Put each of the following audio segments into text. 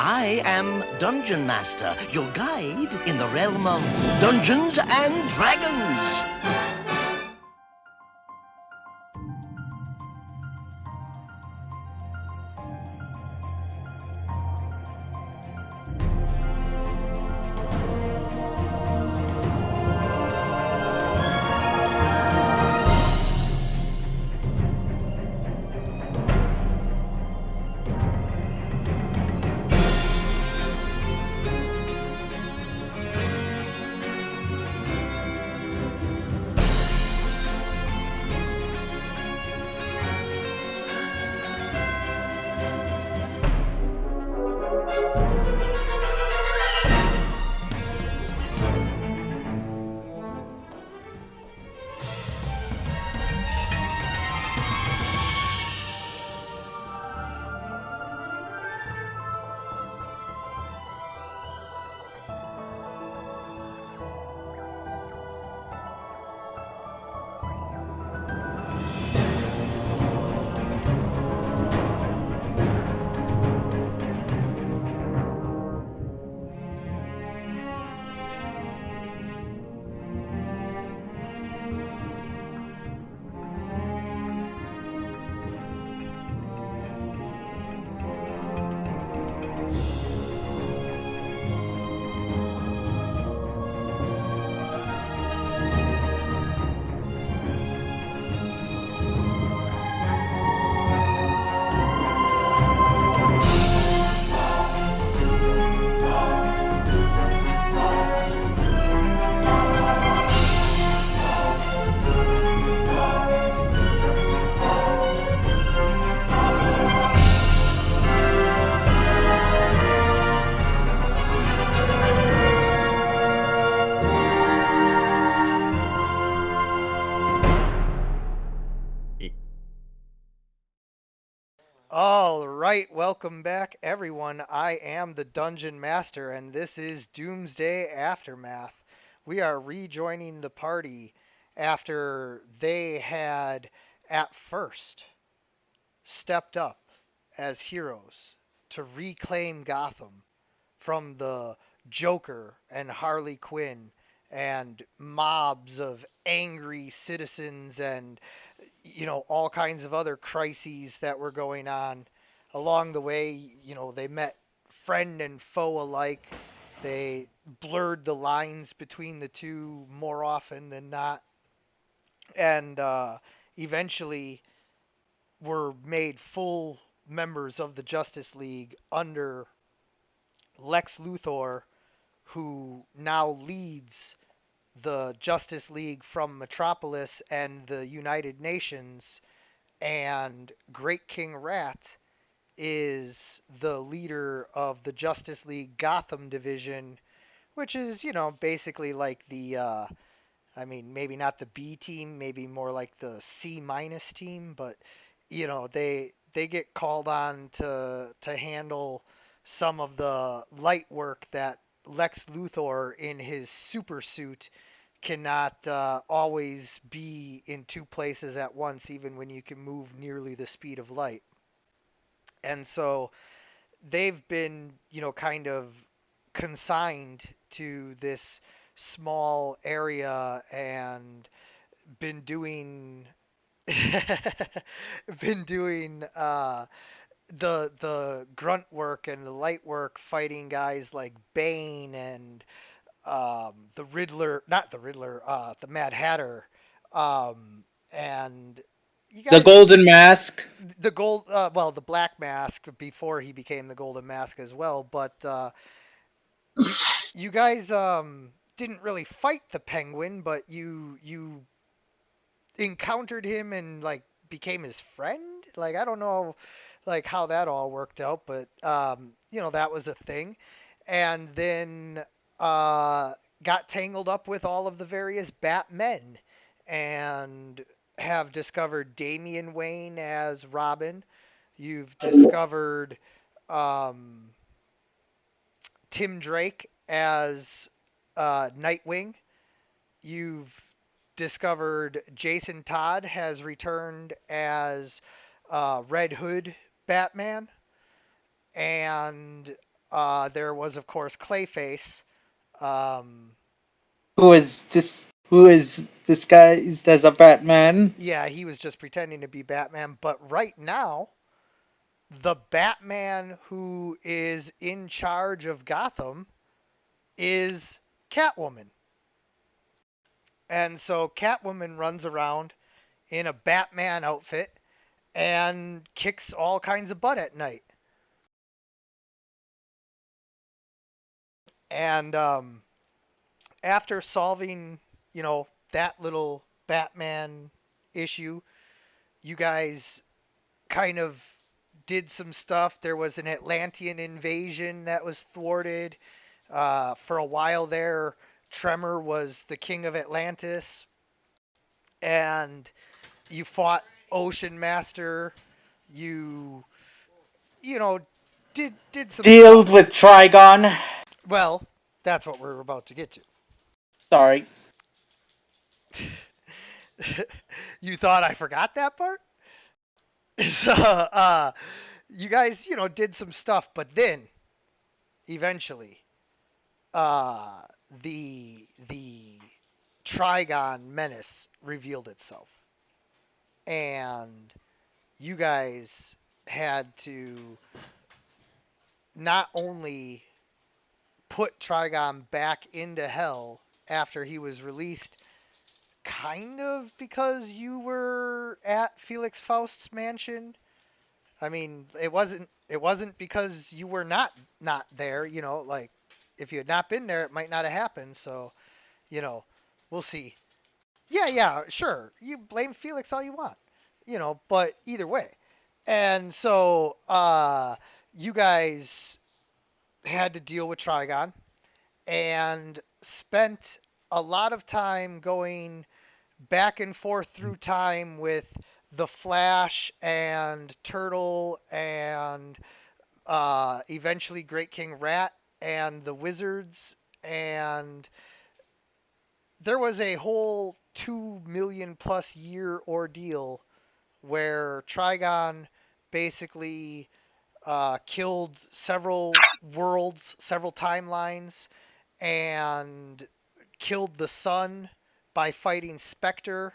I am Dungeon Master, your guide in the realm of Dungeons and Dragons. All right, welcome back, everyone. I am the Dungeon Master, and this is Doomsday Aftermath. We are rejoining the party after they had, at first, stepped up as heroes to reclaim Gotham from the Joker and Harley Quinn and mobs of angry citizens and all kinds of other crises that were going on along the way. They met friend and foe alike. They blurred the lines between the two more often than not, and eventually were made full members of the Justice League under Lex Luthor, who now leads the Justice League from Metropolis and the United Nations, and Great King Rat is the leader of the Justice League Gotham division, which is, basically like maybe not the B team, maybe more like the C minus team, but they get called on to handle some of the light work that Lex Luthor in his super suit cannot always be in two places at once, even when you can move nearly the speed of light. And so they've been, kind of consigned to this small area and been doing been doing the grunt work and the light work, fighting guys like Bane and the Riddler, not the Riddler, the Mad Hatter, and you The guys, Golden Mask. the gold, well, the Black Mask before he became the Golden Mask as well. But you you guys didn't really fight the Penguin, but you encountered him and like became his friend. Like I don't know, like how that all worked out, but that was a thing. And then uh, got tangled up with all of the various Batmen and have discovered Damian Wayne as Robin. You've discovered um, Tim Drake as Nightwing. You've discovered Jason Todd has returned as Red Hood Batman, and There was, of course, Clayface. Um, Who is disguised as a Batman? yeah, he was just pretending to be Batman. But right now, the Batman who is in charge of Gotham is Catwoman. And so Catwoman runs around in a Batman outfit and kicks all kinds of butt at night. And after solving, that little Batman issue, you guys kind of did some stuff. There was an Atlantean invasion that was thwarted. For a while there, Tremor was the king of Atlantis, and you fought Ocean Master. You, you know, did some Dealt stuff. with Trigon. Well, that's what we're about to get Sorry. to. You thought I forgot that part? So, you guys, did some stuff, but then eventually, uh, the Trigon menace revealed itself, and you guys had to not only put Trigon back into hell after he was released, kind of because you were at Felix Faust's mansion. I mean, it wasn't because you were not there. Like if you had not been there, it might not have happened. So you know, we'll see. Yeah, yeah, sure. You blame Felix all you want, but either way. And so you guys had to deal with Trigon and spent a lot of time going back and forth through time with the Flash and Turtle and eventually Great King Rat and the Wizards, and there was a whole 2 million plus year ordeal where Trigon basically killed several worlds, several timelines, and killed the sun by fighting Spectre,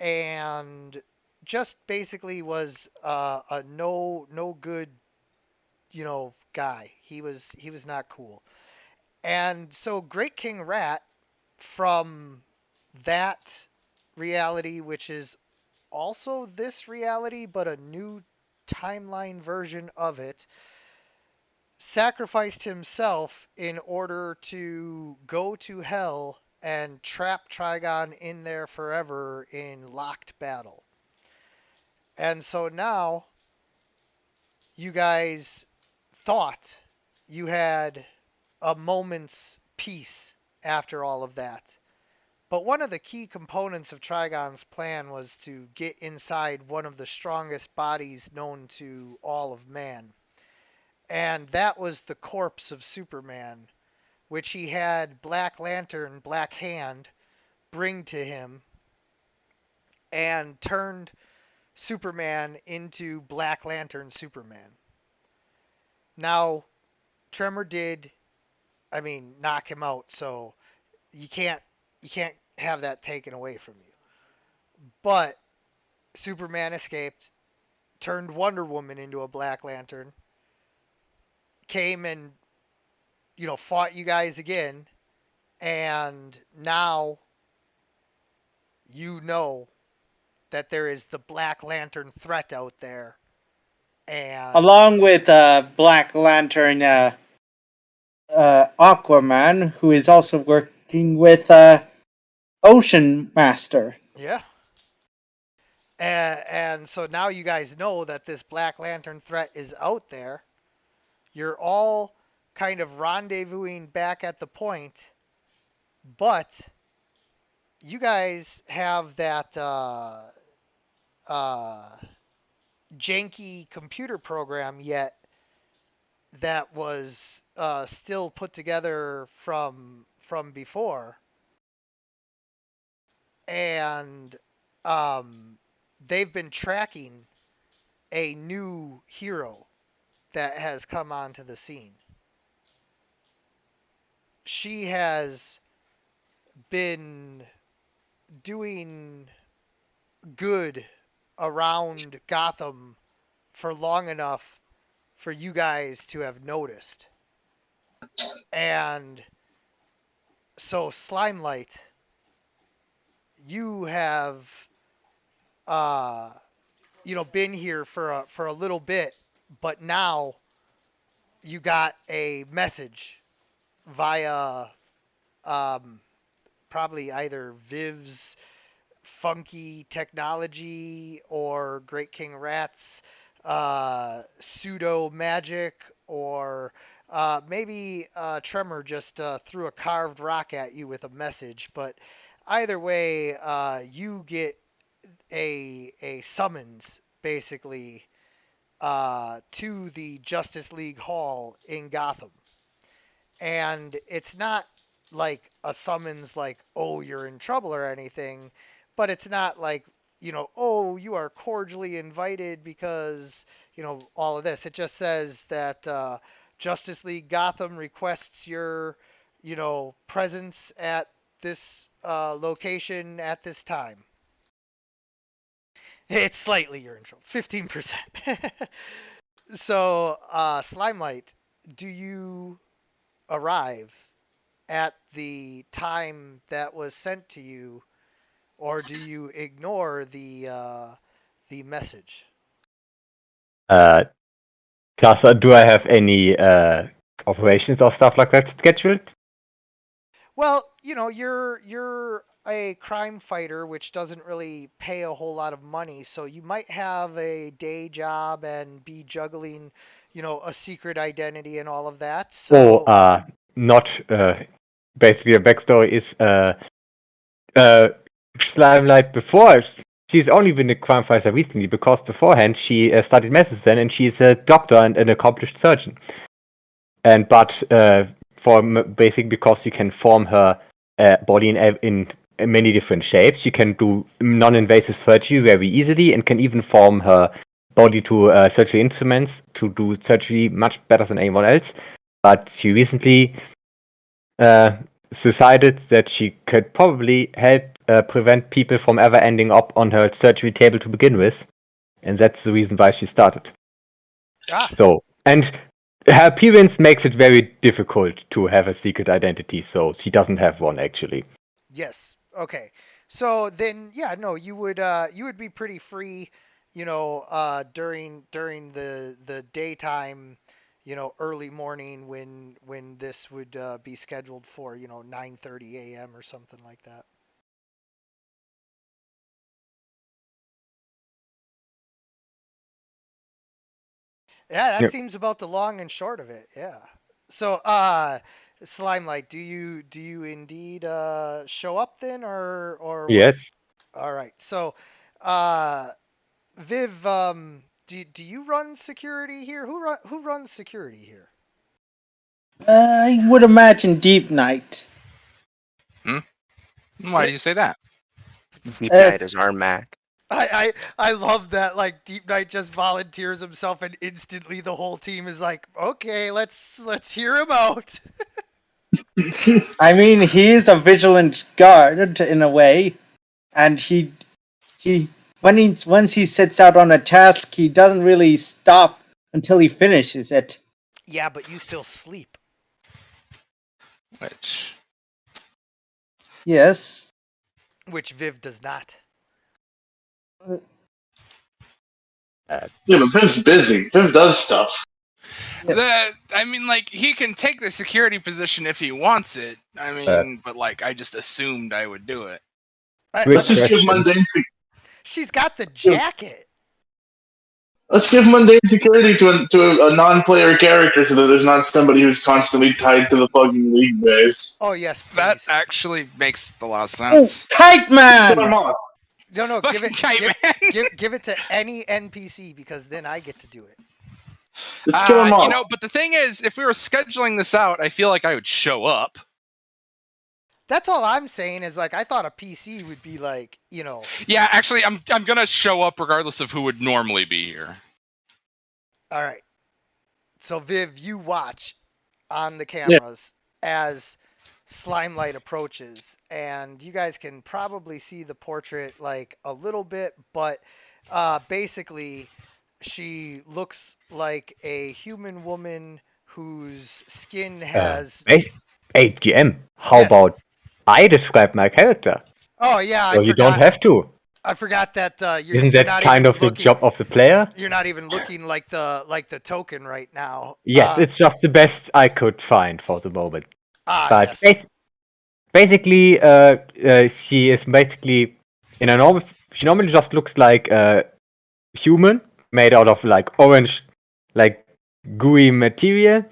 and just basically was a no good guy. He was not cool. And so Great King Rat from that reality, which is also this reality but a new timeline version of it, sacrificed himself in order to go to hell and trap Trigon in there forever in locked battle. And so now you guys thought you had a moment's peace after all of that. But one of the key components of Trigon's plan was to get inside one of the strongest bodies known to all of man. And that was the corpse of Superman, which he had Black Lantern, Black Hand, bring to him and turned Superman into Black Lantern Superman. Now, Tremor did, I mean, knock him out, so you can't you can't have that taken away from you. But Superman escaped, turned Wonder Woman into a Black Lantern, came and fought you guys again, and now you know that there is the Black Lantern threat out there, and Along with Black Lantern Aquaman, who is also working with Ocean Master. yeah. And so now you guys know that this Black Lantern threat is out there. You're all kind of rendezvousing back at the point, but you guys have that uh, janky computer program yet that was still put together from before, and um, they've been tracking a new hero that has come onto the scene. she has been doing good around Gotham for long enough for you guys to have noticed. And so, Slimelight, you have, uh, been here for a little bit, but now you got a message via um, probably either Viv's funky technology or Great King Rat's pseudo magic, or maybe Tremor just threw a carved rock at you with a message. But either way, you get a summons basically to the Justice League Hall in Gotham, and it's not like a summons like, oh, you're in trouble or anything, but it's not like, oh, you are cordially invited because, all of this. It just says that Justice League Gotham requests your, presence at this location at this time. It's slightly you're in trouble, 15%. So, Slimelight, do you arrive at the time that was sent to you, or do you ignore the message? Do I have any operations or stuff like that scheduled? Well, you're a crime fighter, which doesn't really pay a whole lot of money, so you might have a day job and be juggling, a secret identity and all of that. So, Not basically a backstory is Slimelight before. She's only been a crime fighter recently because beforehand she studied medicine and she's a doctor and an accomplished surgeon. But basically because you can form her body in many different shapes, she can do non-invasive surgery very easily and can even form her body to surgery instruments to do surgery much better than anyone else. But she recently decided that she could probably help prevent people from ever ending up on her surgery table to begin with, and that's the reason why she started. And her appearance makes it very difficult to have a secret identity, so she doesn't have one actually. Yes. Okay. So then, yeah, no, you would be pretty free, during the daytime, early morning when this would be scheduled for, 9:30 a.m. or something like that. Yeah, that seems about the long and short of it. Yeah. So, Slimelight, do you indeed show up then, or what? Yes. All right. So, Viv, do you run security here? Who runs security here? I would imagine Deep Night. Why do you say that? Deep Night is our Mac. I love that, like, Deep Knight just volunteers himself and instantly the whole team is like, okay, let's hear him out. I mean, he is a vigilant guard in a way, and once he sets out on a task, he doesn't really stop until he finishes it. Yeah, but you still sleep. Yes. Which Viv does not. Yeah, but Viv's busy. Viv does stuff. Yes. I mean, like, he can take the security position if he wants it. I mean, but like, I just assumed I would do it. Let's just give mundane. She's got the jacket. Let's give mundane security to a non-player character so that there's not somebody who's constantly tied to the fucking league base. Oh yes, please. That actually makes a lot of sense. Oh, Kite Man! No, give it to any NPC because then I get to do it. Let's kill them all. But the thing is, if we were scheduling this out, I feel like I would show up. That's all I'm saying is, like, I thought a PC would be like, Yeah, actually, I'm gonna show up regardless of who would normally be here. All right. So Viv, you watch on the cameras as Slimelight approaches, and you guys can probably see the portrait like a little bit, but basically, she looks like a human woman whose skin has. Hey, GM, how Yes. about I describe my character? Oh yeah, I So you don't forgot. have to. I forgot that Isn't you're that not kind even of the looking. job of the player? You're not even looking like the token right now. Yes, it's just the best I could find for the moment. But Yes. basically, she is basically in a normal. She normally just looks like a human made out of like orange, like gooey material.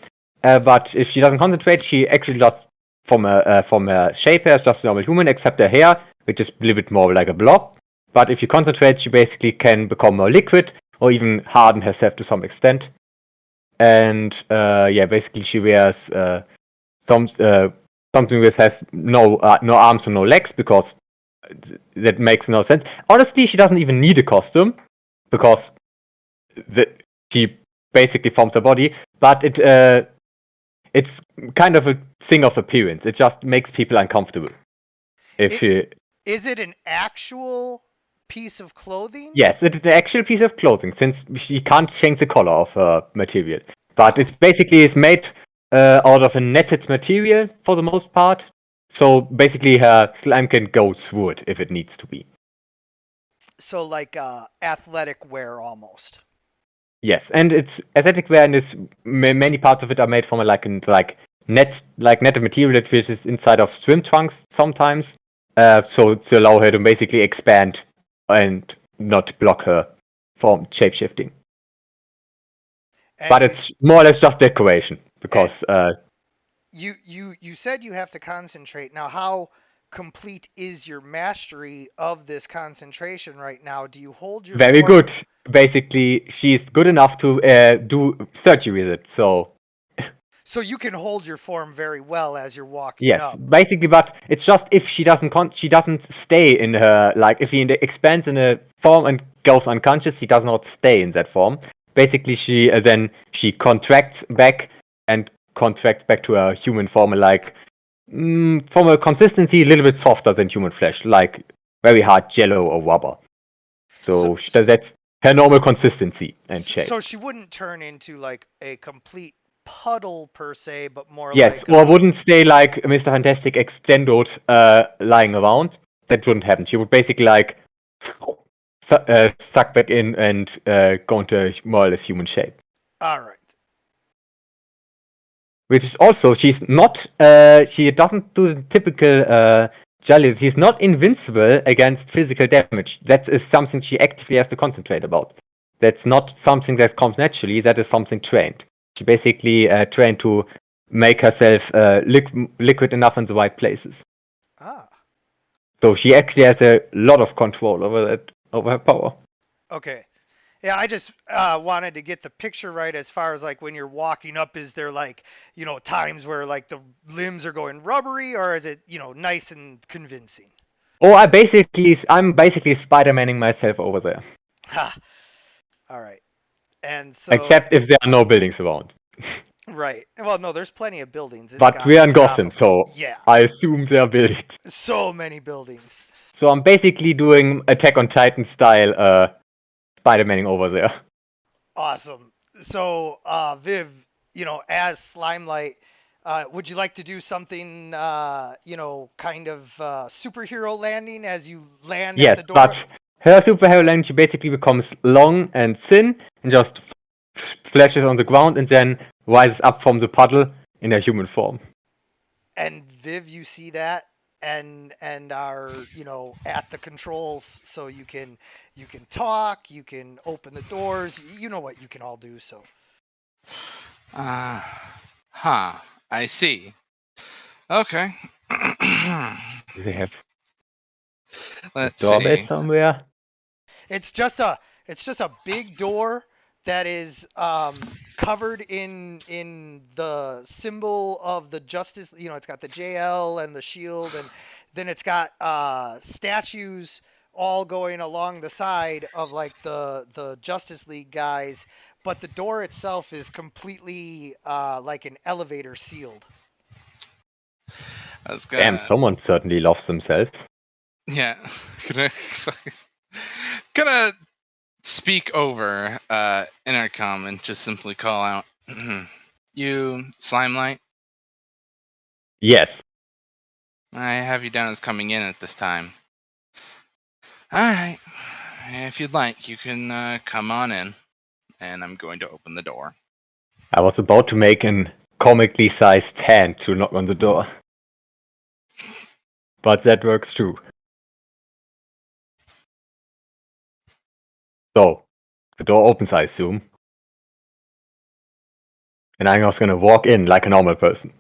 But if she doesn't concentrate, she actually just from a shape her is just a normal human, except her hair, which is a little bit more like a blob. But if you concentrate, she basically can become more liquid or even harden herself to some extent. And yeah, basically she wears some something which has no arms and no legs because that makes no sense. Honestly, she doesn't even need a costume because she basically forms her body, but it's kind of a thing of appearance. It just makes people uncomfortable. Is it an actual piece of clothing? Yes, it's an actual piece of clothing since she can't change the color of her material. But it basically is made out of a netted material for the most part. So basically, her slime can go through it if it needs to be. So like athletic wear almost. Yes, and it's aesthetic wear, and many parts of it are made from netted material that is inside of swim trunks sometimes. So to allow her to basically expand and not block her from shapeshifting. But it's more or less just decoration because you said you have to concentrate. Now, how complete is your mastery of this concentration right now? Do you hold your very form... good. Basically, she's good enough to do surgery with it. So you can hold your form very well as you're walking yes, up. basically, but it's just if she doesn't stay in her if she expands in a form and goes unconscious, she does not stay in that form. Basically, she contracts back to a human form, from a consistency a little bit softer than human flesh, like very hard jello or rubber. So that's her normal consistency and shape. So she wouldn't turn into like a complete puddle per se, but more yes, or wouldn't stay like Mr. Fantastic extended lying around. That wouldn't happen. She would basically suck back in and go into a more or less human shape. All right. Which is also, she's not, she doesn't do the typical jealous. She's not invincible against physical damage. That is something she actively has to concentrate about. That's not something that comes naturally. That is something trained. She basically trained to make herself liquid enough in the right places. Ah. So she actually has a lot of control over her power. Okay. Yeah, I just wanted to get the picture right as far as like when you're walking up, is there like, times where like the limbs are going rubbery, or is it, nice and convincing? Oh, I'm basically Spider-Maning myself over there. Ha. All right. And so except if there are no buildings around. Right. Well, no, there's plenty of buildings. But we're in Gotham, so yeah, I assume there are buildings. so many buildings. So I'm basically doing Attack on Titan style Spider-Maning over there. Awesome. So, Viv, as Slimelight, would you like to do something, kind of superhero landing as you land at the door? Yes, but her superhero landing, she basically becomes long and thin and just flashes on the ground and then rises up from the puddle in a human form. And Viv, you see that and are, at the controls, so you can talk, you can open the doors, you know what you can all do, so. I see. Okay. Do they have Let's a doorbell see. somewhere? It's just a big door that is covered in the symbol of the Justice. It's got the JL and the shield, and then it's got statues all going along the side of like the Justice League guys. But the door itself is completely like an elevator sealed. I was gonna. Damn, someone certainly loves themselves. Yeah. Gonna speak over intercom and just simply call out, "You, Slimelight. Yes. I have you down as coming in at this time. All right. If you'd like, you can come on in, and I'm going to open the door." I was about to make an comically sized hand to knock on the door. But that works too. So, the door opens, I assume. And I'm just gonna walk in like a normal person.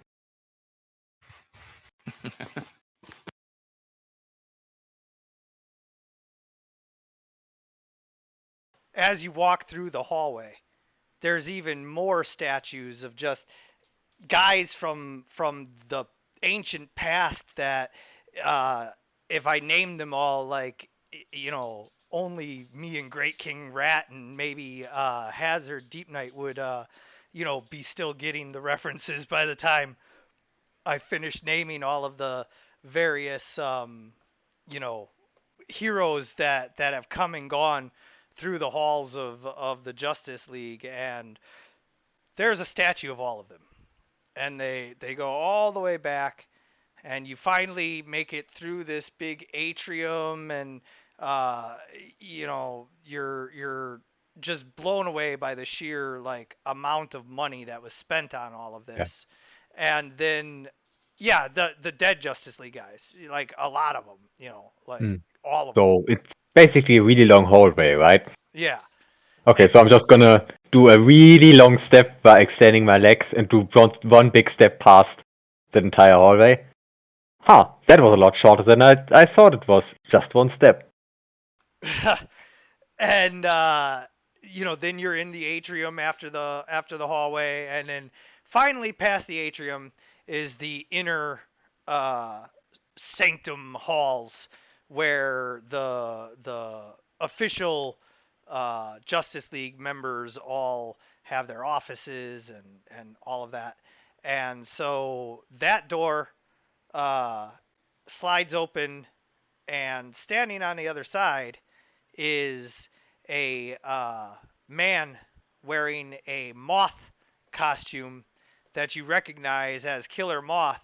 As you walk through the hallway, there's even more statues of just guys from the ancient past that if I named them all, like, only me and Great King Rat and maybe Hazard Deep Night would be still getting the references by the time I finish naming all of the various you know heroes that have come and gone through the halls of the Justice League. And there's a statue of all of them, and they go all the way back, and you finally make it through this big atrium, and uh you're just blown away by the sheer like amount of money that was spent on all of Yeah. this. And then yeah, the dead Justice League guys, like a lot of them, like all of them. So, it's basically a really long hallway, right? Yeah. Okay, so I'm just gonna do a really long step by extending my legs and do one big step past the entire hallway. Huh, that was a lot shorter than I thought it was. Just one step. And then you're in the atrium after the hallway, and then finally past the atrium is the inner sanctum halls, where the official Justice League members all have their offices and all of that. And so that door uh, slides open, and standing on the other side is a man wearing a moth costume that you recognize as Killer Moth.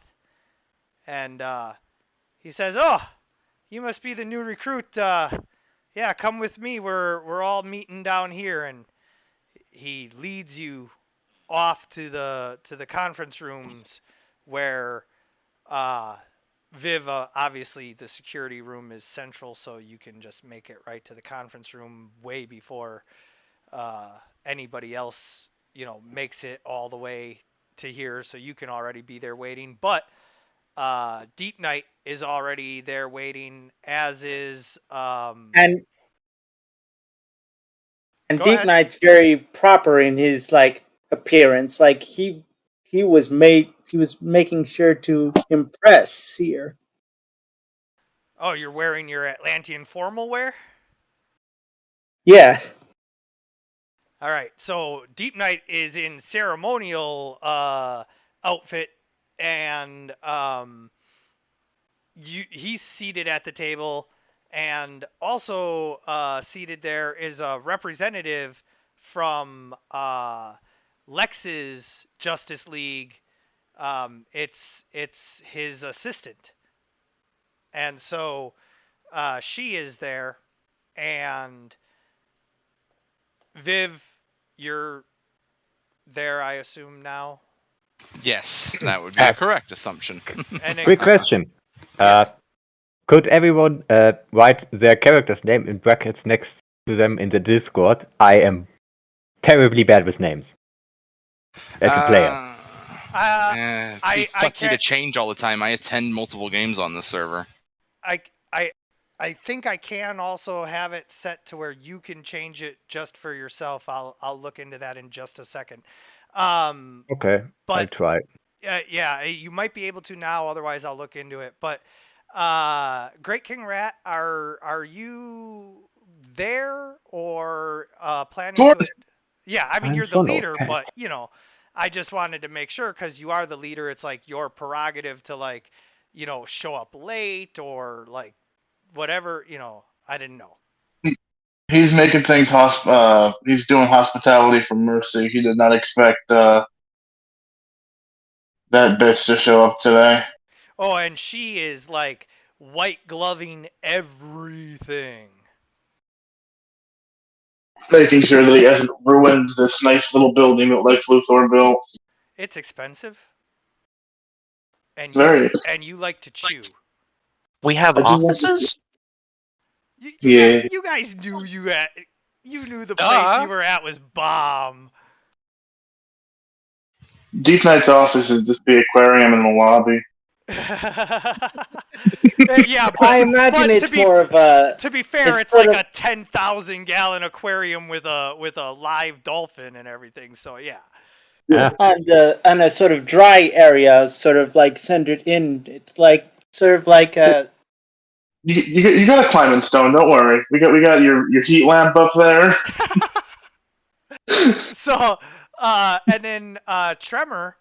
And he says, "Oh, you must be the new recruit. Yeah, come with me. We're all meeting down here." And he leads you off to the conference rooms, where Viv, obviously the security room is central, so you can just make it right to the conference room way before anybody else, makes it all the way to here. So you can already be there waiting. But Deep Night is already there waiting, as is And Go Deep ahead. Knight's very proper in his like appearance. Like he was making sure to impress here. Oh, you're wearing your Atlantean formal wear? Yeah. All right. So Deep Night is in ceremonial outfit, and he's seated at the table, and also seated there is a representative from Lex's Justice League. It's his assistant, and so she is there. And Viv, you're there, I assume, now. Yes, that would be a correct assumption. And Quick question. Yes. Could everyone write their character's name in brackets next to them in the Discord? I am terribly bad with names. As a player. Be I futzy to can't. change all the time. I attend multiple games on this server. I think I can also have it set to where you can change it just for yourself. I'll look into that in just a second. Okay, but I'll try. yeah, you might be able to now. Otherwise, I'll look into it. But Great King Rat, are you there or planning Sort to? Yeah, I mean, I'm you're the sure leader, okay. but I just wanted to make sure, because you are the leader. It's like your prerogative to like show up late or like whatever, I didn't know. He's making things he's doing hospitality for mercy. He did not expect that bitch to show up today. Oh, and she is like white gloving everything. Making sure that he hasn't ruined this nice little building that Lex Luthor built. It's expensive. And Very. you like to chew. We have I do like offices? Yeah. You guys knew you knew the place you were at was bomb. Deep Knight's office is just the aquarium in the lobby. Yeah, but I imagine it's more of a. To be fair, it's like a 10,000-gallon aquarium with a live dolphin and everything. So yeah. Yeah. And a sort of dry area, sort of like centered in. It's like sort of like a. You got a climbing stone. Don't worry. We got your heat lamp up there. So, and then Tremor,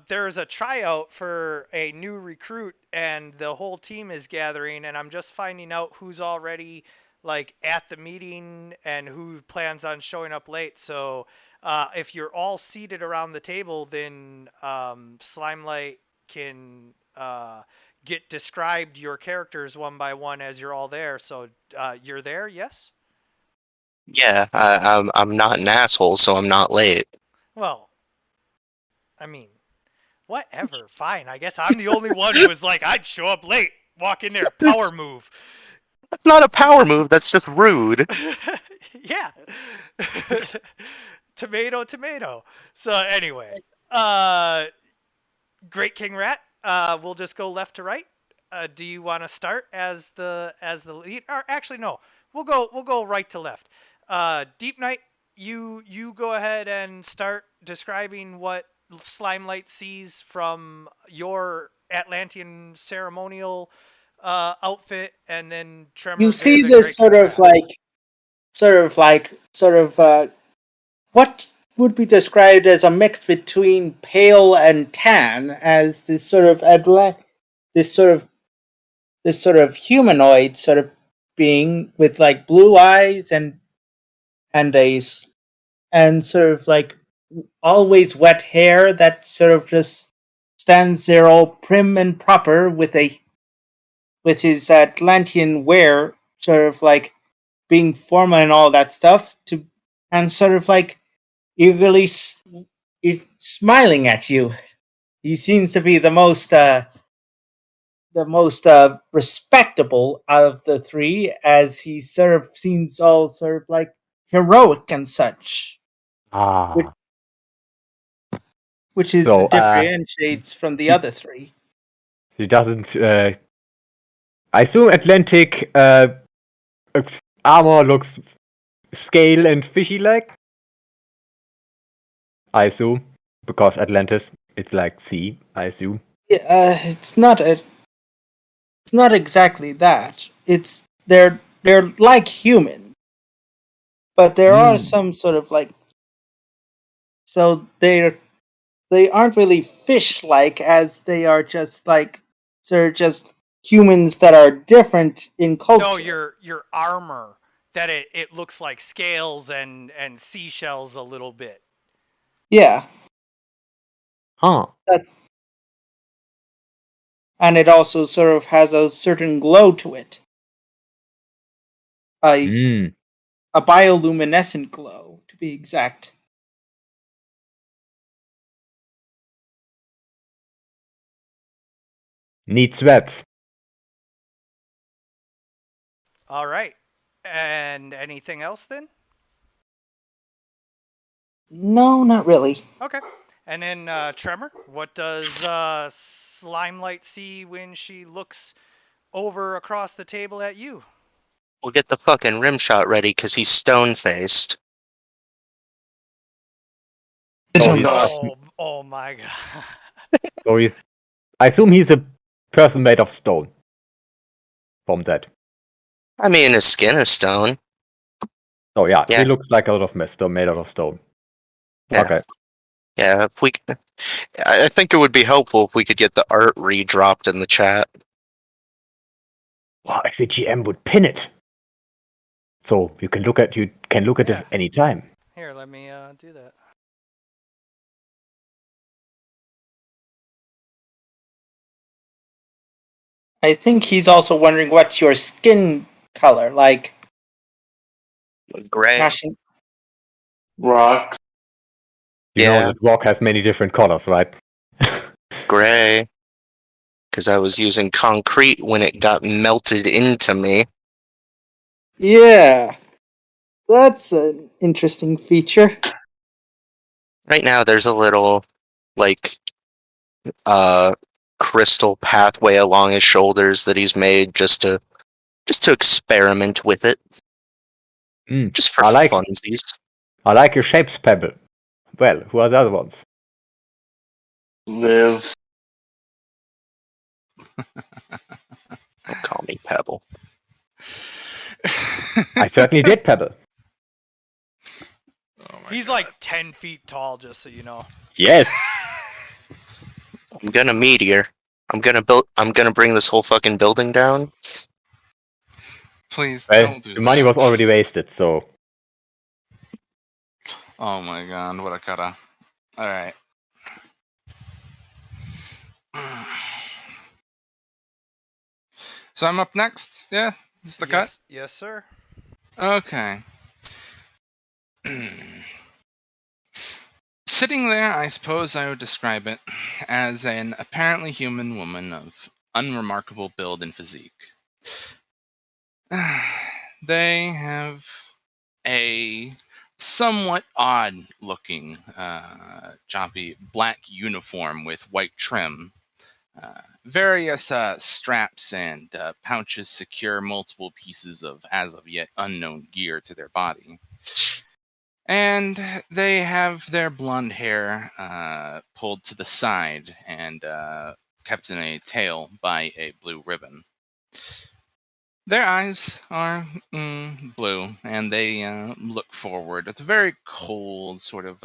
there's a tryout for a new recruit, and the whole team is gathering, and I'm just finding out who's already like at the meeting and who plans on showing up late. So, if you're all seated around the table, then Slimelight can get described your characters one by one as you're all there. So, you're there, yes? Yeah, I'm not an asshole, so I'm not late. Well, I mean, whatever. Fine. I guess I'm the only one who was like, I'd show up late. Walk in there. Power move. That's not a power move. That's just rude. Yeah. Tomato, tomato. So anyway, Great King Rat. We'll just go left to right. Do you want to start as the lead? Or actually, no. We'll go right to left. Deep Knight, you go ahead and start describing what Slimelight sees from your Atlantean ceremonial outfit, and then Tremor. You you're see the this Great King Rat. What would be described as a mix between pale and tan, as this sort of humanoid sort of being with like blue eyes and sort of like always wet hair that sort of just stands there all prim and proper with his Atlantean wear sort of like being formal and all that stuff and sort of like eagerly smiling at you. He seems to be the most respectable out of the three, as he sort of seems all sort of like heroic and such, which is So, differentiates from the other three. He doesn't. I assume Atlantic armor looks scale and fishy-like. I assume, because Atlantis, it's like sea. I assume. Yeah, it's not exactly that. They're like human, but there are some sort of like, so they aren't really fish-like, as they are just like they're just humans that are different in culture. No, your armor, that it looks like scales and seashells a little bit. Yeah. Huh. And it also sort of has a certain glow to it. A bioluminescent glow, to be exact. Neat sweat. All right. And anything else then? No, not really. Okay. And then Tremor, what does Slimelight see when she looks over across the table at you? We'll get the fucking rim shot ready because he's stone-faced. Oh my god. So I assume he's a person made of stone. From that. I mean, his skin is stone. Oh yeah, Yeah. he looks like a lot of stone made out of stone. Yeah. Okay. Yeah, if we, I think it would be helpful if we could get the art re-dropped in the chat. Well, actually, GM would pin it, so you can look at it Yeah. any time. Here, let me do that. I think he's also wondering what's your skin color, like Gray. Mashing. Rock. You know Yeah. that rock has many different colors, right? Gray. Because I was using concrete when it got melted into me. Yeah, that's an interesting feature. Right now, there's a little, like, crystal pathway along his shoulders that he's made just to experiment with it. Just for I like funsies. I like your shapes, Pebble. Well, who are the other ones? Live. Don't call me Pebble. I certainly did, Pebble. Oh my He's God. like 10 feet tall, just so you know. Yes. I'm gonna meteor. I'm gonna bring this whole fucking building down. Please Well, don't do the money that. was already wasted, so Oh my God, what a cutter. All right. So I'm up next. Yeah, this is the cut. Yes, sir. Okay. Sitting there, I suppose I would describe it as an apparently human woman of unremarkable build and physique. They have a somewhat odd looking, choppy black uniform with white trim. Various straps and pouches secure multiple pieces of as of yet unknown gear to their body. And they have their blonde hair pulled to the side and kept in a tail by a blue ribbon. Their eyes are blue, and they look forward with a very cold sort of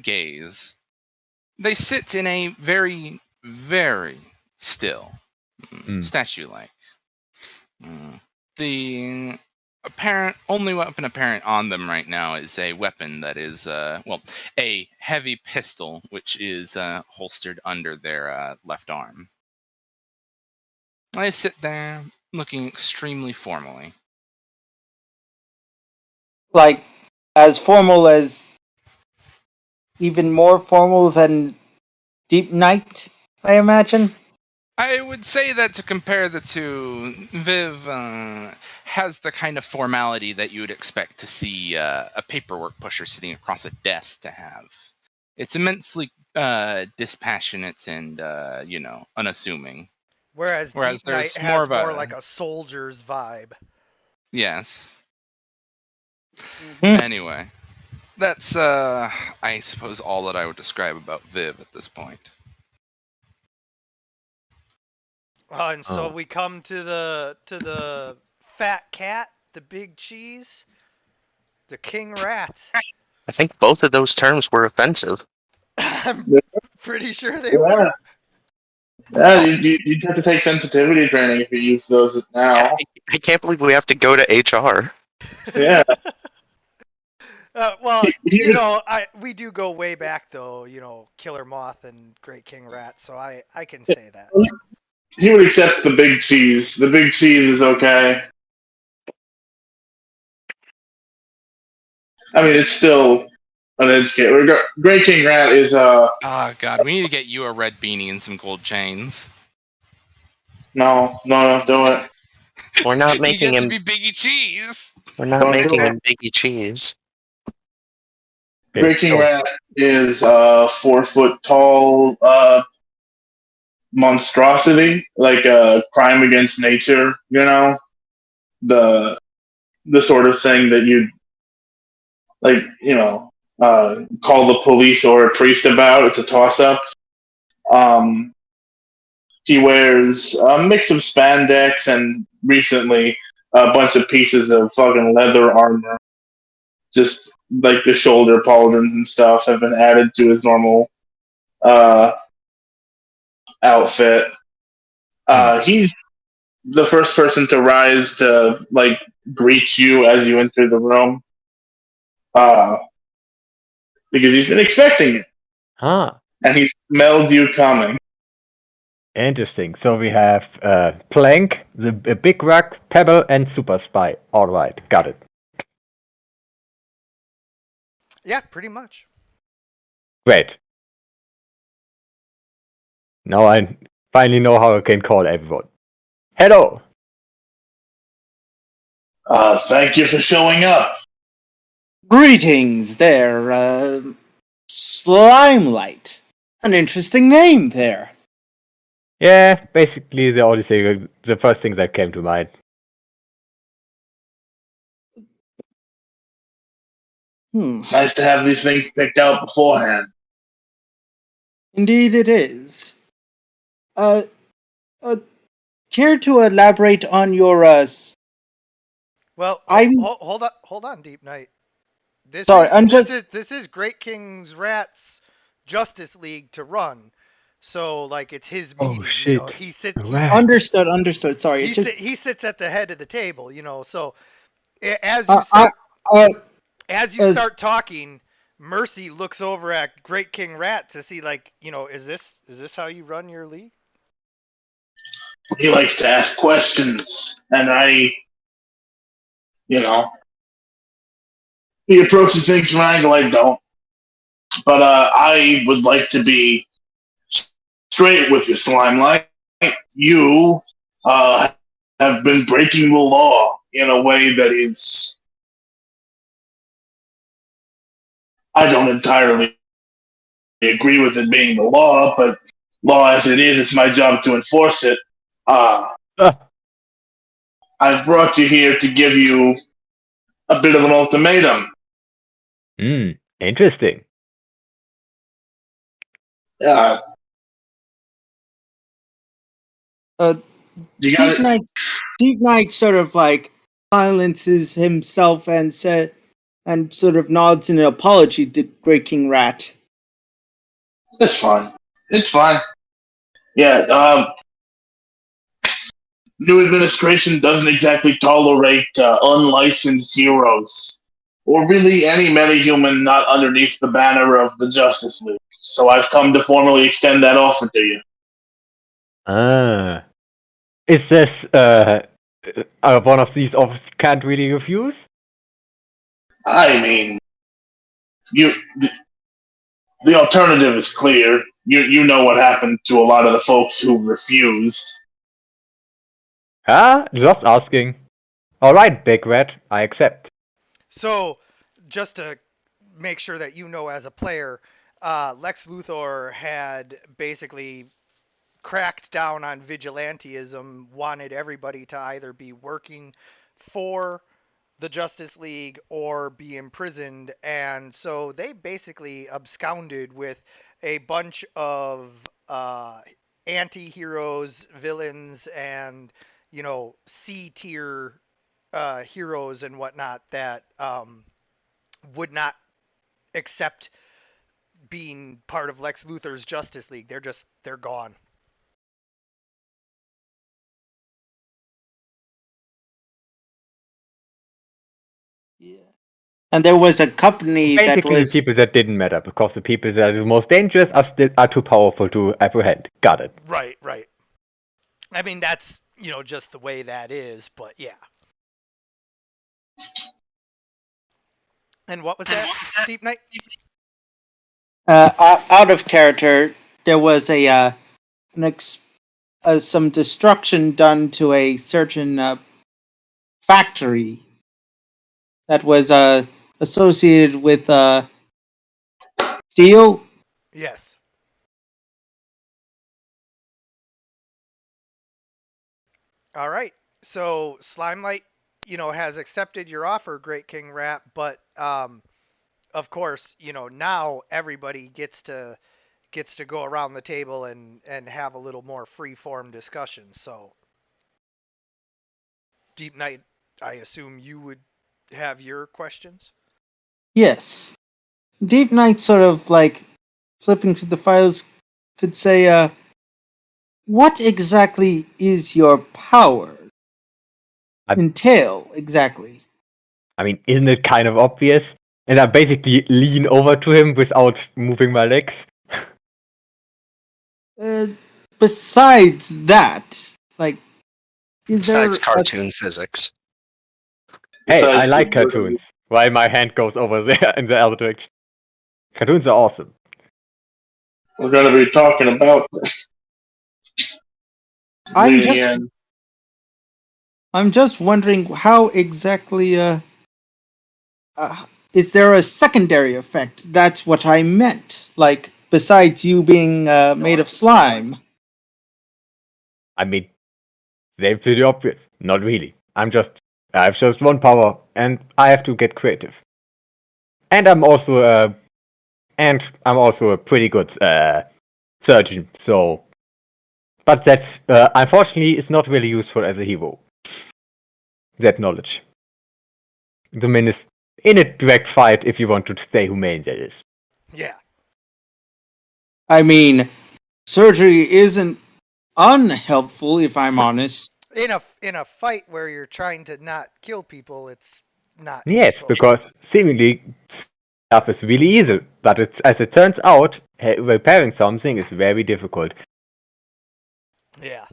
gaze. They sit in a very, very still, statue-like. The only weapon apparent on them right now is a weapon that is, a heavy pistol, which is holstered under their left arm. I sit there looking extremely formally. Like, as formal as, even more formal than Deep Night, I imagine. I would say that to compare the two, Viv has the kind of formality that you would expect to see a paperwork pusher sitting across a desk to have. It's immensely dispassionate and, unassuming. Whereas Deep there's Night more has of more a like a soldier's vibe. yes. Mhm. Anyway, that's I suppose all that I would describe about Viv at this point. And so we come to the fat cat, the big cheese, the king rat. I think both of those terms were offensive. I'm pretty sure they Yeah. were. Yeah, you'd have to take sensitivity training if you use those now. I can't believe we have to go to HR. Yeah. Well, He we do go way back though. Killer Moth and Great King Rat, so I can say that. He would accept the big cheese. The big cheese is okay. I mean, it's still an educator. Great King Rat is Oh God, we need to get you a red beanie and some gold chains. no, don't do it. We're not You making get to him. be Biggie Cheese. We're not Don't do making it. him Biggie Cheese. Great King Rat is 4 foot tall monstrosity, like a crime against nature. The sort of thing that you'd call the police or a priest about. It's a toss up. He wears a mix of spandex and recently a bunch of pieces of fucking leather armor. just like the shoulder pauldrons and stuff have been added to his normal uh, outfit. He's the first person to rise to like greet you as you enter the room, uh, because he's been expecting it Ah, and he's smelled you coming. interesting. So we have Plank, the Big Rock, Pebble, and Super Spy. All right, got it. Yeah, pretty much. Great. Now I finally know how I can call everyone. Hello. Thank you for showing up. Greetings there, Slimelight. An interesting name there. Yeah, basically the first things that came to mind. It's nice to have these things picked out beforehand. Indeed it is. Uh, care to elaborate on your, Well, I'm... hold on, Deep Knight. Sorry, I'm just... This is Great King's Rat's Justice League to run. So like it's his meeting, shit. you know. Right. Understood. Sorry, He sits at the head of the table, you know. So as you start start talking, Mercy looks over at Great King Rat to see, like, you know, is this how you run your league? He likes to ask questions, and he approaches things from an angle I don't. But I would like to be straight with you, Slimelight. You have been breaking the law in a way that is... I don't entirely agree with it being the law, but law as it is, it's my job to enforce it. I've brought you here to give you a bit of an ultimatum. Interesting. Deep Knight sort of like silences himself and sort of nods in an apology to Great King Rat. It's fine. Yeah, new administration doesn't exactly tolerate unlicensed heroes, or really any metahuman not underneath the banner of the Justice League. So I've come to formally extend that offer to you. Is this one of these offers you can't really refuse? I mean, the alternative is clear. You know what happened to a lot of the folks who refused. Just asking. Alright, Big Red, I accept. So, just to make sure that you know as a player, Lex Luthor had basically cracked down on vigilantism, wanted everybody to either be working for the Justice League or be imprisoned, and so they basically absconded with a bunch of anti-heroes, villains, and, you know, C tier heroes and whatnot that would not accept being part of Lex Luthor's Justice League. They're gone. Yeah. And there was a company Basically, that was... the people that didn't matter, because the people that are the most dangerous are too powerful to apprehend. Got it. Right. I mean, that's, you know, just the way that is, but yeah. And what was that, Deep Knight? Out of character, there was some destruction done to a certain factory that was associated with steel. Yes. All right. So Slimelight, you know, has accepted your offer, Great King Rat, but of course, you know, now everybody gets to go around the table and have a little more free form discussion. So Deep Knight, I assume you would have your questions? Yes. Deep Knight sort of like flipping through the files could say, what exactly is your power? Entail, exactly. I mean, isn't it kind of obvious? And I basically lean over to him without moving my legs. Besides that, like, is Besides there cartoon physics. Hey, I Besides like the- cartoons. Why my hand goes over there in the other direction. Cartoons are awesome. We're going to be talking about this. I'm just wondering how exactly is there a secondary effect? That's what I meant. Like, besides you being made of slime. I mean, they're pretty obvious. Not really. I have just one power, and I have to get creative. And I'm also a pretty good surgeon. So, but that unfortunately is not really useful as a hero. That knowledge. The main is in a direct fight if you want to stay humane. That is. Yeah. I mean, surgery isn't unhelpful, if I'm honest. In a fight where you're trying to not kill people, it's not Yes, useful. because seemingly stuff is really easy, but it's as it turns out, repairing something is very difficult. Yeah.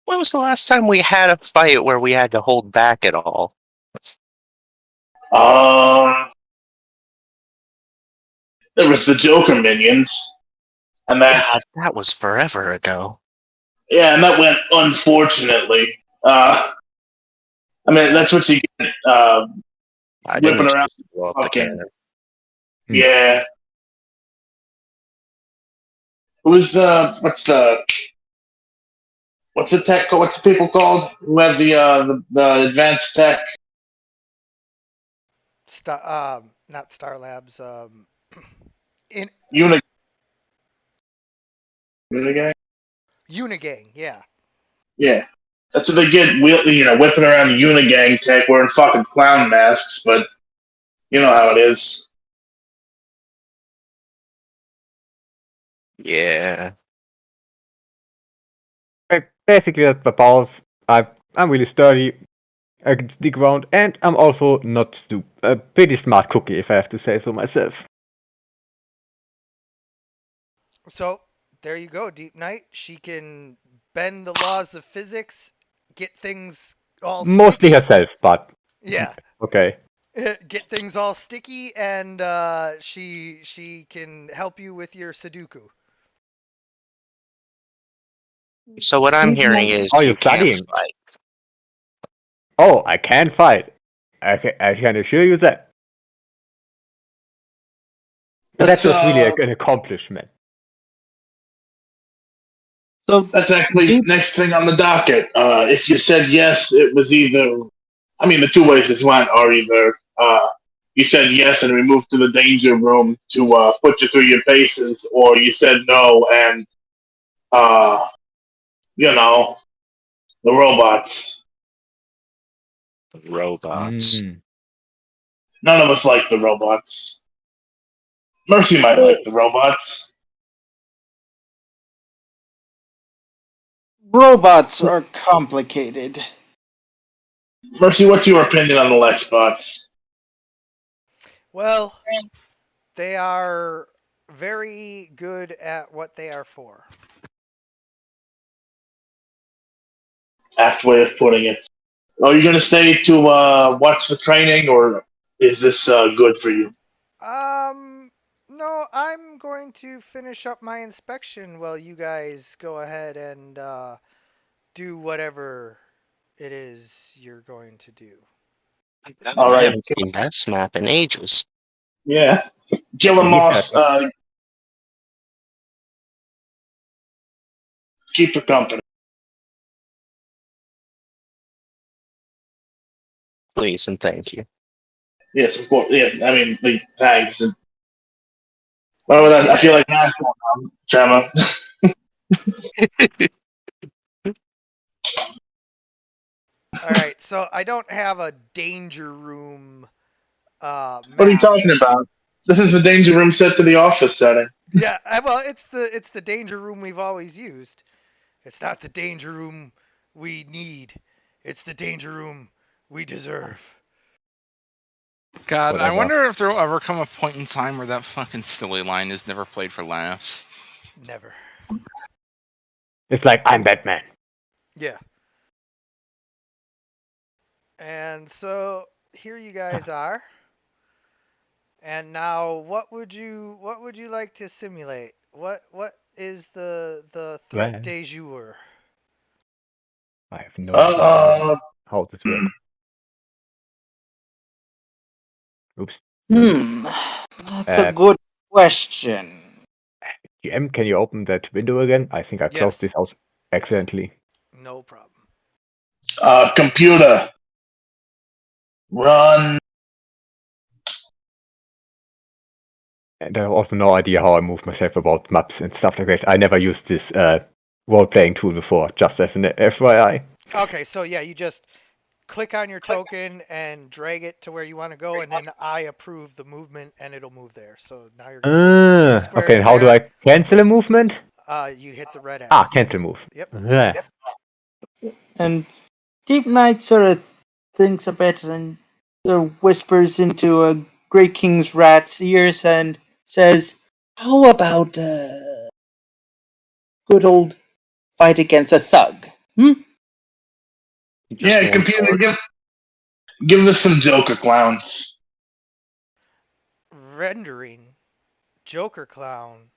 When was the last time we had a fight where we had to hold back at all? There was the Joker minions, and that was forever ago. Yeah, and that went unfortunately. I mean, that's what you get. Whipping around. Blow up the cannon. Yeah. What's the tech? What's the people called who had the advanced tech? Not Star Labs. Unigang. Unigang. Yeah. Yeah. That's what they get, whipping around Unigang tech wearing fucking clown masks, but you know how it is. Yeah. Basically, that's the powers. I'm really sturdy. I can stick around, and I'm also not stupid. A pretty smart cookie, if I have to say so myself. So there you go, Deep Knight. She can bend the laws of physics, get things all Mostly sticky. herself, but Yeah. okay. Get things all sticky, and she can help you with your Sudoku. So what I'm hearing is Are you you can't studying? fight. Oh, I can fight. I can assure you that. But that's not really an accomplishment. So that's actually next thing on the docket. If you said yes, it was either. I mean, the two ways this went are either you said yes and we moved to the danger room to put you through your paces, or you said no and the robots. Robots. None of us like the robots. Mercy might like the robots. Robots are complicated. Mercy, what's your opinion on the Lexbots? Well, they are very good at what they are for. Apt way of putting it. Are you going to stay to watch the training, or is this good for you? No, I'm going to finish up my inspection while you guys go ahead and do whatever it is you're going to do. All right. I haven't seen that map in ages. Yeah. Gillen Moss, keep her company. Please and thank you. Yes, of course. Yeah, I mean, thanks. Well, that, I feel like that's going on, Trevor. All right, so I don't have a danger room What are you Matt. talking about? This is the danger room set to the office setting. Yeah, well, it's the danger room we've always used. It's not the danger room we need. It's the danger room we deserve. God, I Whatever. wonder if there'll ever come a point in time where that fucking silly line is never played for laughs. Never. It's like, I'm Batman. Yeah. And so here you guys are. And now what would you like to simulate? What is the threat Well, de jour? I have no idea Uh, how this works. Oops. That's a Uh, good question. GM, can you open that window again? I think I closed Yes. this out accidentally. No problem. computer, run. And I have also no idea how I move myself about maps and stuff like that. I never used this role-playing tool before, just as an FYI. Okay, so yeah, you just click on your token and drag it to where you want to go, and then I approve the movement, and it'll move there. So now you're two Okay, squares and how do there. I cancel a movement? You hit the red X. Ah, cancel move. Yep. Yeah. And Deep Knight sort of thinks a bit and sort of whispers into a Grey King's rat's ears and says, "How about good old fight against a thug? Hmm? Just Yeah, one computer, word. give us some Joker clowns. Rendering Joker clown.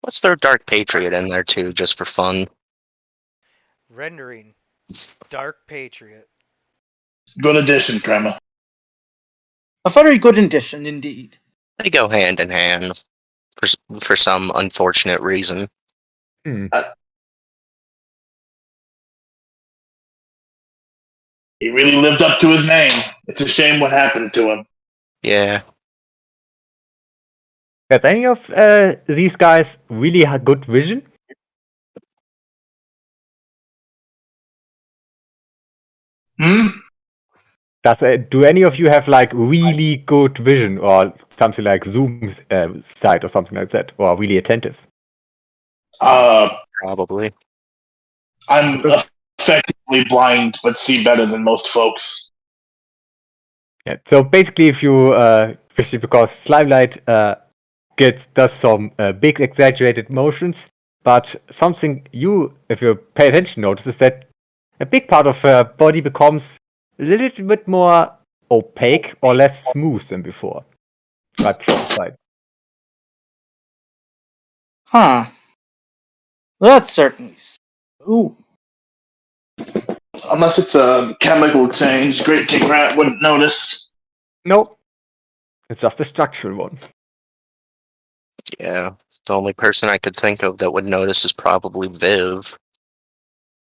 Let's throw Dark Patriot in there too, just for fun. Rendering Dark Patriot. Good addition, Crema. A very good addition indeed." They go hand in hand for some unfortunate reason. Hmm. He really lived up to his name. It's a shame what happened to him. Yeah. Has any of these guys really had good vision? Hmm? Do any of you have like really good vision or something like zoom sight or something like that, or really attentive? Probably. I'm effectively blind, but see better than most folks. Yeah. So basically, if you, especially because Slimelight does some big exaggerated motions, but something you, if you pay attention, notice is that a big part of her body becomes a little bit more opaque or less smooth than before. Right from the side. Huh. That's certainly. Ooh. Unless it's a chemical change, Great King Rat wouldn't notice. No, it's just a structural one. Yeah. The only person I could think of that would notice is probably Viv.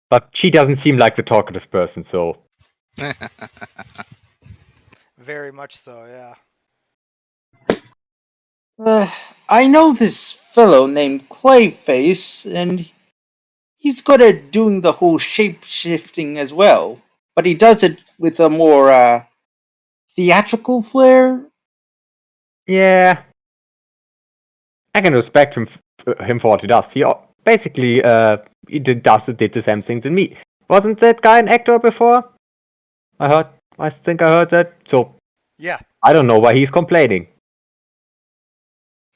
But she doesn't seem like the talkative person, so Very much so, yeah. I know this fellow named Clayface, and he's good at doing the whole shape shifting as well, but he does it with a more theatrical flair. yeah, I can respect him for what he does. He basically did the same things in me. Wasn't that guy an actor before? I think I heard that. So Yeah. I don't know why he's complaining.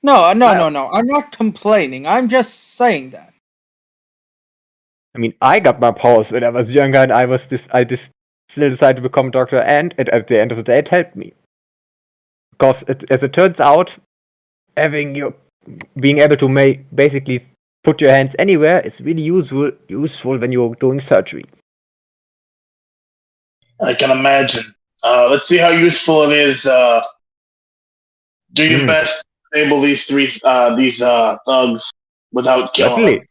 No. Well- I'm not complaining. I'm just saying that. I mean, I got my powers when I was younger, and I still decided to become a doctor, and at the end of the day, it helped me. Because as it turns out, being able to basically put your hands anywhere is really useful when you're doing surgery. I can imagine. Let's see how useful it is. Do your best to enable these thugs without killing them. Certainly.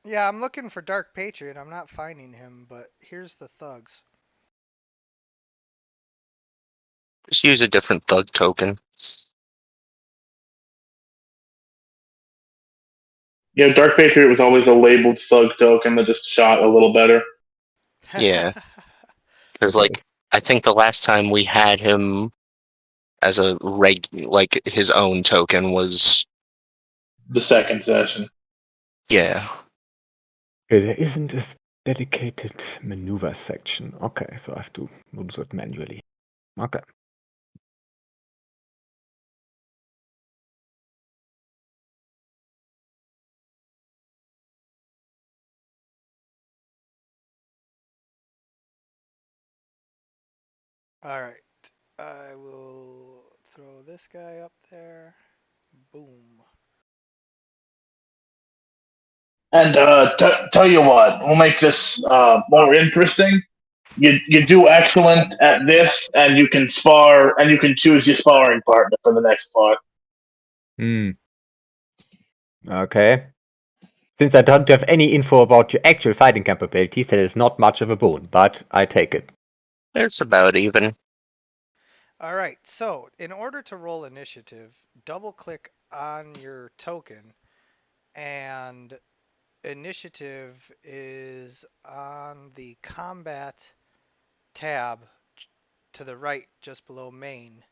Yeah, I'm looking for Dark Patriot. I'm not finding him, but here's the thugs. Just use a different thug token. Dark Patriot was always a labeled thug token that just shot a little better. Yeah. Because, I think the last time we had him as a his own token was... The second session. Yeah. Okay, there isn't a dedicated maneuver section. Okay, so I have to do it manually. Okay. All right. I will throw this guy up there. Boom. And tell you what, we'll make this more interesting. You do excellent at this, and you can spar, and you can choose your sparring partner for the next part. Okay. Since I don't have any info about your actual fighting capabilities, that is not much of a boon, but I take it. It's about even. All right. So, in order to roll initiative, double click on your token, and initiative is on the combat tab to the right, just below main.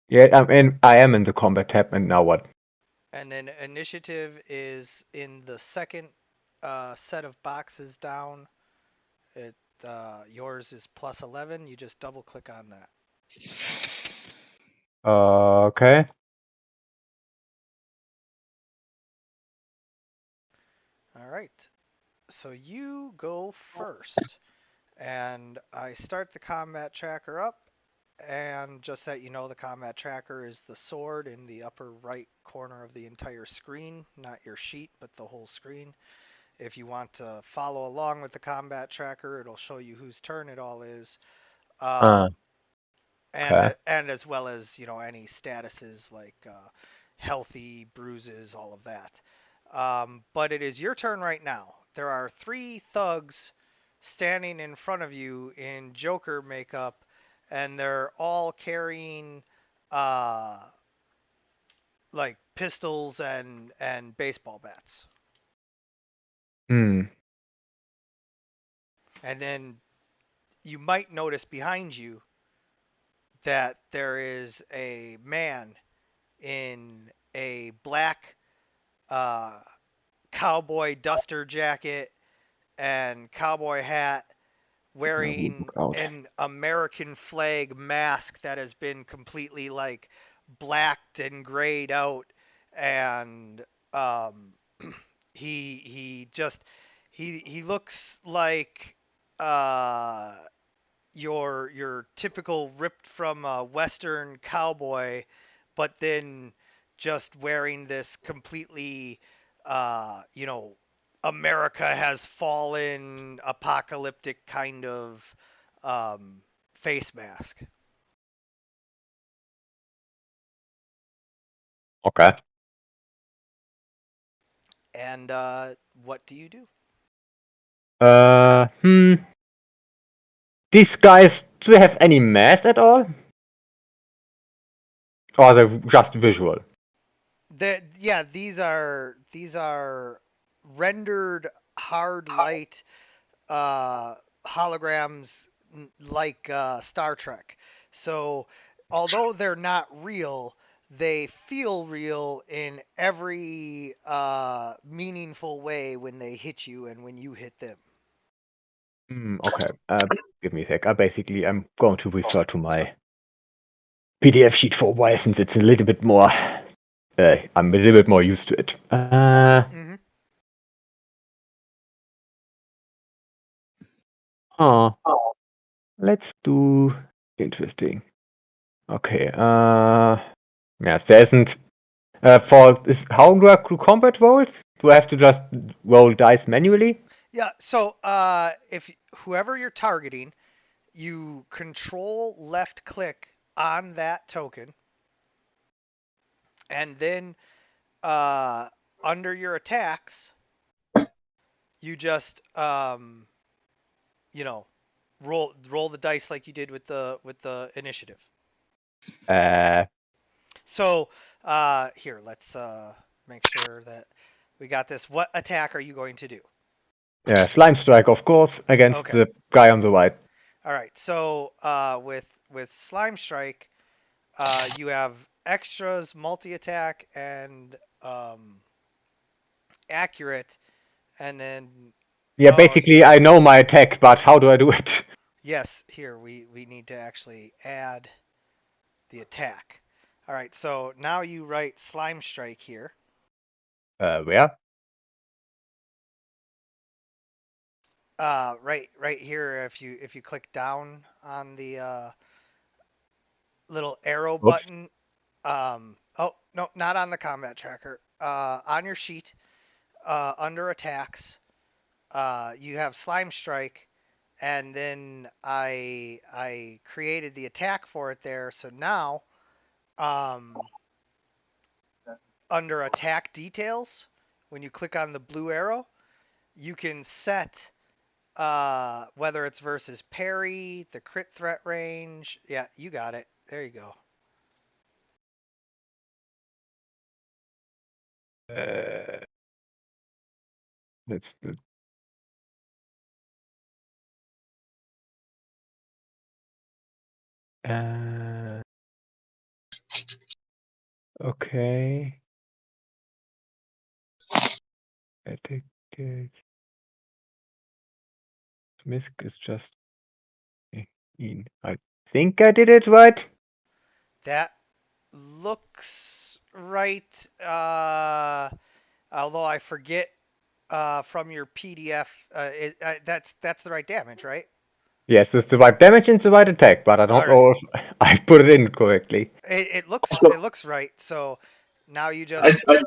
Yeah, I am in the combat tab, and now what? And then initiative is in the second set of boxes down. Yours is plus 11. You just double click on that. Okay. All right. So you go first. And I start the combat tracker up. And just that you know, the combat tracker is the sword in the upper right corner of the entire screen, not your sheet, but the whole screen. If you want to follow along with the combat tracker, it'll show you whose turn it all is. Okay. And as well as any statuses like healthy, bruises, all of that. But it is your turn right now. There are 3 thugs standing in front of you in Joker makeup, and they're all carrying like pistols and baseball bats. Hmm. And then you might notice behind you that there is a man in a black uh, cowboy duster jacket and cowboy hat, wearing Look out. an American flag mask that has been completely like blacked and grayed out, and um, he looks like uh, your typical ripped from a western cowboy, but then just wearing this completely America has fallen apocalyptic kind of face mask. Okay. And what do you do? Hmm. These guys, do they have any mass at all? Or are they just visual? Yeah, these are rendered hard light holograms like Star Trek. So although they're not real, they feel real in every meaningful way when they hit you and when you hit them. Okay. Give me a sec. I'm going to refer to my PDF sheet for a while since it's a little bit more. I'm a little bit more used to it. Mm-hmm. Huh. Let's do interesting. Okay. Yes, there isn't. How do I do combat rolls? Do I have to just roll dice manually? Yeah. So if whoever you're targeting, you control left click on that token, and then under your attacks, you just you know roll the dice like you did with the initiative. Uh, So here, let's make sure that we got this. What attack are you going to do? Yeah, Slime Strike, of course, against Okay. the guy on the right. All right. So with Slime Strike, you have extras, multi attack, and accurate, and then Yeah, oh, basically, I know my attack, but how do I do it? yes. Here we need to actually add the attack. All right. So now you write Slime Strike here. Where? Right here. If you click down on the little arrow Whoops. button. Oh no, not on the combat tracker. On your sheet, under attacks, you have Slime Strike, and then I created the attack for it there. So now, um, under attack details, when you click on the blue arrow, you can set whether it's versus parry, the crit threat range. Yeah, you got it. There you go. That's the... Okay. Addicted. Misk is just in. I think I did it right. That looks right. Although I forget from your PDF, that's the right damage, right? Yes, it's the right damage and the right attack, but I don't know if I put it in correctly. It looks right. So now you just I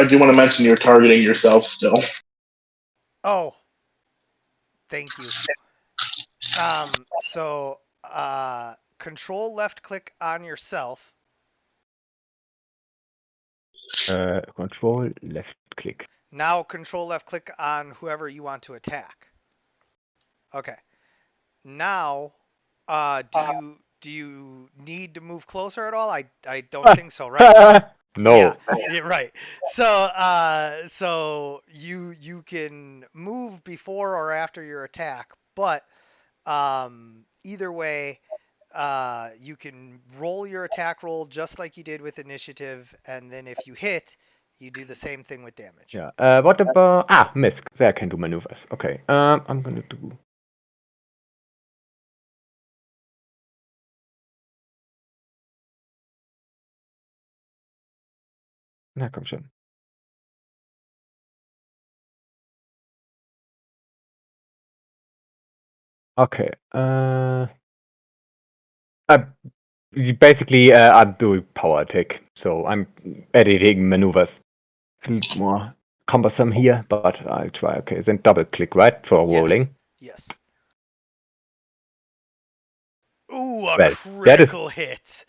do want to mention you're targeting yourself still. oh, thank you. So control left click on yourself. Control left click. Now control left click on whoever you want to attack. Okay. Now, do you need to move closer at all? I don't think so, right? No. Yeah, right. So you can move before or after your attack, but either way, you can roll your attack roll just like you did with initiative, and then if you hit, you do the same thing with damage. Yeah. What about Misk? There I can do maneuvers. Okay. I'm gonna do. Na komm schon. Okay. Basically, I'm doing power attack, so I'm editing maneuvers. It's a little more cumbersome here, but I'll try. Okay, then double click, right, for rolling. Yes. Ooh, a Well, critical hit.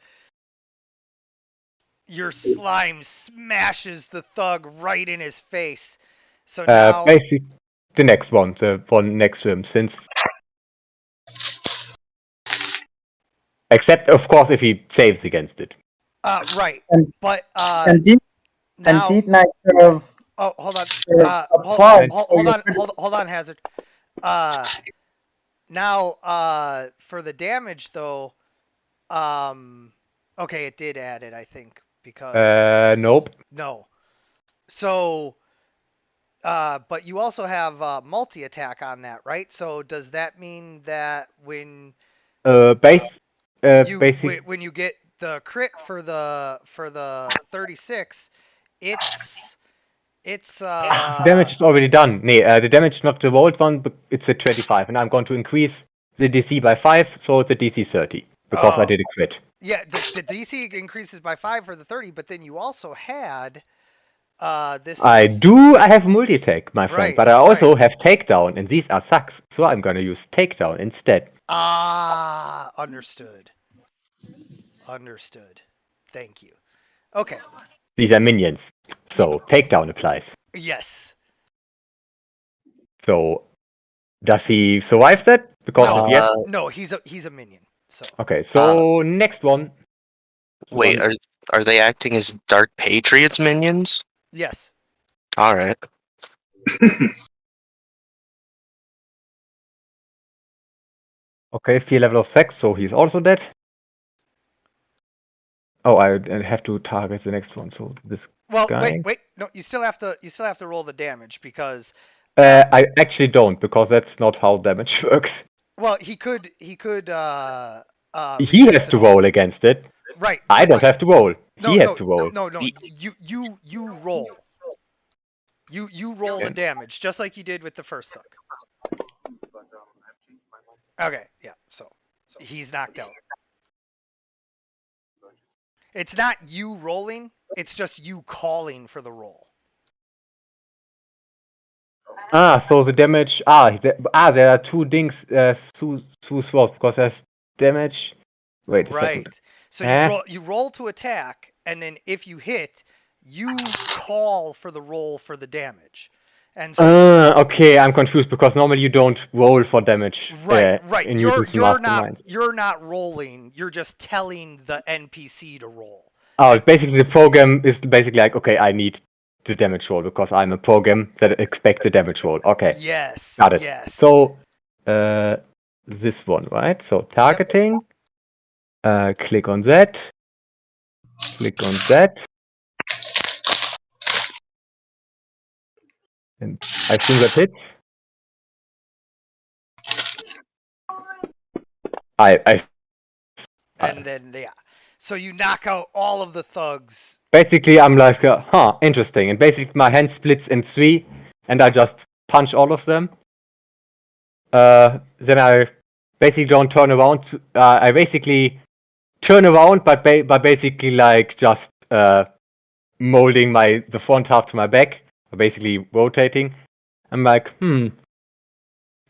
Your slime smashes the thug right in his face. So now, Basically, the next one, the one next to him, since. Except, of course, if he saves against it. right, And- but And did now. Knight sort of Oh, hold on. applause for Hold your on. Hold on, Hazard. Now, for the damage though, okay, it did add it, I think, because. Nope. No. So, but you also have multi attack on that, right? So does that mean that when Basic. when you get the crit for the 36, it's The damage is already done. Nee, the damage is not the rolled one, but it's a 25, and I'm going to increase the DC by 5, so it's a DC 30 because I did a crit. Yeah, the DC increases by 5 for the 30, but then you also had this. I have multi attack, my friend, Right, but I also have takedown, and these are sucks, so I'm gonna use takedown instead. Understood. Understood. Thank you. Okay. These are minions, so takedown applies. Yes. So, does he survive that? Because of yes? No, he's a minion. So. Okay, so next one. Wait, are they acting as Dark Patriots minions? Yes. All right. Okay, fear level of 6, so he's also dead. Oh, I have to target the next one. So this Well, guy. wait. No, you still have to roll the damage because. I actually don't, because that's not how damage works. Well, he could. He Resist has it to all. roll against it. Right. I don't have to roll. No, He has no, to roll. no, no. Ye- You roll. You roll the Okay. damage just like you did with the first thug. Okay, yeah. So he's knocked out. It's not you rolling. It's just you calling for the roll. So the damage. There are two dings, two swords, because there's damage. Wait a second. Right. So Eh? you roll to attack, and then if you hit, you call for the roll for the damage. And so Okay, I'm confused, because normally you don't roll for damage. right. In using the masterminds. You're not rolling. You're just telling the NPC to roll. Oh, basically the program is basically like, okay, I need the damage roll because I'm a program that expects the damage roll. Okay, Yes. got it. Yes. So, this one, right? So targeting. Click on that. Click on that. And I assume that hits. And then yeah. So you knock out all of the thugs. Basically, I'm like, interesting. And basically, my hand splits in 3, and I just punch all of them. Then I basically don't turn around. I basically turn around, but basically like just molding the front half to my back, basically rotating. I'm like,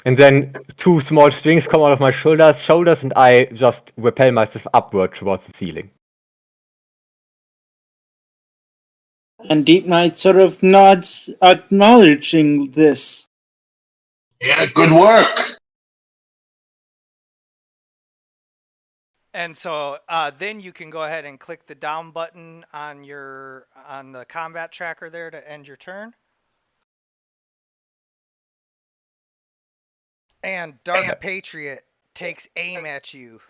And then 2 small strings come out of my shoulders, and I just repel myself upward towards the ceiling. And Deep Knight sort of nods, acknowledging this. Yeah, good work. And so then you can go ahead and click the down button on the combat tracker there to end your turn. And Dark Patriot takes aim at you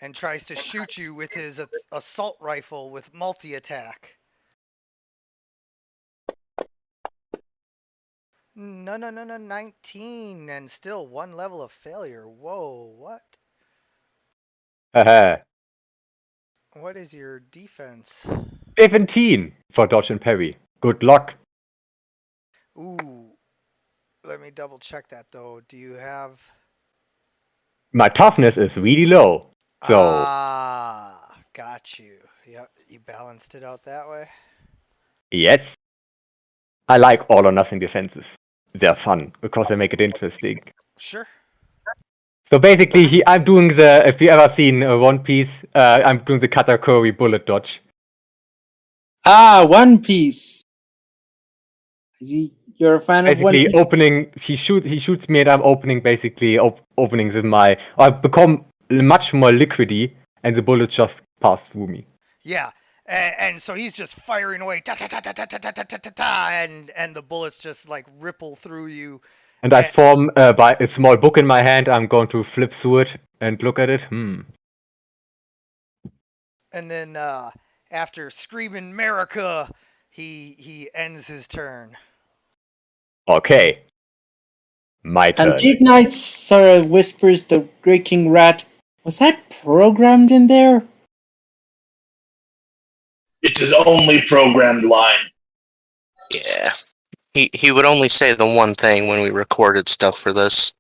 and tries to shoot you with his assault rifle with multi-attack. No, 19, and still 1 level of failure. Whoa, what? Haha. What is your defense? 17 for dodge and parry. Good luck. Ooh, let me double check that though. Do you have... My toughness is really low. So, got you. Yep, you balanced it out that way. yes. I like all or nothing defenses. They're fun because they make it interesting. Sure. So basically, I'm doing if you ever seen One Piece, I'm doing the Katakuri bullet dodge. One Piece. You're a fan of One Basically, Piece? opening, he shoots me, and I'm opening, basically, openings in my. I become much more liquidy, and the bullets just pass through me. Yeah, and so he's just firing away, and the bullets just like ripple through you. And I form by a small book in my hand. I'm going to flip through it and look at it. And then after screaming "America," he ends his turn. Okay. My turn. And Deep Knight sort of whispers the Great King Rat. Was that programmed in there? It is only programmed line. Yeah. He would only say the one thing when we recorded stuff for this.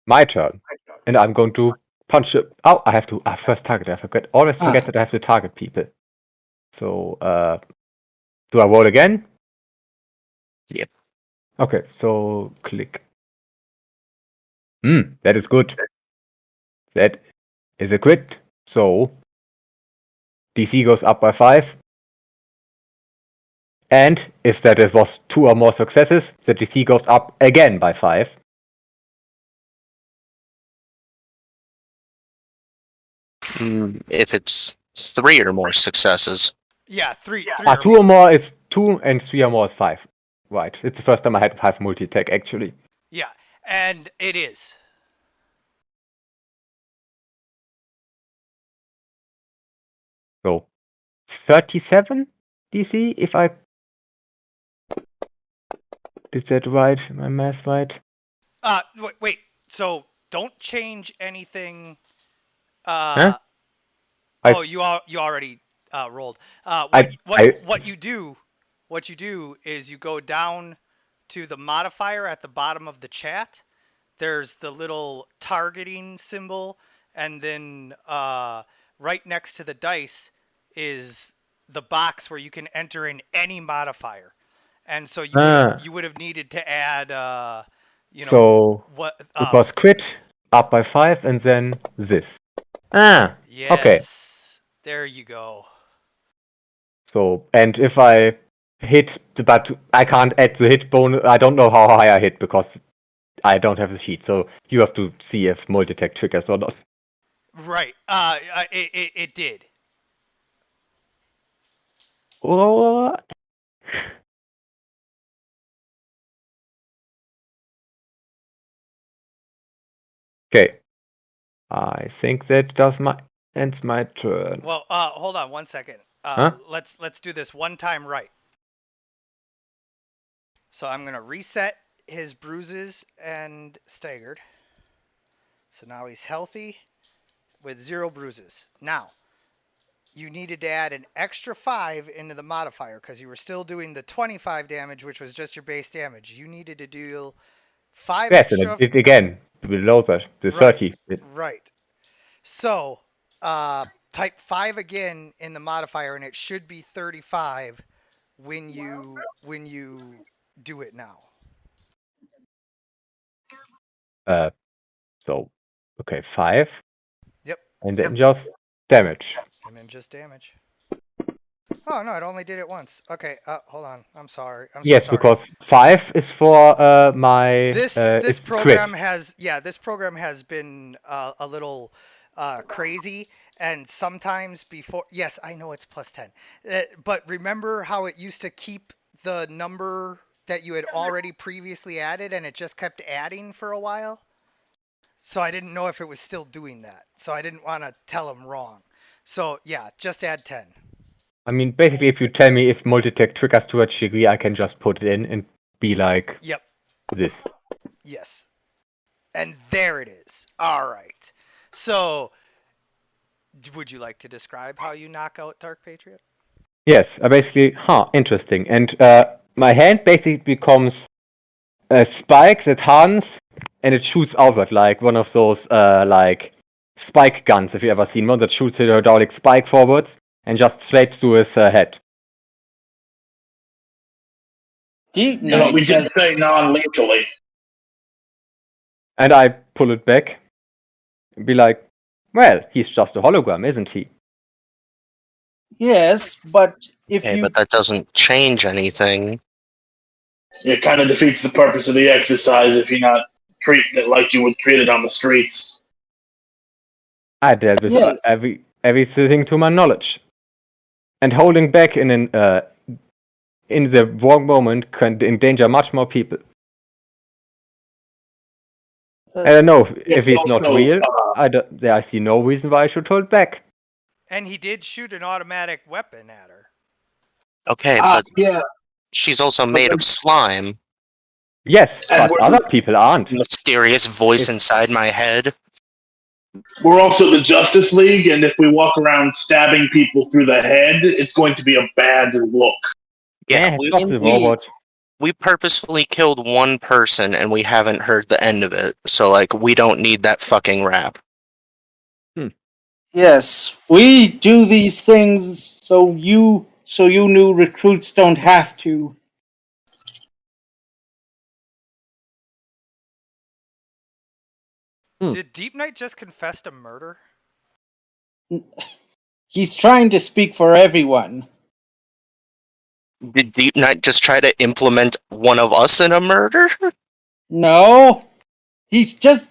My turn. And I'm going to punch it. Oh, I have to first target. I always forget that I have to target people. So, do I roll again? Yep. Okay, so click. That is good. That is a crit. So, DC goes up by 5. And if that was 2 or more successes, the DC goes up again by 5. If it's 3 or more successes. Yeah, three Two or more is 2, and 3 or more is 5. Right. It's the first time I had 5 multi-attack, actually. Yeah, and it is. So, 37 DC, if I did that right, my math right. Wait. So don't change anything. Huh? You already rolled. I What you do is you go down to the modifier at the bottom of the chat. There's the little targeting symbol, and then right next to the dice is the box where you can enter in any modifier. And so you would have needed to add So what it was crit up by 5 and then this. Okay. Yes. There you go. So, and if I hit, but I can't add the hit bonus. I don't know how high I hit because I don't have the sheet. So you have to see if multi-attack triggers or not. Right. It did. Oh. Okay. I think that ends my turn. Well, hold on 1 second. Huh? Let's do this one time right. So I'm gonna reset his bruises and staggered. So now he's healthy with 0 bruises. Now you needed to add an extra 5 into the modifier because you were still doing the 25 damage, which was just your base damage. You needed to deal 5 Yes, extra. and it again below that the 30. Right. So type 5 again in the modifier, and it should be 35 when you do it now. So okay, 5. Yep. And then just damage. And then just damage. Oh no, it only did it once. Okay, hold on. I'm sorry. Yes, sorry. because 5 is for my this program crit. has been a little crazy, and sometimes before. Yes, I know it's plus 10, but remember how it used to keep the number that you had already previously added, and it just kept adding for a while. So I didn't know if it was still doing that. So I didn't want to tell him wrong. So yeah, just add 10. I mean, basically, if you tell me if multi-attack triggers to a degree, I can just put it in and be like, Yep. This. Yes. And there it is. All right. So, would you like to describe how you knock out Dark Patriot? Yes, I basically, interesting. And my hand basically becomes a spike that hardens and it shoots outward like one of those like spike guns, if you ever seen one that shoots a hydraulic spike forwards and just straight to his head. Deep You know, Knight we did has say non-lethally. And I pull it back and be like, well, he's just a hologram, isn't he? yes, but if Okay, you but that doesn't change anything. It kind of defeats the purpose of the exercise if you're not treating it like you would treat it on the streets. I dealt with Yes. everything to my knowledge. And holding back in the wrong moment can endanger much more people. I don't know if he's not also, real. I see no reason why I should hold back. And he did shoot an automatic weapon at her. Okay, but yeah, she's also made of slime. Yes, And but other people aren't. Mysterious voice inside my head. we're also the Justice League, and if we walk around stabbing people through the head, it's going to be a bad look. Yeah, it's not the robot. We purposefully killed one person and we haven't heard the end of it. So, like, we don't need that fucking rap. yes, we do these things so you new recruits don't have to. Did Deep Knight just confess to murder? He's trying to speak for everyone. Did Deep Knight just try to implement one of us in a murder? No, he's just.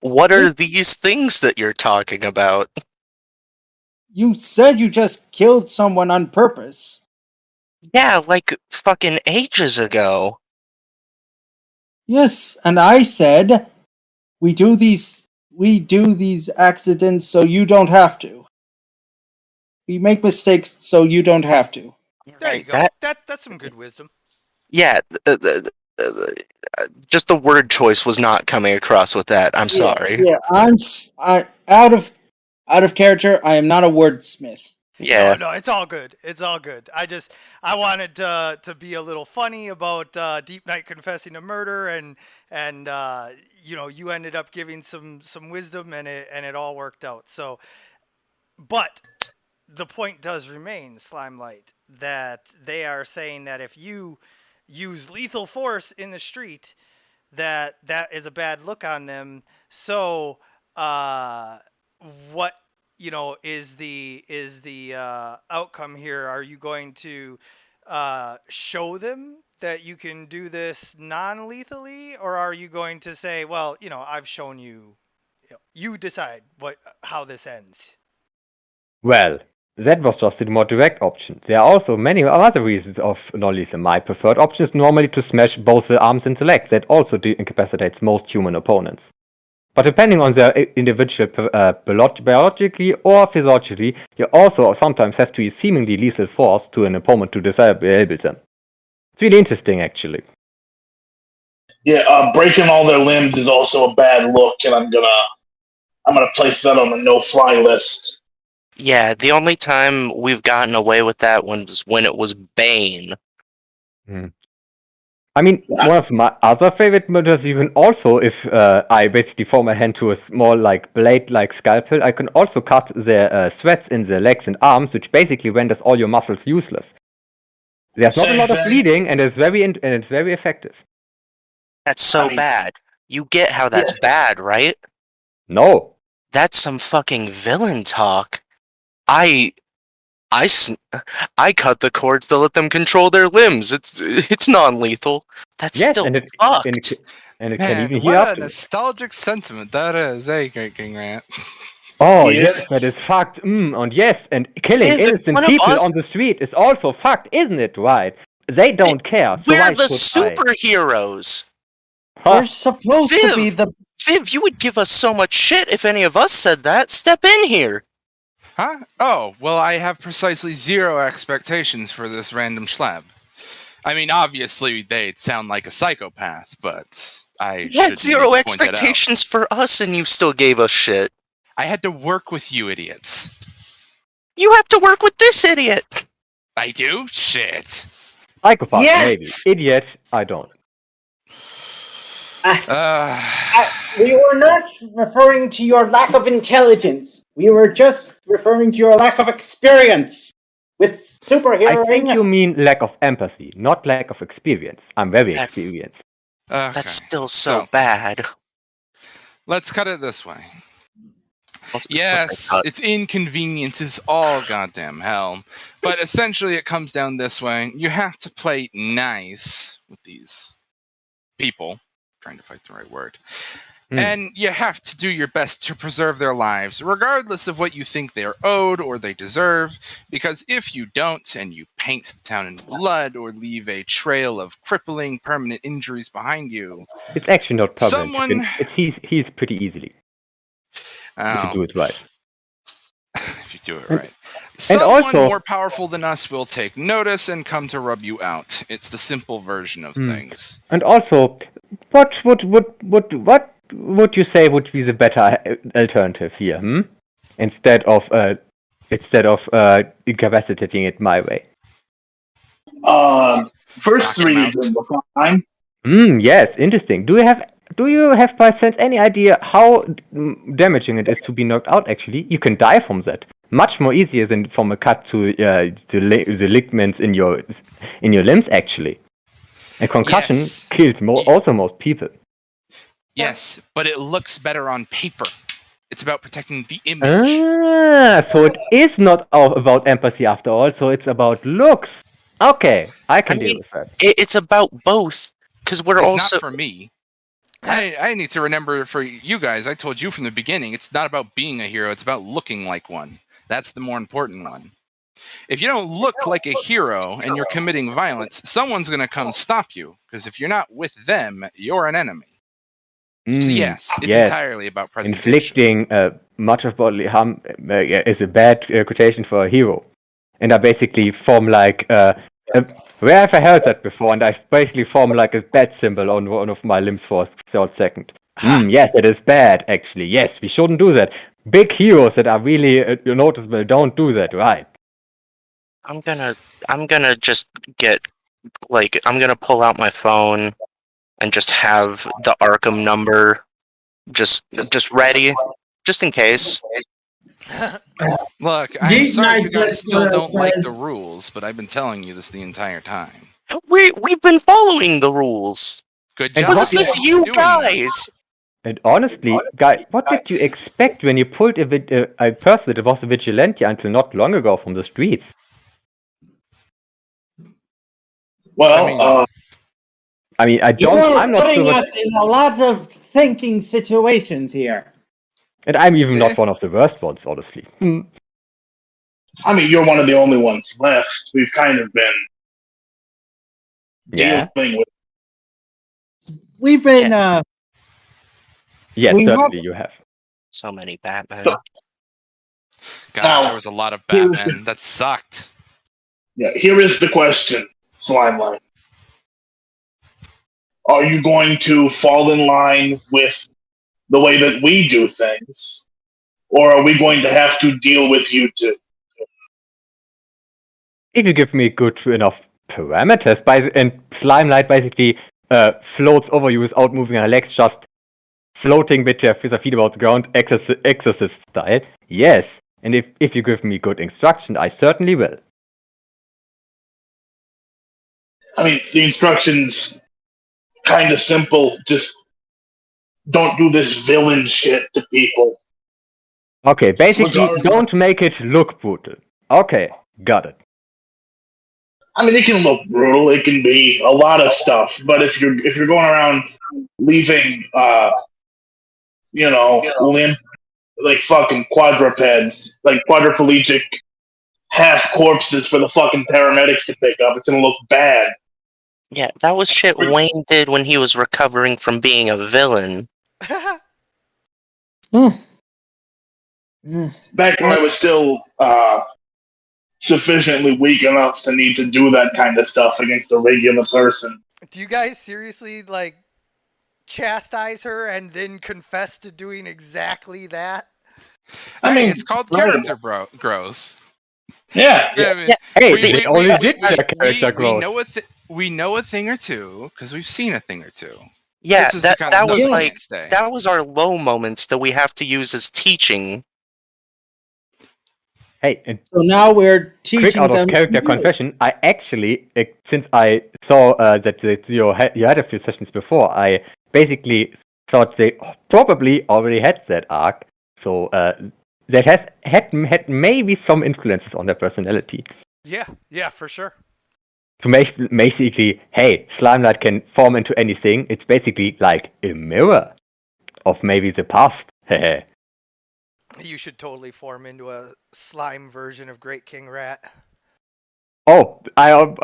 What are these things that you're talking about? You said you just killed someone on purpose. Yeah, like fucking ages ago. Yes, and I said we do these accidents so you don't have to. We make mistakes so you don't have to. There you Right. go. That's some good wisdom. Yeah. Just the word choice was not coming across with that. I'm sorry. Yeah, out of character. I am not a wordsmith. Yeah. No, it's all good. It's all good. I wanted to be a little funny about Deep Night confessing a murder, and you ended up giving some wisdom, and it all worked out. So, but the point does remain, Slimelight, that they are saying that if you use lethal force in the street, that is a bad look on them. So, what is the outcome here? Are you going to show them that you can do this non-lethally, or are you going to say, well, I've shown you, you decide how this ends? Well, that was just the more direct option. There are also many other reasons of non-lethal. My preferred option is normally to smash both the arms and the legs. That also incapacitates most human opponents. But depending on their individual biologically or physiologically, you also sometimes have to use seemingly lethal force to an opponent to disable them. It's really interesting, actually. Yeah, breaking all their limbs is also a bad look, and I'm gonna place that on the no-fly list. Yeah, the only time we've gotten away with that was when it was Bane. I mean, one of my other favorite murders, you can also, if I basically form a hand to a small, like, blade-like scalpel, I can also cut the threads in the legs and arms, which basically renders all your muscles useless. There's not a lot of bleeding, and it's very effective. That's so bad. You get how that's bad, right? No. That's some fucking villain talk. I cut the cords to let them control their limbs. It's non-lethal. That's still fucked. And it Man, can even heal what a afterwards. nostalgic sentiment that is, Great King Rant. Oh, Yeah. yes, that is fucked. And yes, and killing Yeah, innocent one of people us- on the street is also fucked, isn't it? Right? They don't care. So We're why the should I? superheroes. We're supposed to be the. Viv, you would give us so much shit if any of us said that. Step in here. Huh? Oh, well, I have precisely 0 expectations for this random schleb. I mean, obviously, they'd sound like a psychopath, but I You had should 0 point that out. expectations for us, and you still gave us shit. I had to work with you idiots. You have to work with this idiot. I do? Shit. Psychopath, Yes! maybe. Idiot, I don't. We were not referring to your lack of intelligence. We were just referring to your lack of experience with superhero. I think you mean lack of empathy, not lack of experience. I'm very That's- experienced. Okay. That's still so bad. Let's cut it this way. What's Yes, I cut? it's inconvenient as all goddamn hell. But essentially, it comes down this way. You have to play nice with these people. Trying to find the right word. And you have to do your best to preserve their lives, regardless of what you think they're owed or they deserve. Because if you don't, and you paint the town in blood or leave a trail of crippling permanent injuries behind you, It's actually not permanent. Someone- It's heals pretty easily if you do it right. if you do it And- right. and Someone also- more powerful than us will take notice and come to rub you out. It's the simple version of things. And also, what would you say would be the better alternative here? Instead of incapacitating it my way. First Knock him 3 out. did look fine. Yes, interesting. Do you have by chance any idea how damaging it is to be knocked out? Actually, you can die from that much more easier than from a cut to the ligaments in your limbs. Actually, a concussion Yes. kills most people. Yes, but it looks better on paper. It's about protecting the image. So it is not all about empathy after all. So it's about looks. Okay, I can deal mean, with that. It's about both. Because we're It's also. not for me. I need to remember for you guys, I told you from the beginning, it's not about being a hero, it's about looking like one. That's the more important one. If you don't look like a hero and you're committing violence, someone's going to come stop you, because if you're not with them, you're an enemy. So yes, it's entirely about presentation. Inflicting much of bodily harm is a bad quotation for a hero. And I basically form like where have I heard that before? And I basically form like a bat symbol on one of my limbs for a short second. Yes, it is bad, actually. Yes, we shouldn't do that. Big heroes that are really noticeable don't do that, right? I'm gonna just get I'm gonna pull out my phone and just have the Arkham number just ready, just in case. Look, I'm Didn't sorry I if you guys just still sort of don't like the was- rules, but I've been telling you this the entire time. We've been following the rules. Good And job. What's this, for you doing that. guys? And honestly, guy, what did you expect when you pulled a person that was a vigilante until not long ago from the streets? Well, I mean, I'm not putting sure. us in a lot of thinking situations here. And I'm even not one of the worst ones, honestly. I mean, you're one of the only ones left. We've kind of been Yeah. dealing with. We've been Yes, We certainly you have. So many Batman. So- God, Now, there was a lot of here's Batman. That sucked. Yeah, here is the question, Slimeline. Are you going to fall in line with the way that we do things, or are we going to have to deal with you too? If you give me good enough parameters, and Slimelight basically floats over you without moving her legs, just floating with her feet about the ground, exorcist style, yes. And if you give me good instruction, I certainly will. I mean, the instructions kind of simple. Just don't do this villain shit to people. Okay, basically, Regardless- don't make it look brutal. Okay, got it. I mean, it can look brutal. It can be a lot of stuff. But if you're going around leaving, limp, like fucking quadrupeds, like quadriplegic half corpses for the fucking paramedics to pick up, it's gonna look bad. Yeah, that was shit Wayne did when he was recovering from being a villain. Back when I was still sufficiently weak enough to need to do that kind of stuff against a regular person. Do you guys seriously like chastise her and then confess to doing exactly that? I mean, mean, it's called right. character growth. Yeah. I mean, Hey, we- they we- only we- did we- their character we growth. we know a thing or two because we've seen a thing or two. Yeah, This is the kind of that was stuff like we stay. that was our low moments that we have to use as teaching. Hey, and so now we're teaching quick out them of character to do it. confession, I actually, since I saw that you had a few sessions before, I basically thought they probably already had that arc, so that has had maybe some influences on their personality. Yeah, for sure. To basically, hey, Slimelight can form into anything. It's basically like a mirror of maybe the past. You should totally form into a slime version of Great King Rat. Oh, I'm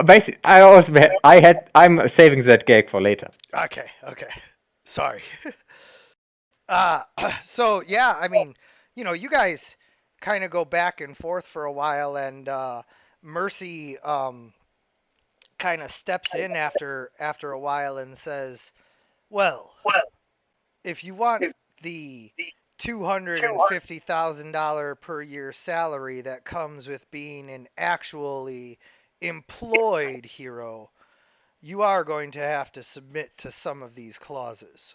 saving that gag for later. Okay. Sorry. So yeah, I mean, you guys kind of go back and forth for a while, and Mercy kind of steps in after a while and says, "Well, if you want the $250,000 per year salary that comes with being an actually employed hero, you are going to have to submit to some of these clauses."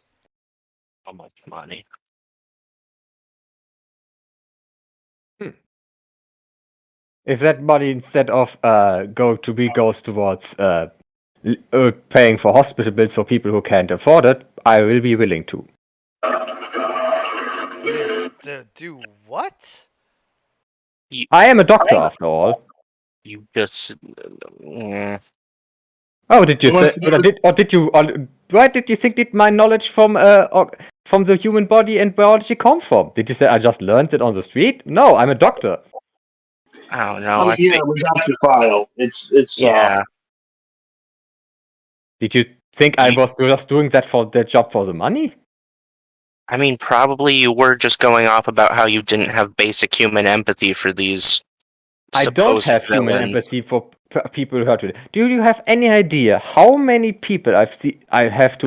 How much money? If that money instead of goes towards paying for hospital bills for people who can't afford it, I will be willing to. To do what? I am a doctor after all. You just. mm, Oh, did you say? Unless- Where did you think did my knowledge from the human body and biology come from? Did you say I just learned it on the street? No, I'm a doctor. I don't know. Oh I yeah, think, we got your file. It's yeah. Did you think I was just doing that for the job for the money? I mean, probably you were just going off about how you didn't have basic human empathy for these. I don't supposed have human villains. empathy for people who hurt me. Do you have any idea how many people I had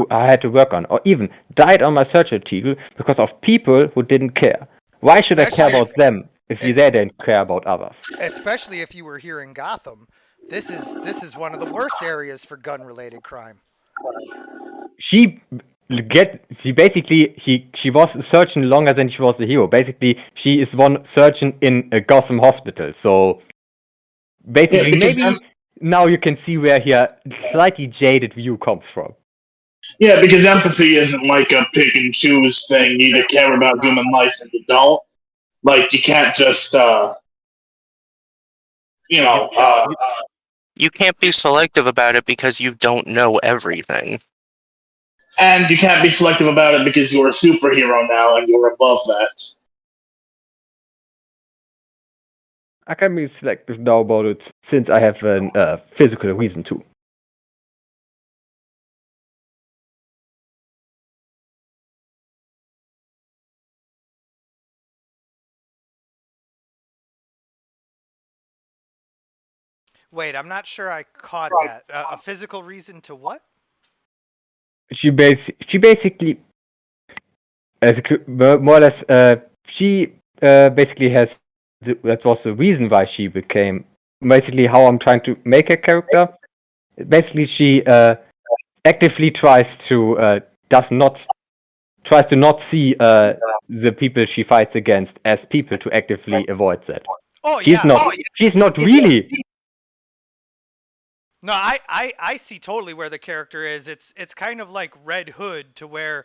to work on, or even died on my surgery table because of people who didn't care? Why should I care Especially about them if they didn't care about others? especially if you were here in Gotham. This is one of the worst areas for gun-related crime. She was a surgeon longer than she was a hero. Basically, she is one surgeon in a Gotham hospital. So basically, because maybe now you can see where her slightly jaded view comes from. yeah, because empathy isn't like a pick and choose thing. You either care about human life and you don't. Like you can't just you know You can't be selective about it because you don't know everything. and you can't be selective about it because you're a superhero now and you're above that. I can be selective now about it since I have a physical reason to. Wait, I'm not sure I caught that. A physical reason to what? She basically, more or less, she basically has. That was the reason why she became. Basically, how I'm trying to make a character. Basically, she actively tries to not see the people she fights against as people to actively avoid that. Oh She's yeah. not. She's not really. No, I see totally where the character is. It's kind of like Red Hood, to where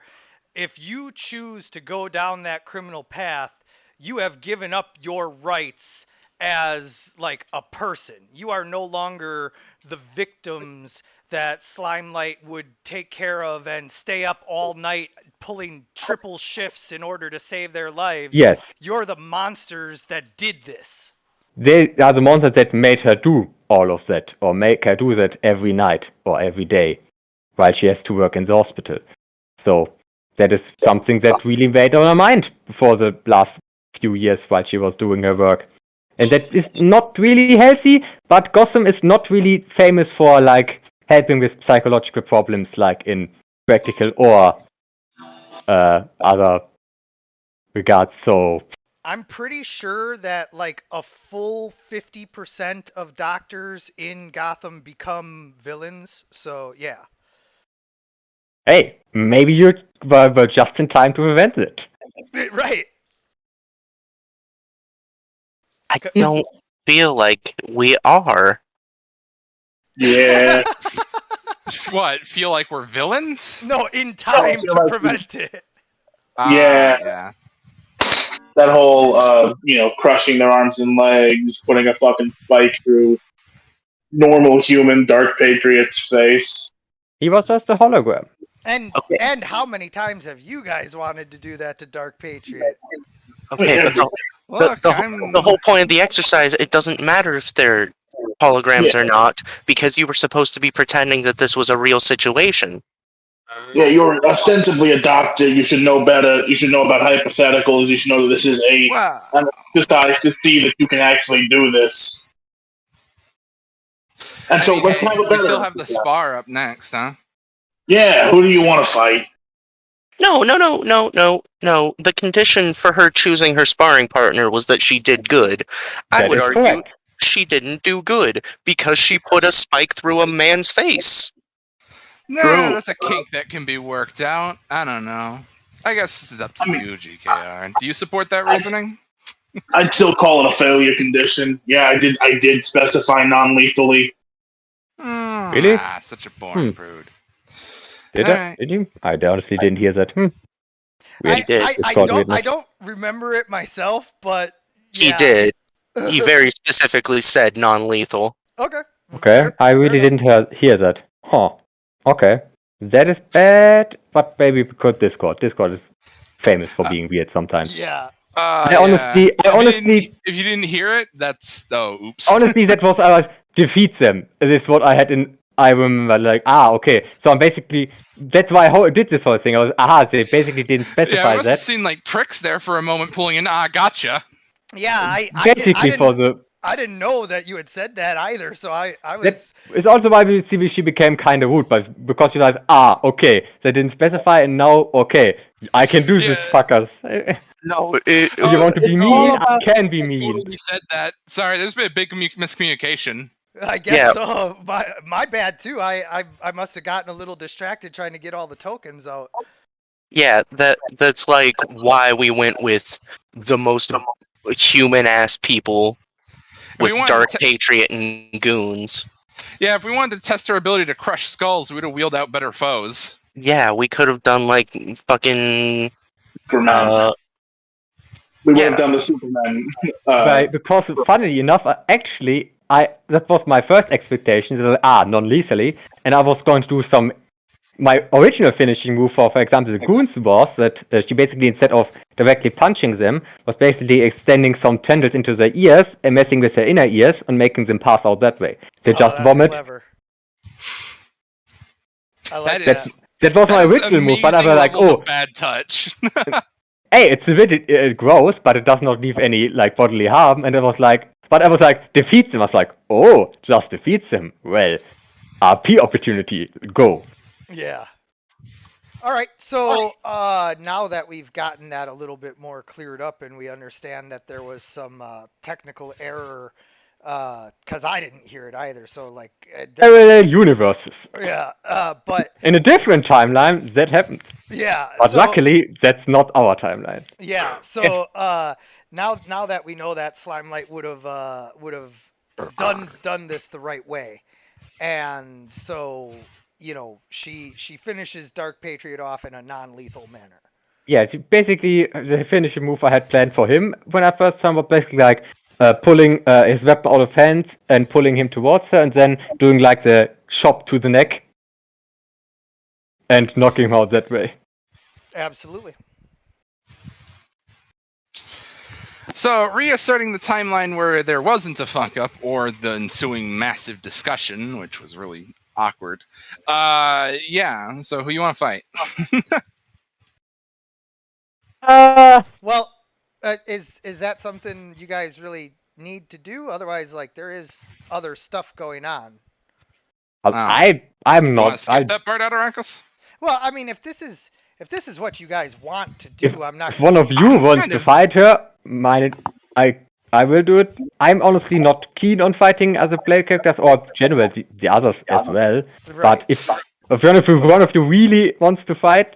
if you choose to go down that criminal path, you have given up your rights as like a person. You are no longer the victims that Slimelight would take care of and stay up all night pulling triple shifts in order to save their lives. Yes, You're the monsters that did this. they are the monsters that made her do all of that, or make her do that every night or every day, while she has to work in the hospital. So that is something that really weighed on her mind for the last few years while she was doing her work. And that is not really healthy, but Gotham is not really famous for like helping with psychological problems like in practical or other regards. So I'm pretty sure that like a full 50% of doctors in Gotham become villains. So, yeah. hey, maybe you were just in time to prevent it. Right. I don't feel like we are. Yeah. What? Feel like we're villains? No, in time feel to like prevent it. Yeah. Yeah. That whole crushing their arms and legs, putting a fucking spike through normal human Dark Patriot's face. He was just a hologram. And Okay. and how many times have you guys wanted to do that to Dark Patriot? Okay, but Look, the whole point of the exercise, it doesn't matter if they're holograms or not, because you were supposed to be pretending that this was a real situation. Yeah, you're ostensibly a doctor. You should know better. You should know about hypotheticals. You should know that this is Well, an exercise to see that you can actually do this. And so let's hey, have a we better. still have the spar up next, huh? Yeah, who do you want to fight? No. The condition for her choosing her sparring partner was that she did good. I That would is argue correct. she didn't do good because she put a spike through a man's face. Nah, True. that's a kink that can be worked out. I don't know. I guess this is up to you, GKR. Do you support that reasoning? I'd still call it a failure condition. Yeah, I did specify non-lethally. Really? Ah, such a boring prude. Did All I? right. Did you? I honestly didn't hear that. Weird. I Discord don't weirdness. I don't remember it myself, but He yeah. did. He very specifically said non-lethal. Okay. Okay, I really didn't hear that. Huh. Okay. That is bad, but maybe because Discord. Discord is famous for being weird sometimes. Yeah. I honestly, if you didn't hear it, that's oops. honestly, that was I was defeat them. This is what I had in. I remember like okay. So I'm basically that's why I did this whole thing. I was they basically didn't Yeah, I specify must have that. seen like pricks there for a moment, pulling in. Gotcha. Yeah, Basically for the. I didn't know that you had said that either, so I was. That is also why we see she became kind of rude, but because she realized, okay, they didn't specify, and now, okay, I can do this, Yeah. fuckers. No, You want to be It's mean? all I about- can be mean. Totally said that. Sorry, there's been a big miscommunication. I guess Yeah. so. My bad too. I must have gotten a little distracted trying to get all the tokens out. yeah, that's like why we went with the most human ass people We with wanted Dark to Patriot and goons. Yeah, if we wanted to test her ability to crush skulls, we would have wheeled out better foes. Yeah, we could have done like fucking Superman. We would yeah. have done the Superman. Because funnily enough, actually, that was my first expectation. Non-lethally, and I was going to do my original finishing move for example, the goons was that she basically, instead of directly punching them, was basically extending some tendrils into their ears and messing with their inner ears and making them pass out that way. They just that's vomit. Clever. I like That is- that. That was my That is original move, but I was like, levels of bad touch. hey, it's a bit gross, but it does not leave any like bodily harm. And I was like, defeats them. I was like, oh, just defeats them. Well, RP opportunity, go. Yeah. All right. So now that we've gotten that a little bit more cleared up, and we understand that there was some technical error, because I didn't hear it either. So like, Parallel universes. yeah. But In a different timeline, that happened. yeah. But so, luckily, that's not our timeline. Yeah. So now that we know that Slimelight would have done this the right way, and so she finishes Dark Patriot off in a non-lethal manner. Yeah, basically, the finishing move I had planned for him when I first saw him was basically like pulling his weapon out of hands and pulling him towards her, and then doing like the chop to the neck and knocking him out that way. Absolutely. So, reasserting the timeline where there wasn't a fuck up or the ensuing massive discussion, which was really awkward. Yeah. So, who you want to fight? Well, is that something you guys really need to do? Otherwise, like there is other stuff going on. I'm You want not. to skip that part, Adaracus? Well, I mean, if this is what you guys want to do, I'm not. If one of you wants to fight her, I will do it. I'm honestly not keen on fighting other player characters or generally the others as well. Right. But if one of you really wants to fight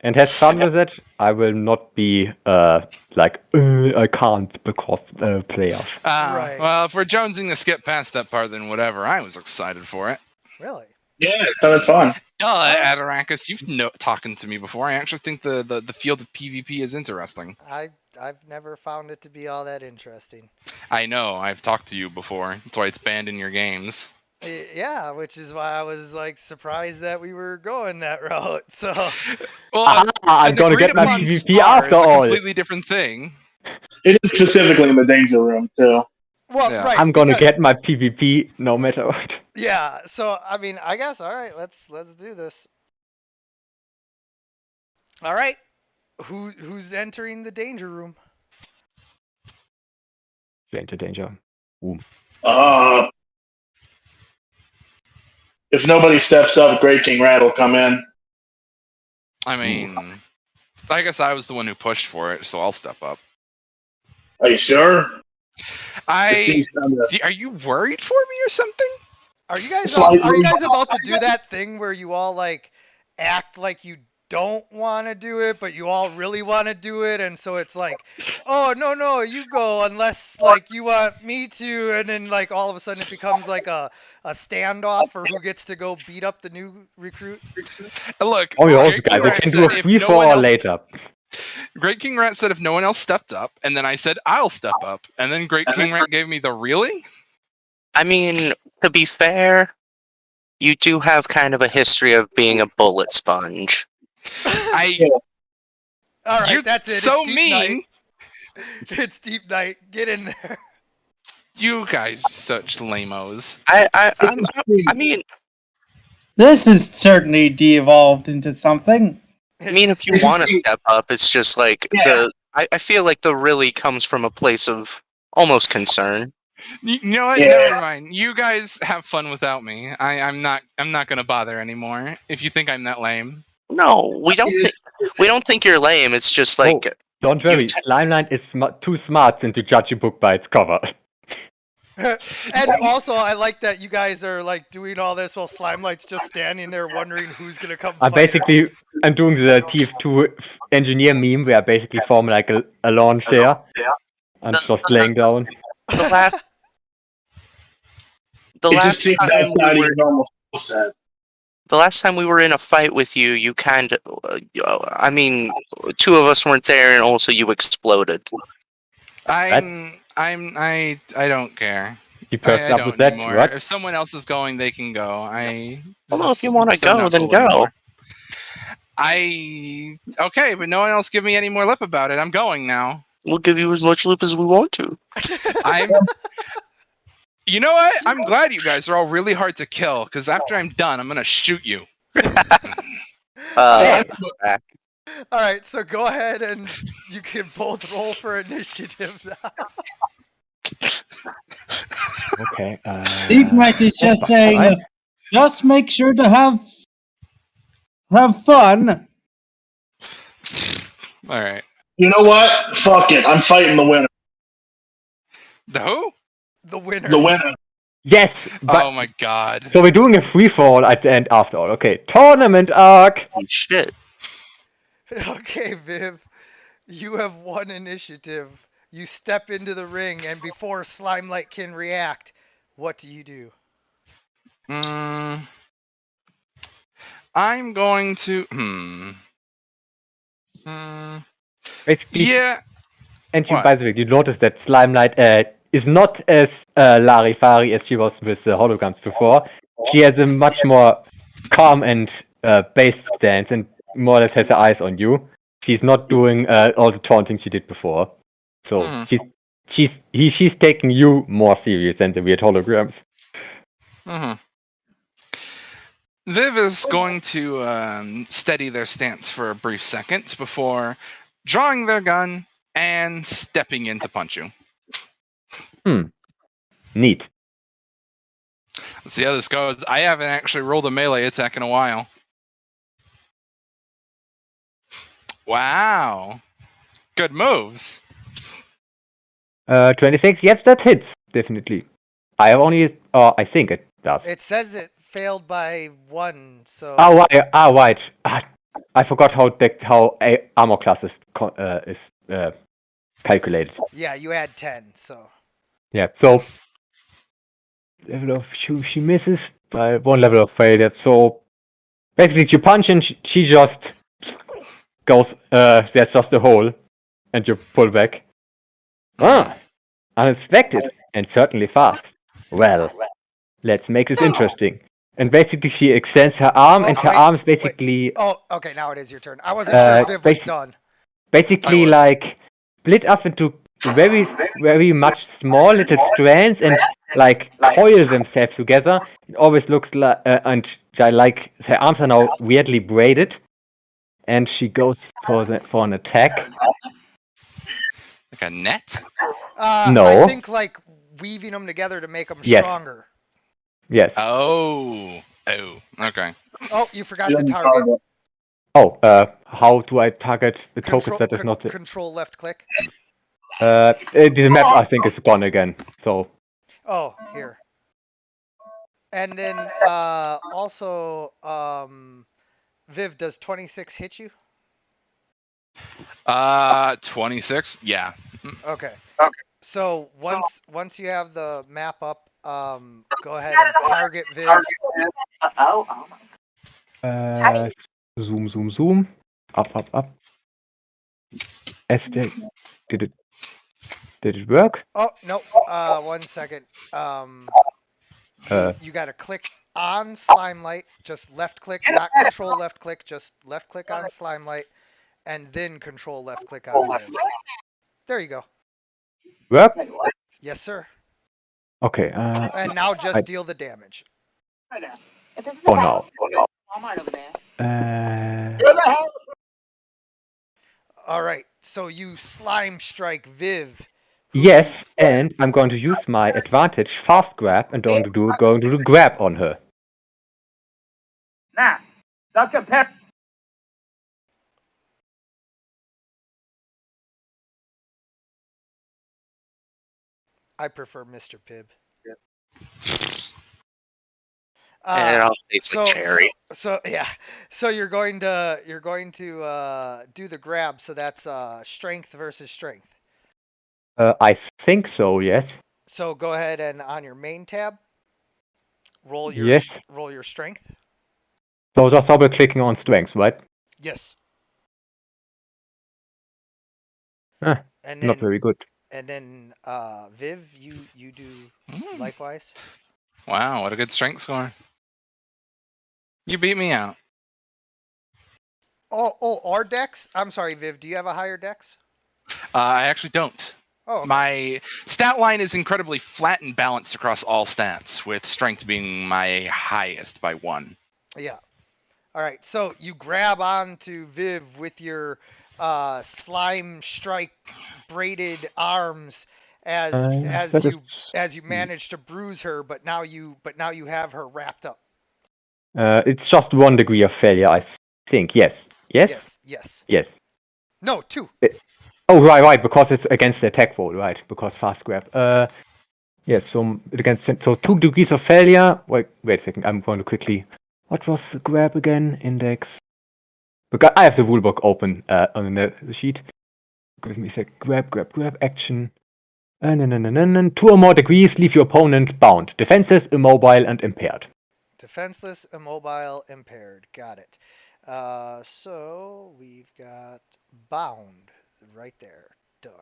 and has fun with it, I will not be I can't because players. Right. Well, if we're jonesing to skip past that part, then whatever. I was excited for it. Really? Yeah, it sounded fun. Adaracus, you've talking to me before. I actually think the field of PvP is interesting. I've never found it to be all that interesting. I know. I've talked to you before. That's why it's banned in your games. Yeah, which is why I was like surprised that we were going that route. So, well, I'm an gonna get my agreed-upon PvP spar after is a all. completely different thing. It is specifically in the danger room too. well, Yeah. right. I'm gonna because- get my PvP no matter what. Yeah. So, I mean, I guess all right. Let's do this. All right. Who's entering the danger room? Danger. If nobody steps up, Great King Rat will come in. I mean, I guess I was the one who pushed for it, so I'll step up. Are you sure? Are you worried for me or something? Are you guys Slightly. about to do that thing where you all like act like you don't want to do it, but you all really want to do it, and so it's like, oh no, you go unless like you want me to, and then like all of a sudden it becomes like a standoff for who gets to go beat up the new recruit. Look, Oh, you Great also guys, King we Rat can said do a if free no for one all else- later. Great King Rat said if no one else stepped up, and then I said I'll step up, and then Great King Rat gave me the really. I mean, to be fair, you do have kind of a history of being a bullet sponge. I All right, You're that's it. so it's deep mean. Night. It's deep night. Get in there. You guys are such lamos. I mean, This has certainly de-evolved into something. if you want to step up, it's just like I feel like the really comes from a place of almost concern. You know what? Yeah. Never mind. You guys have fun without me. I'm not gonna bother anymore. If you think I'm that lame. No, we don't think you're lame. It's just like Don't worry, Slimeline is too smart to judge a book by its cover. And also, I like that you guys are like doing all this while Slimelight's just standing there wondering who's gonna come. I'm fight us. doing the TF2 engineer meme where I basically form like a lawn chair and just laying down. the last the It just last seemed time we outside of were your normal set. the last time we were in a fight with you, you kind of, I mean, two of us weren't there, and also you exploded. I don't care. You I perked up don't Oh, with that, anymore. what? If someone else is going, they can go. Well, if you want to go, then go. Okay, but no one else give me any more lip about it. I'm going now. We'll give you as much loop as we want to. I'm. You know what? I'm glad you guys are all really hard to kill. Because after I'm done, I'm gonna shoot you. Back. All right, so go ahead and you can both roll for initiative now. Okay. Deep Night is just saying, right. just make sure to have fun. All right. You know what? Fuck it. I'm fighting the winner. The who? The winner. The winner. Yes, but Oh my god. so we're doing a free fall at the end after all. Okay, tournament arc. Oh, shit. Okay, Viv, you have one initiative. You step into the ring, and before Slimelight can react, what do you do? I'm going to. Basically, Yeah. and you, What? by the way, you notice that Slimelight is not as Larifari as she was with the holograms before. She has a much more calm and based stance, and more or less has her eyes on you. She's not doing all the taunting she did before. So she's taking you more serious than the weird holograms. Viv is going to steady their stance for a brief second before drawing their gun and stepping in to punch you. Neat. Let's see how this goes. I haven't actually rolled a melee attack in a while. Wow. Good moves. 26. Yes, that hits definitely. I have only. I think it does. It says it failed by 1, so. Right. I forgot how armor class is calculated. Yeah, you had 10, so. Yeah, so level of she misses by 1 level of failure. So basically, you punch and she just goes. There's just a hole, and you pull back. Unexpected and certainly fast. Well, let's make this interesting. And basically, she extends her arm, and her arm is basically. Oh, okay, now it is your turn. I wasn't sure if Viv was done. Basically, like split up into very, very much small little strands and like coil themselves together. It always looks like, and like her arms are now weirdly braided. And she goes for an attack. Like a net? No. I think like weaving them together to make them stronger. Yes. Oh, okay. Oh, you forgot the target. Oh, how do I target the tokens that is not... Control left click. The map, I think, is gone again, so... Oh, here. And then, also, Viv, does 26 hit you? 26? Yeah. Okay. So, once you have the map up, go ahead and target Viv. Zoom. Up. Did it work? Oh, no. 1 second. You gotta click on Slimelight. Just left click, not control left click, just left click on Slimelight. and then control left click on Viv. There you go. Work? Yes, sir. Okay. And now just deal the damage. Oh no. All right. So you slime strike Viv. who- Yes, and I'm going to use my advantage fast grab and going to do grab on her. Nah, Dr. Pep. I prefer Mr. Pibb. And I'll taste the cherry. So yeah, so you're going to do the grab. So that's strength versus strength. I think so, yes. So go ahead and on your main tab, roll your Yes. strength. So just double clicking on strengths, right? Yes. Ah, And not then very good. and then Viv, you do Mm. likewise. Wow, what a good strength score. You beat me out. Our dex. I'm sorry, Viv. Do you have a higher dex? I actually don't. Oh, okay. My stat line is incredibly flat and balanced across all stats, with strength being my highest by 1. Yeah. All right. So you grab onto Viv with your slime strike braided arms as That is, you manage to bruise her, but now you have her wrapped up. it's just 1 degree of failure, I think. Yes. Yes? Yes. Yes. Yes. No, 2. Oh, right, because it's against the attack roll, right? Because fast grab. Yes, so against 2 degrees of failure. Wait a second. I'm going to quickly. What was the grab again? Index. Because I have the rulebook open on the sheet. Give me a sec. Grab action. 2 or more degrees leave your opponent bound, defenseless, immobile, and impaired. Defenseless, immobile, impaired. Got it. So we've got bound right there. Done.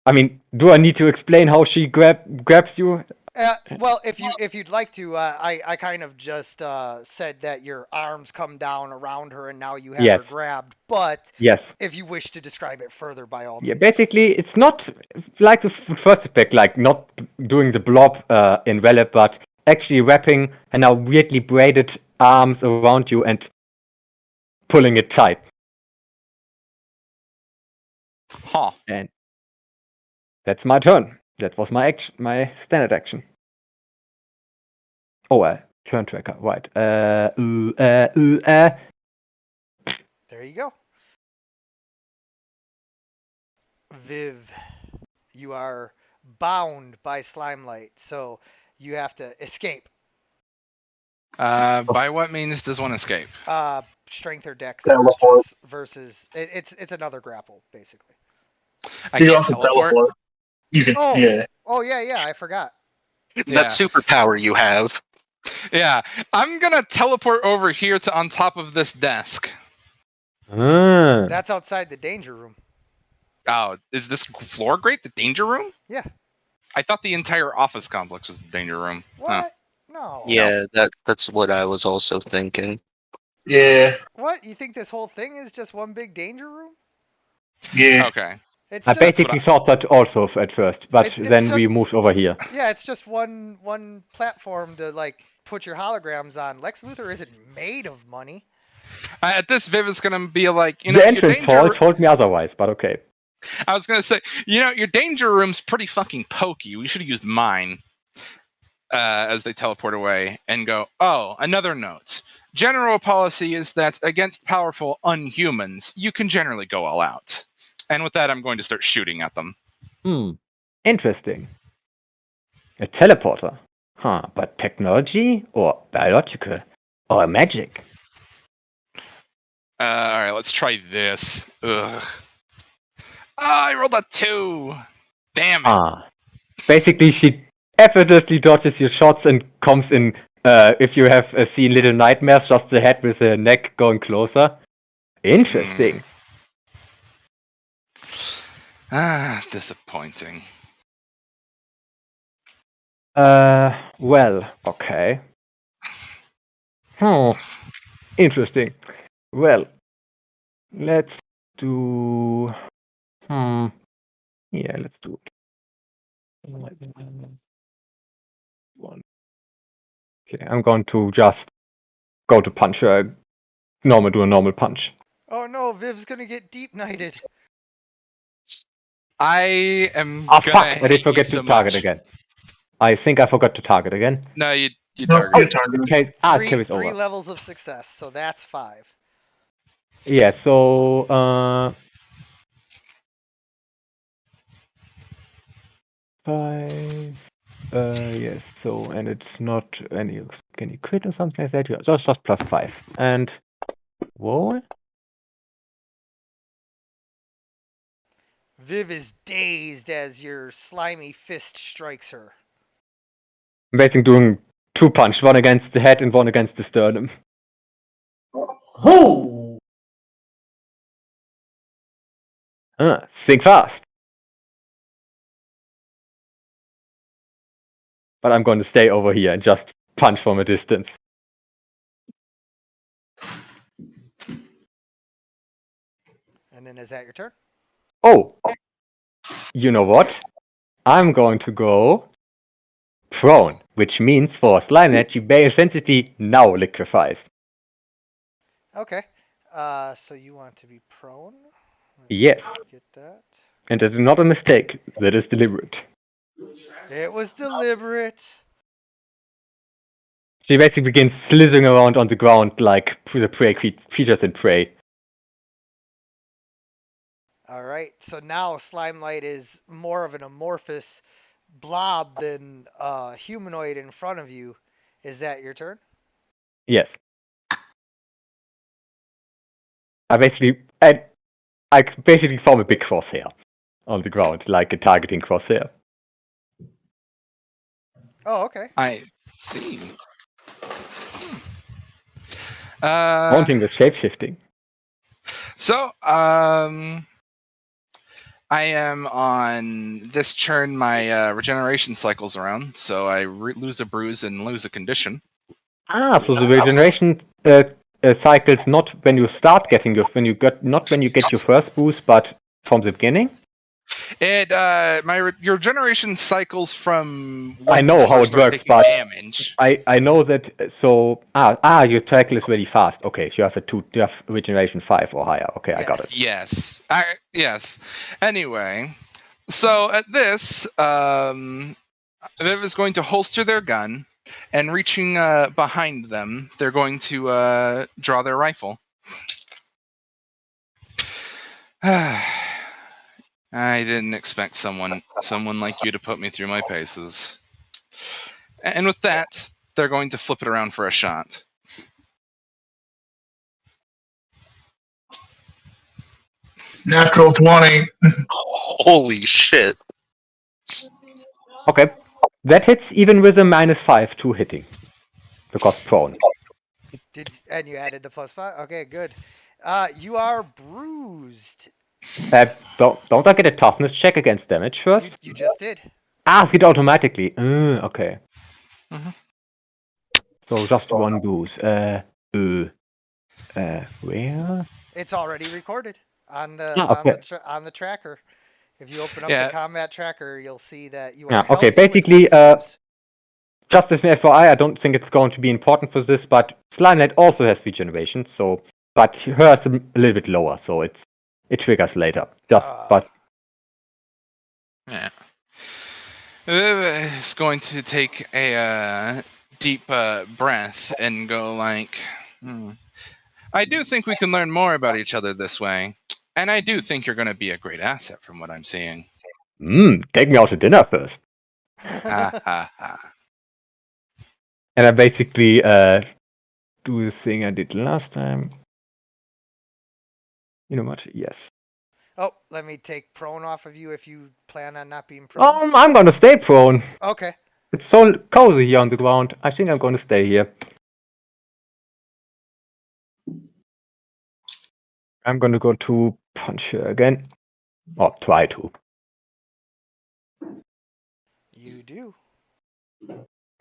I mean, do I need to explain how she grabs you? Well, if you'd like to, I kind of just said that your arms come down around her and now you have her Yes. grabbed. But Yes. if you wish to describe it further, by all Yeah, means. basically, it's not like the first aspect, like not doing the blob in Valid, but actually wrapping and now weirdly braided arms around you and pulling it tight. Huh. And that's my turn. That was my action, my standard action. Oh, turn tracker, right. There you go. Viv, you are bound by slime light, so you have to escape. By what means does one escape? Strength or dex Teleport. versus it's another grapple basically. I You can can't also teleport. You can, Oh. yeah. Oh yeah, I forgot. Yeah. That superpower you have. Yeah, I'm gonna teleport over here to on top of this desk. That's outside the danger room. Oh, is this floor great? The danger room? Yeah. I thought the entire office complex was the danger room. What? Huh. No. Yeah, that's what I was also thinking. Yeah. What? You think this whole thing is just one big danger room? Yeah. Okay. It's I just, basically thought that also at first, but It's then we just- moved over here. yeah, it's just one platform to like put your holograms on. Lex Luthor isn't made of money. At this, Viv is gonna be like, you The know, your entrance danger. hall told me otherwise, but okay. I was gonna say, you know, your danger room's pretty fucking pokey. We should have used mine. As they teleport away and go, oh, another note. General policy is that against powerful unhumans, you can generally go all out. And with that, I'm going to start shooting at them. Interesting. A teleporter. Huh, but technology or biological or magic? Alright, let's try this. Ugh. I rolled a 2. Damn it. Basically, she effortlessly dodges your shots and comes in. If you have seen Little Nightmares, just the head with the neck going closer. Interesting. Disappointing. Well, okay. Interesting. Well, let's do. Yeah, let's do one. Okay, I'm going to just go to punch her. Do a normal punch. Oh no, Viv's gonna get deep knighted. I am Oh gonna fuck! I hate did you forget so to target much. again. I think I forgot to target again. No, you No, target. you target. Okay, it carries Three over. levels of success, so that's 5. Yeah, so 5. Yes. So and it's not any crit or something like that. Yeah, just +5. And whoa. Viv is dazed as your slimy fist strikes her. I'm basically doing 2 punch, one against the head and one against the sternum. Oh! Think fast. But I'm going to stay over here and just punch from a distance. And then is that your turn? Oh, you know what? I'm going to go prone, which means for slime net, she essentially now liquefies. Okay. So you want to be prone? Let me Yes, Get that. and that is not a mistake. That is deliberate. It was deliberate. She basically begins slithering around on the ground like the prey creatures in prey. All right. So now Slimelight is more of an amorphous blob than humanoid in front of you. Is that your turn? Yes. I basically form a big crosshair on the ground, like a targeting crosshair. Oh, okay. I see. Haunting with shapeshifting. So, I am on this turn. My regeneration cycles around, so I lose a bruise and lose a condition. So the regeneration cycles not when you start getting not when you get your first boost, but from the beginning. Your regeneration cycles from. I When know you how first it start works, taking but damage. I know that. So your cycle is really fast. Okay, so you have regeneration 5 or higher. Okay, I got it. Yes. Yes. Anyway, so at this, Viv is going to holster their gun, and reaching behind them, they're going to draw their rifle. I didn't expect someone like you to put me through my paces. And with that, they're going to flip it around for a shot. Natural 20. Holy shit. Okay, that hits even with a -5 to hitting, because prone. And you added the +5. Okay, good. You are bruised. Don't I get a toughness check against damage first? You just did. It automatically. Okay. Mhm. So just one boost. Where? It's already recorded on the Okay. on the tracker. If you open up Yeah. the combat tracker, you'll see that you are Yeah, okay, healthy with basically, one bruise. Just as an FYI, I don't think it's going to be important for this, but Slimenet also has regeneration, so but hers a little bit lower, so it triggers later. Yeah. Viv is going to take a deep breath and go like, I do think we can learn more about each other this way, and I do think you're going to be a great asset from what I'm seeing. Take me out to dinner first. Ha ha ha. And I basically do the thing I did last time. You know what? Yes. Oh, let me take prone off of you if you plan on not being prone. I'm gonna stay prone. Okay. It's so cozy here on the ground. I think I'm gonna stay here. I'm gonna go to punch her again. Or try to. You do.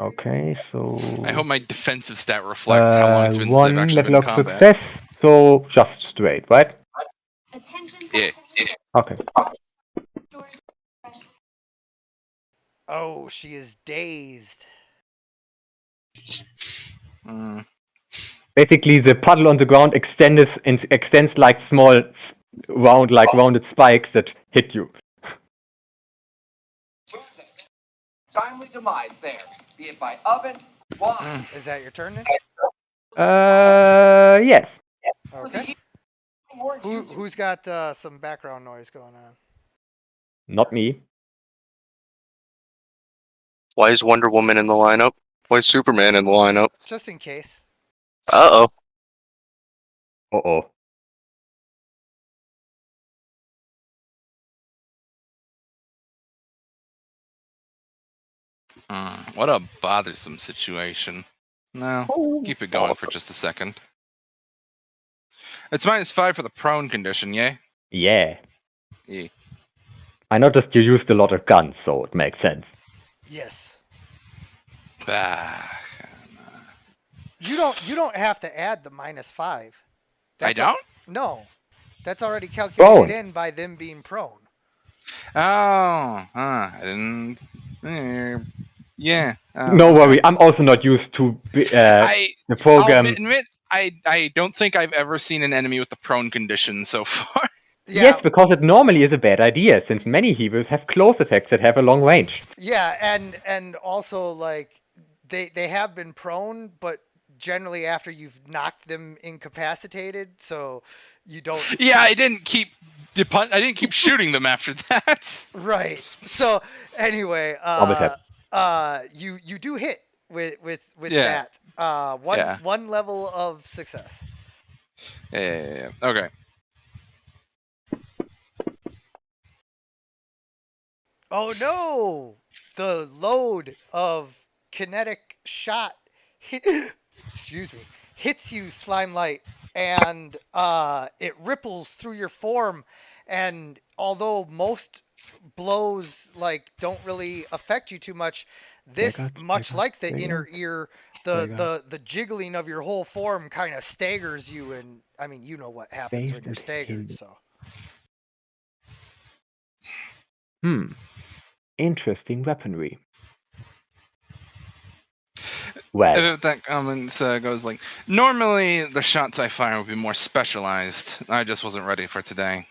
Okay, so I hope my defensive stat reflects how long it's been since I've one actually level been in of combat. success, so just straight, right? Yeah. Okay. Oh, she is dazed. Mm. Basically, the puddle on the ground extends like small, rounded spikes that hit you. Timely demise there, be it by oven, wine. Is that your turn then? Yes. Okay. Who's got some background noise going on? Not me. Why is Wonder Woman in the lineup? Why is Superman in the lineup? Just in case. Uh-oh. Uh-oh. What a bothersome situation. No, keep it going for just a second. It's -5 for the prone condition, yay? Yeah. Yeah. I noticed you used a lot of guns, so it makes sense. Yes. Ah, You don't have to add the -5. I don't? No. That's already calculated in by them being prone. Oh, I didn't. Yeah. No okay. worry, I'm also not used to the I'll program. admit, I don't think I've ever seen an enemy with the prone condition so far. Yeah. Yes, because it normally is a bad idea, since many heroes have close attacks that have a long range. Yeah, and also like they have been prone, but generally after you've knocked them incapacitated, so you don't. Yeah, I didn't keep shooting them after that. Right. So anyway, Obviously. you do hit with Yeah. that. Yeah. One level of success. Yeah. Okay. Oh no! The load of kinetic shot hit, excuse me, hits you, Slimelight, and it ripples through your form. And although most blows like don't really affect you too much, this, much like the inner ear, the jiggling of your whole form kind of staggers you. And I mean, you know what happens when you're staggered, so. Interesting weaponry. Well, If that comment goes like, normally the shots I fire would be more specialized. I just wasn't ready for today.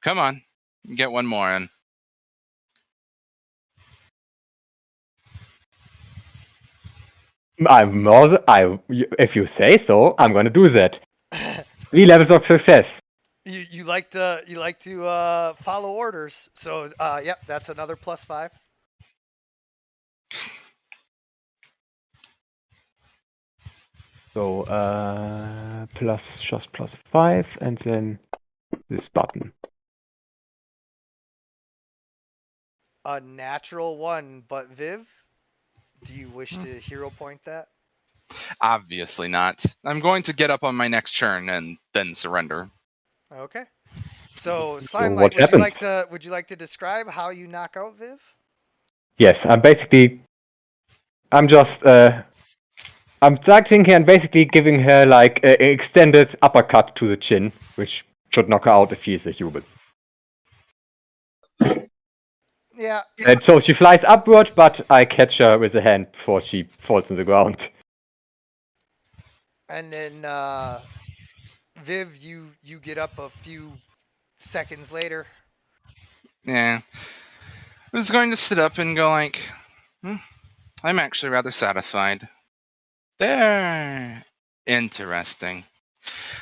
Come on, get one more in. if you say so, I'm gonna do that. 3 levels of success. You like to follow orders, so yep, that's another +5. So +5, and then this button. A natural 1, but Viv, do you wish to hero point that? Obviously not. I'm going to get up on my next turn and then surrender. Okay. So what Slimelight, happens? would you like to describe how you knock out Viv? Yes, I'm just I'm starting here and basically giving her like an extended uppercut to the chin, which should knock her out if she's a human. Yeah. And so she flies upward, but I catch her with a hand before she falls on the ground. And then Viv, you get up a few seconds later. Yeah. I was going to sit up and go like, I'm actually rather satisfied. There. Interesting.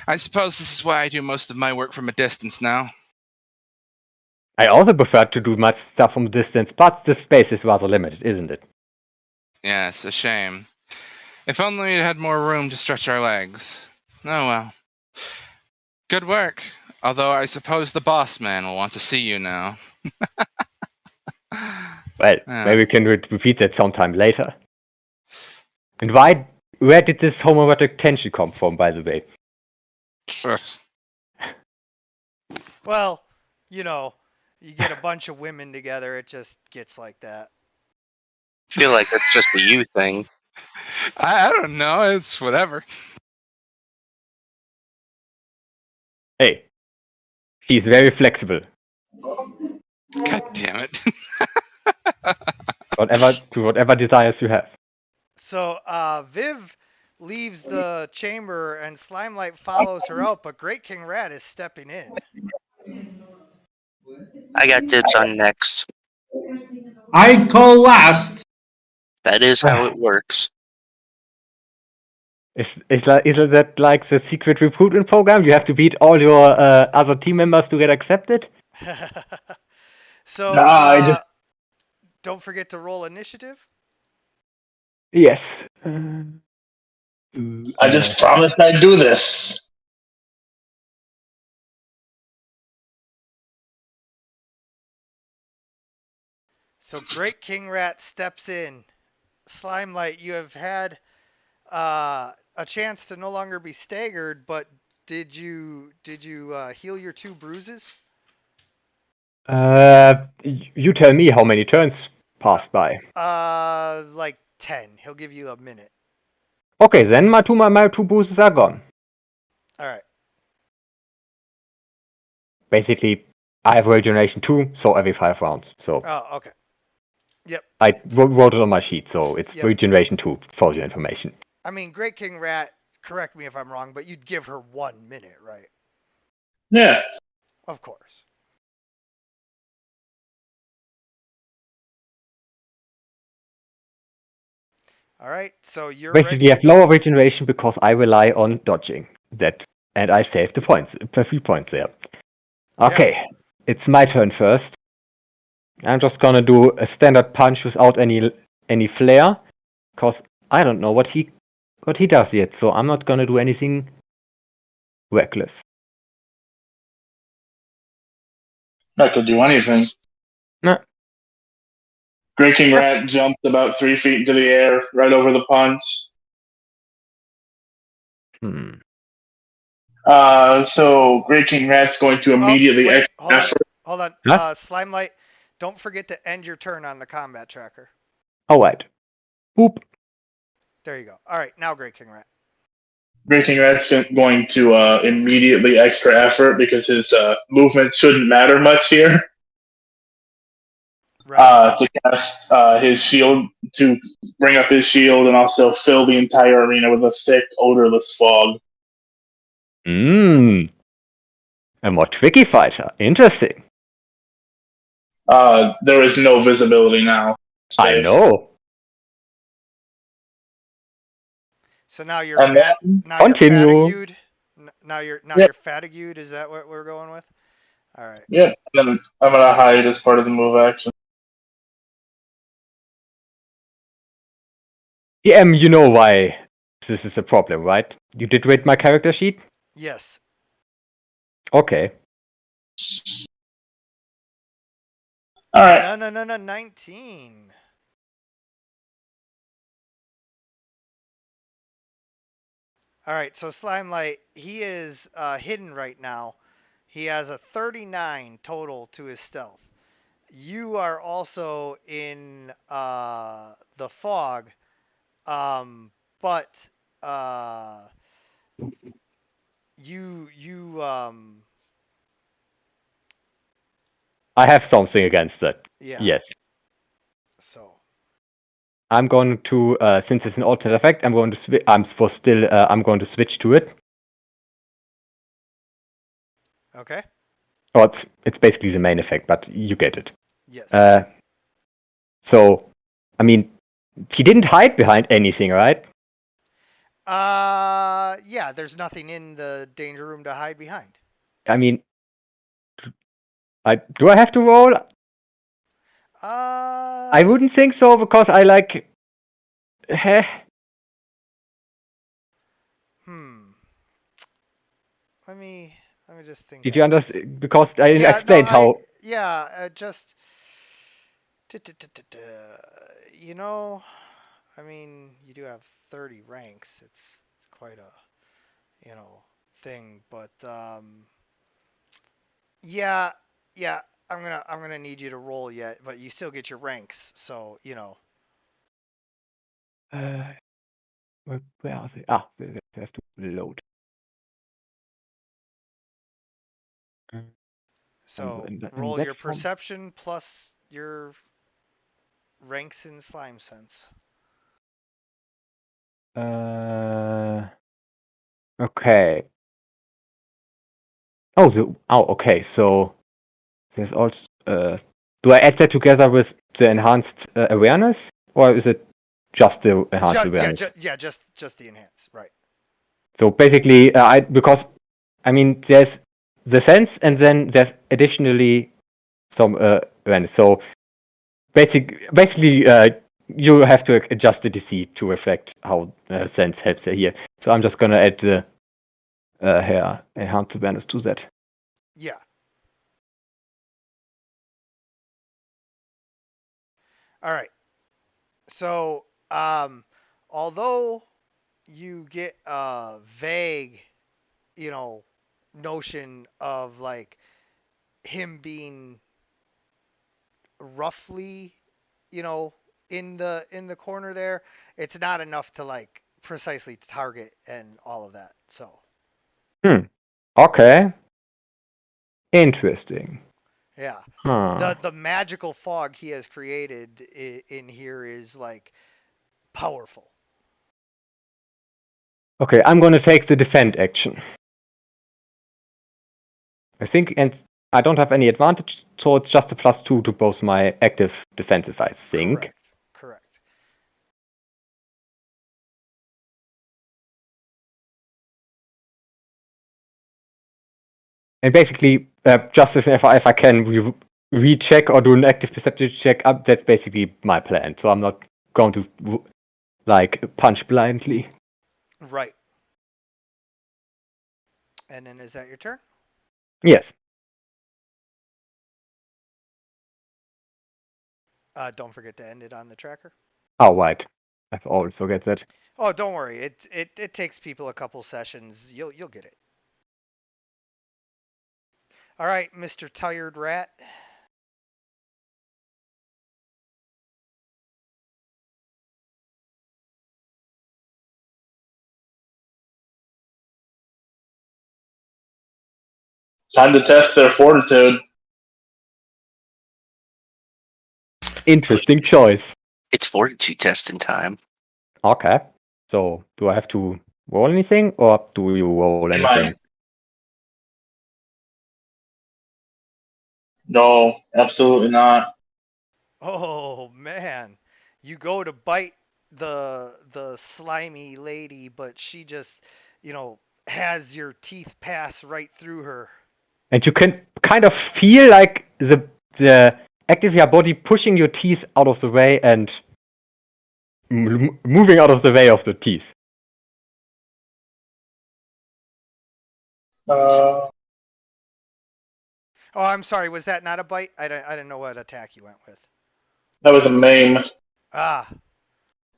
I suppose this is why I do most of my work from a distance now. I also prefer to do much stuff from a distance, but the space is rather limited, isn't it? Yes, a shame. If only we had more room to stretch our legs. Oh well. Good work. Although I suppose the boss man will want to see you now. Well, maybe we can repeat that sometime later. And where did this homoerotic tension come from, by the way? Well, you know, you get a bunch of women together, it just gets like that. I feel like that's just a you thing. I don't know. It's whatever. Hey, she's very flexible. God damn it. Whatever desires you have. So Viv leaves the chamber and Slimelight follows her out, but Great King Rat is stepping in. I got dibs on next. I call last. That is how it works. Is that like the secret recruitment program? You have to beat all your other team members to get accepted? So Nah, don't forget to roll initiative. Yes. I just promised I'd do this. So Great King Rat steps in. Slimelight, you have had a chance to no longer be staggered, but did you heal your 2 bruises? You tell me how many turns passed by. Like 10. He'll give you a minute. Okay, then my two boosts are gone. All right. Basically, I have regeneration 2, so every 5 rounds. So Oh, okay. Yep. I wrote it on my sheet, so it's Yep. regeneration 2 for your information. I mean, Great King Rat, correct me if I'm wrong, but you'd give her 1 minute, right? Yeah. Of course. All right. So you're Basically, ready I to have lower go. regeneration because I rely on dodging that, and I saved the points, 3 points there. Okay, it's my turn first. I'm just gonna do a standard punch without any flair, cause I don't know what he does yet, so I'm not gonna do anything reckless. Not gonna do anything. Nah. Great King Rat jumped about 3 feet into the air, right over the punch. Hmm. So Great King Rat's going to immediately wait, effort. hold on. Huh? Slimelight, don't forget to end your turn on the combat tracker. All right. Boop. There you go. All right, now Great King Rat. Great King Rat's going to immediately extra effort because his movement shouldn't matter much here. Right. To cast his shield, to bring up his shield, and also fill the entire arena with a thick, odorless fog. Mmm. A more tricky fighter. Interesting. There is no visibility now. I know. So now you're And then, now Continue. you're fatigued. Now you're Yep. fatigued. Is that what we're going with? All right. yeah, then I'm gonna hide as part of the move action. DM, you know why this is a problem, right? You did read my character sheet? Yes. Okay. All right. No. 19. All right. So Slimelight, he is hidden right now. He has a 39 total to his stealth. You are also in the fog, but you I have something against that. yeah. Yes. So I'm going to, since it's an alternate effect, I'm going to switch to it. okay. Or it's basically the main effect, but you get it. Yes. So, I mean, he didn't hide behind anything, right? Yeah. There's nothing in the danger room to hide behind. I mean, do I have to roll? I wouldn't think so because I like. Hmm. Let me just think. Did you on this. understand? Because I Yeah. No. explained how. Yeah. Just. You know. I mean, you do have 30 ranks. It's quite a thing, but yeah, yeah. I'm gonna need you to roll yet, but you still get your ranks. So Where are they? Ah, they have to load. So in roll that your form. perception plus your ranks in slime sense. Okay. Okay. So there's also. Do I add that together with the enhanced awareness, or is it just the enhanced awareness? Just the enhance, right? So basically, because I mean, there's the sense, and then there's additionally some awareness. So basically, you have to adjust the DC to reflect how sense helps here. So I'm just gonna add the enhanced awareness to that. Yeah. All right. So, although you get a vague, notion of like him being roughly, in the corner there, it's not enough to like precisely target and all of that. So, Okay. Interesting. yeah. Huh. The magical fog he has created in here is like powerful. Okay, I'm gonna take the defend action. I think, and I don't have any advantage, so it's just a +2 to both my active defenses, I think. Correct. And basically, just if I can recheck or do an active perception check, that's basically my plan. So I'm not going to like punch blindly. Right. And then is that your turn? Yes. Don't forget to end it on the tracker. Oh, right. I always forget that. Oh, don't worry. It takes people a couple sessions. You'll get it. All right, Mr. Tired Rat. Time to test their fortitude. Interesting choice. It's fortitude testing time. Okay. So do I have to roll anything, or do you roll Am anything? I? No, absolutely not. Oh man, you go to bite the slimy lady, but she just, has your teeth pass right through her. And you can kind of feel like the active your body pushing your teeth out of the way and moving out of the way of the teeth. Uh, Oh, I'm sorry. Was that not a bite? I didn't know what attack you went with. that was a maim. Ah,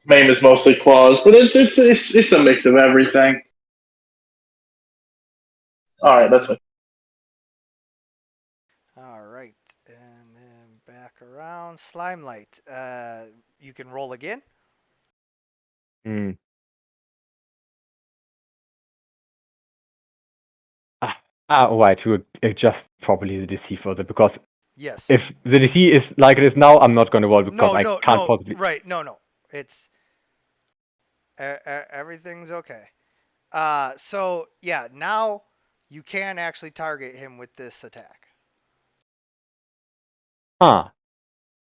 Maim is mostly claws, but it's a mix of everything. All right, that's it. all right. And then back around. Slime light. You can roll again. Mm. Right, to adjust properly the DC for that, because Yes. if the DC is like it is now, I'm not going to roll because I can't No. possibly. Right. No. It's everything's okay. So yeah, now you can actually target him with this attack. Ah,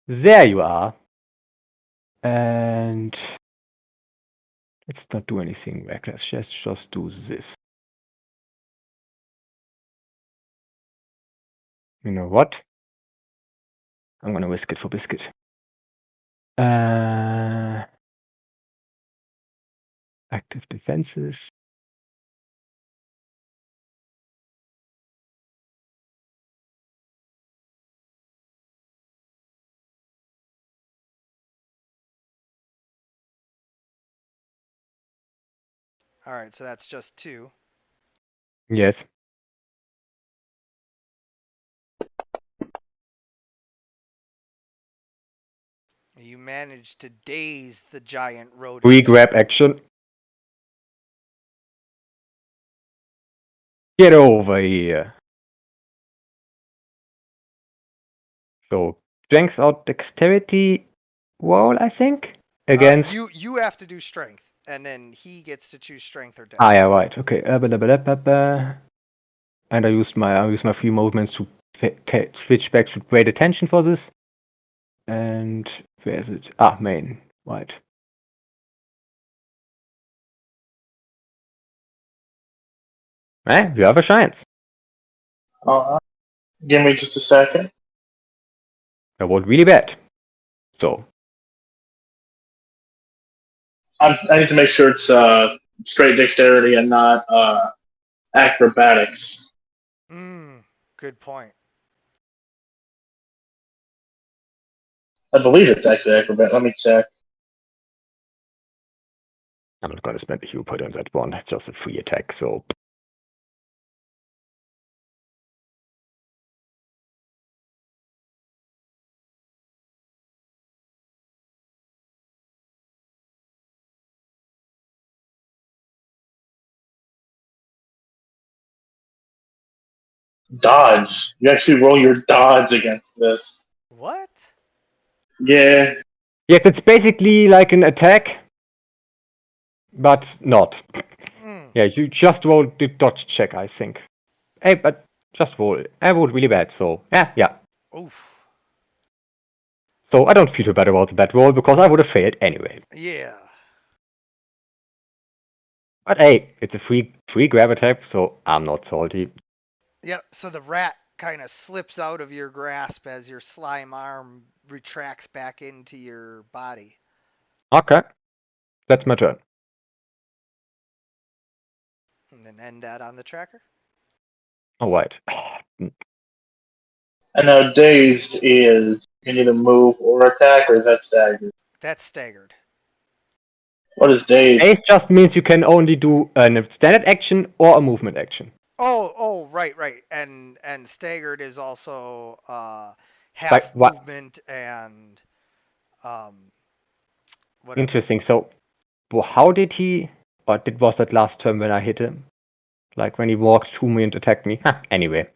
there you are. And let's not do anything reckless. Let's just do this. You know what? I'm gonna risk it for biscuit. Active defenses. All right, so that's just 2. Yes. You managed to daze the giant rodent. Free grab action. Get over here. So, strength or dexterity roll, I think? Against. You have to do strength, and then he gets to choose strength or dex. Ah, yeah, right. Okay. And I used my free movements to switch back to great attention for this. And where is it? Ah, main. Right. You have a chance. Give me just a second. That was really bad. So, I need to make sure it's straight dexterity and not acrobatics. Good point. I believe it's actually acrobat. Let me check. I'm not going to spend a huge point on that one. It's just a free attack, so. Dodge. You actually roll your dodge against this. What? Yeah. Yes, it's basically like an attack, but not. Yeah, you just roll the dodge check, I think. Hey, but just roll it. I rolled really bad, so yeah. Oof. So I don't feel too bad about that roll because I would have failed anyway. Yeah. But hey, it's a free grab attack, so I'm not salty. Yep. So the rat kind of slips out of your grasp as your slime arm retracts back into your body. Okay, that's my turn. And then end that on the tracker. All right. And now dazed is you need to move or attack, or is that staggered? That's staggered. What is dazed? Ace just means you can only do a standard action or a movement action. Oh, right. And staggered is also half Like, what? movement and whatever. Interesting. So, how did he? Or was that last turn when I hit him? Like when he walked to me and attacked me? Anyway.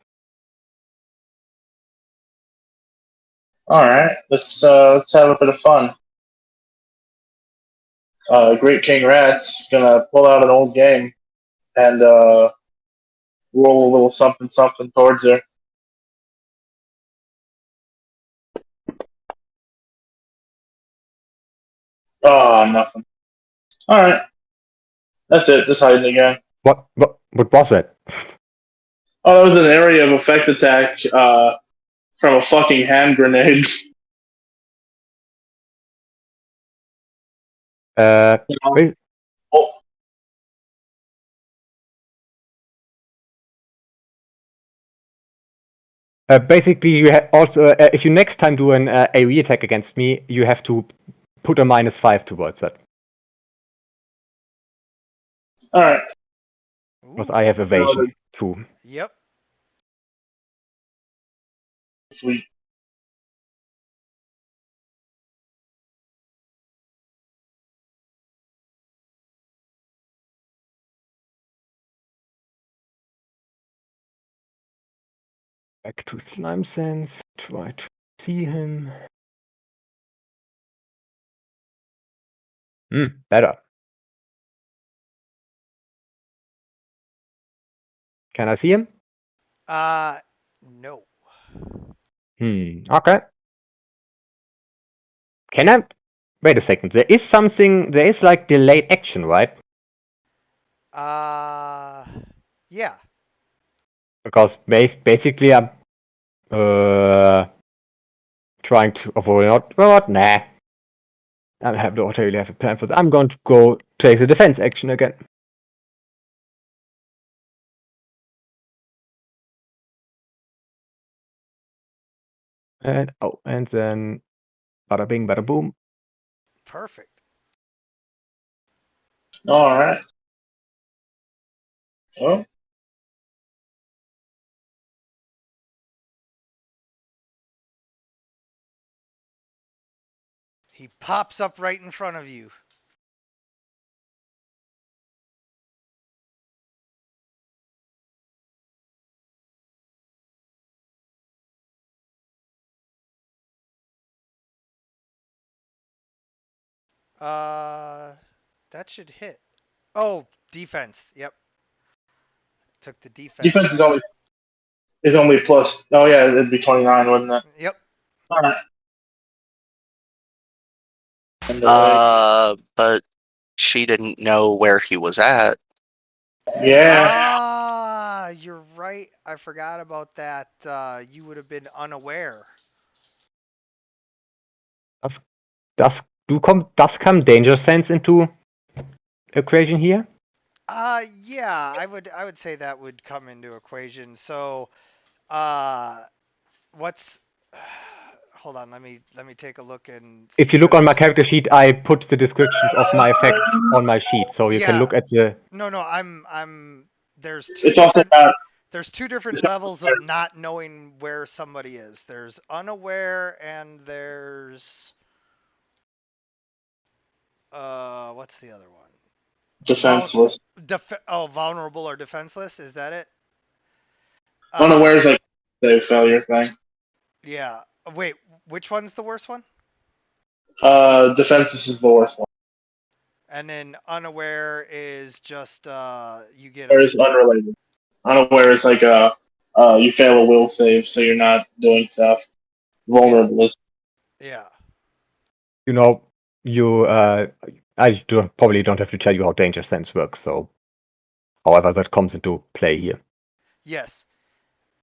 All right, let's have a bit of fun. Great King Rat's gonna pull out an old game and roll a little something towards her. Oh, nothing. All right, that's it. Just hiding again. What was that? Oh, that was an area of effect attack from a fucking hand grenade. Wait. Oh. Basically, you also if you next time do an AoE attack against me, you have to put a -5 towards that. All right. Because I have evasion too. Yep. Sweet. Back to Slime Sense. Try to see him. Better. Can I see him? No. Okay. Can I? Wait a second. There is something. There is like delayed action, right? Yeah. Because basically I'm trying to avoid not. Nah. I don't really have a plan for that. I'm going to go take the defense action again. And then bada bing, bada boom. Perfect. All right. Well, pops up right in front of you. Uh, that should hit. Oh, defense. Yep. Took the defense. Defense is only plus. Oh yeah, it'd be 29, wouldn't it? Yep. All right. And But she didn't know where he was at. yeah, Ah, you're right. I forgot about that. You would have been unaware. Does come danger sense into equation here? Yeah, I would say that would come into equation. So, uh, what's hold on, let me take a look and If see you look on my because character sheet, I put the descriptions of my effects on my sheet, so you can yeah, look at the. no, I'm there's two it's also different not. there's two different It's levels of not knowing where somebody is. There's unaware and there's what's the other one? defenseless. Vulnerable or defenseless, is that it? Unaware is like the failure thing. Yeah. Wait, which one's the worst one? Defenseless is the worst one. And then unaware is just you get Or a is unrelated. Unaware is like you fail a will save, so you're not doing stuff. Vulnerable is. yeah. You know, probably don't have to tell you how danger sense works. So, however, that comes into play here. Yes.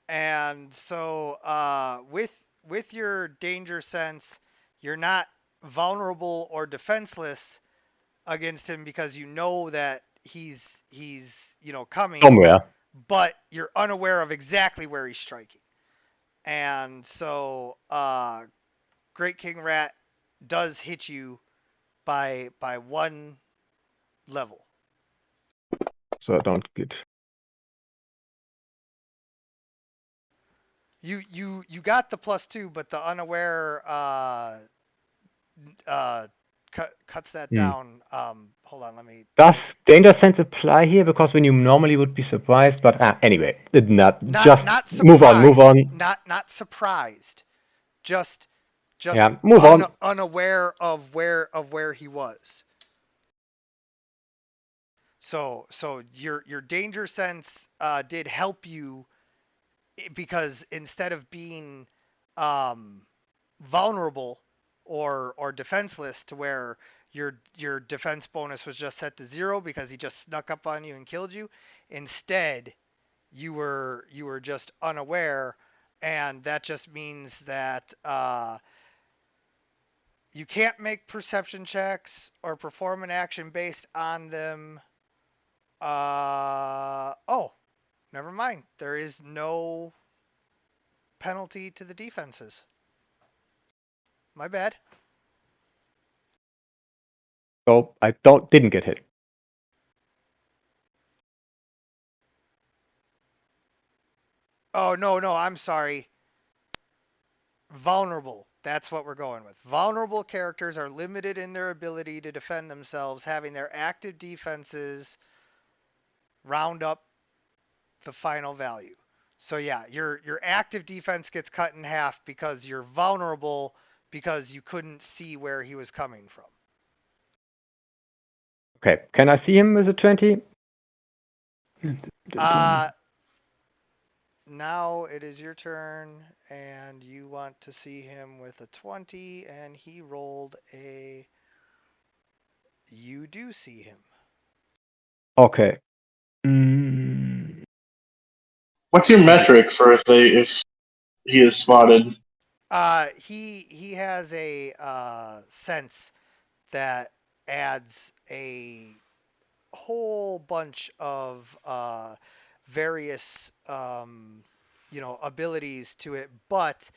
And so with your danger sense, you're not vulnerable or defenseless against him because you know that he's coming, Somewhere. but you're unaware of exactly where he's striking. And so Great King Rat does hit you by one level. So I don't get. You got the +2, but the unaware cuts that down. Hold on, let me. Does danger sense apply here? Because when you normally would be surprised, but anyway, not just Not move on, move surprised. on. Not surprised. Just Yeah, move on. unaware of where he was. So your danger sense did help you because instead of being um, vulnerable or defenseless to where your defense bonus was just set to 0 because he just snuck up on you and killed you, instead you were just unaware, and that just means that you can't make perception checks or perform an action based on them. Oh, never mind. There is no penalty to the defenses. My bad. So I didn't get hit. Oh, no, I'm sorry. Vulnerable. That's what we're going with. Vulnerable characters are limited in their ability to defend themselves, having their active defenses round up the final value. So yeah, your active defense gets cut in half because you're vulnerable because you couldn't see where he was coming from. Okay, can I see him with a 20? Now it is your turn, and you want to see him with a 20, and he rolled a. You do see him. Okay. What's your metric for if he is spotted? He has a sense that adds a whole bunch of various abilities to it, but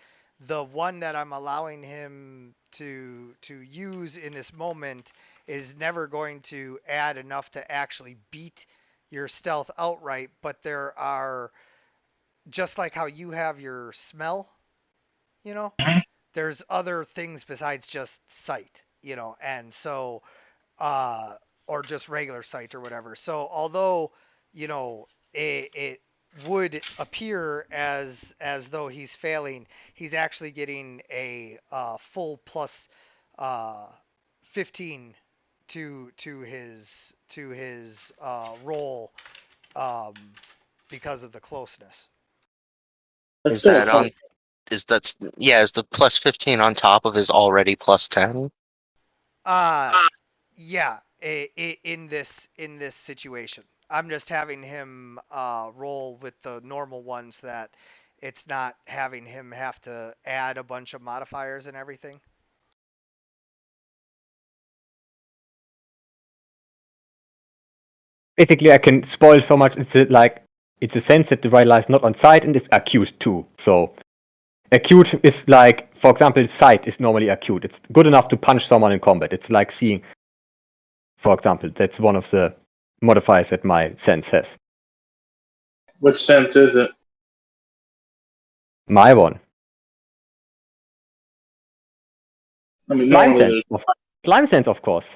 the one that I'm allowing him to use in this moment is never going to add enough to actually beat your stealth outright, but there are, just like how you have your smell, you know, there's other things besides just sight and so or just regular sight or whatever. So although it would appear as though he's failing, he's actually getting a full plus uh, 15 to his roll um, because of the closeness. That's Is still that a on? Is the plus 15 on top of his already plus 10? Uh yeah, in this situation. I'm just having him roll with the normal ones that it's not having him have to add a bunch of modifiers and everything. Basically, I can spoil so much. It's a sense that the right lies not on sight and is acute too. So acute is like, for example, sight is normally acute. It's good enough to punch someone in combat. It's like seeing, for example, that's one of the modifiers that my sense has. Which sense is it? My one. I mean, Slime normally sense. Slime sense, of course.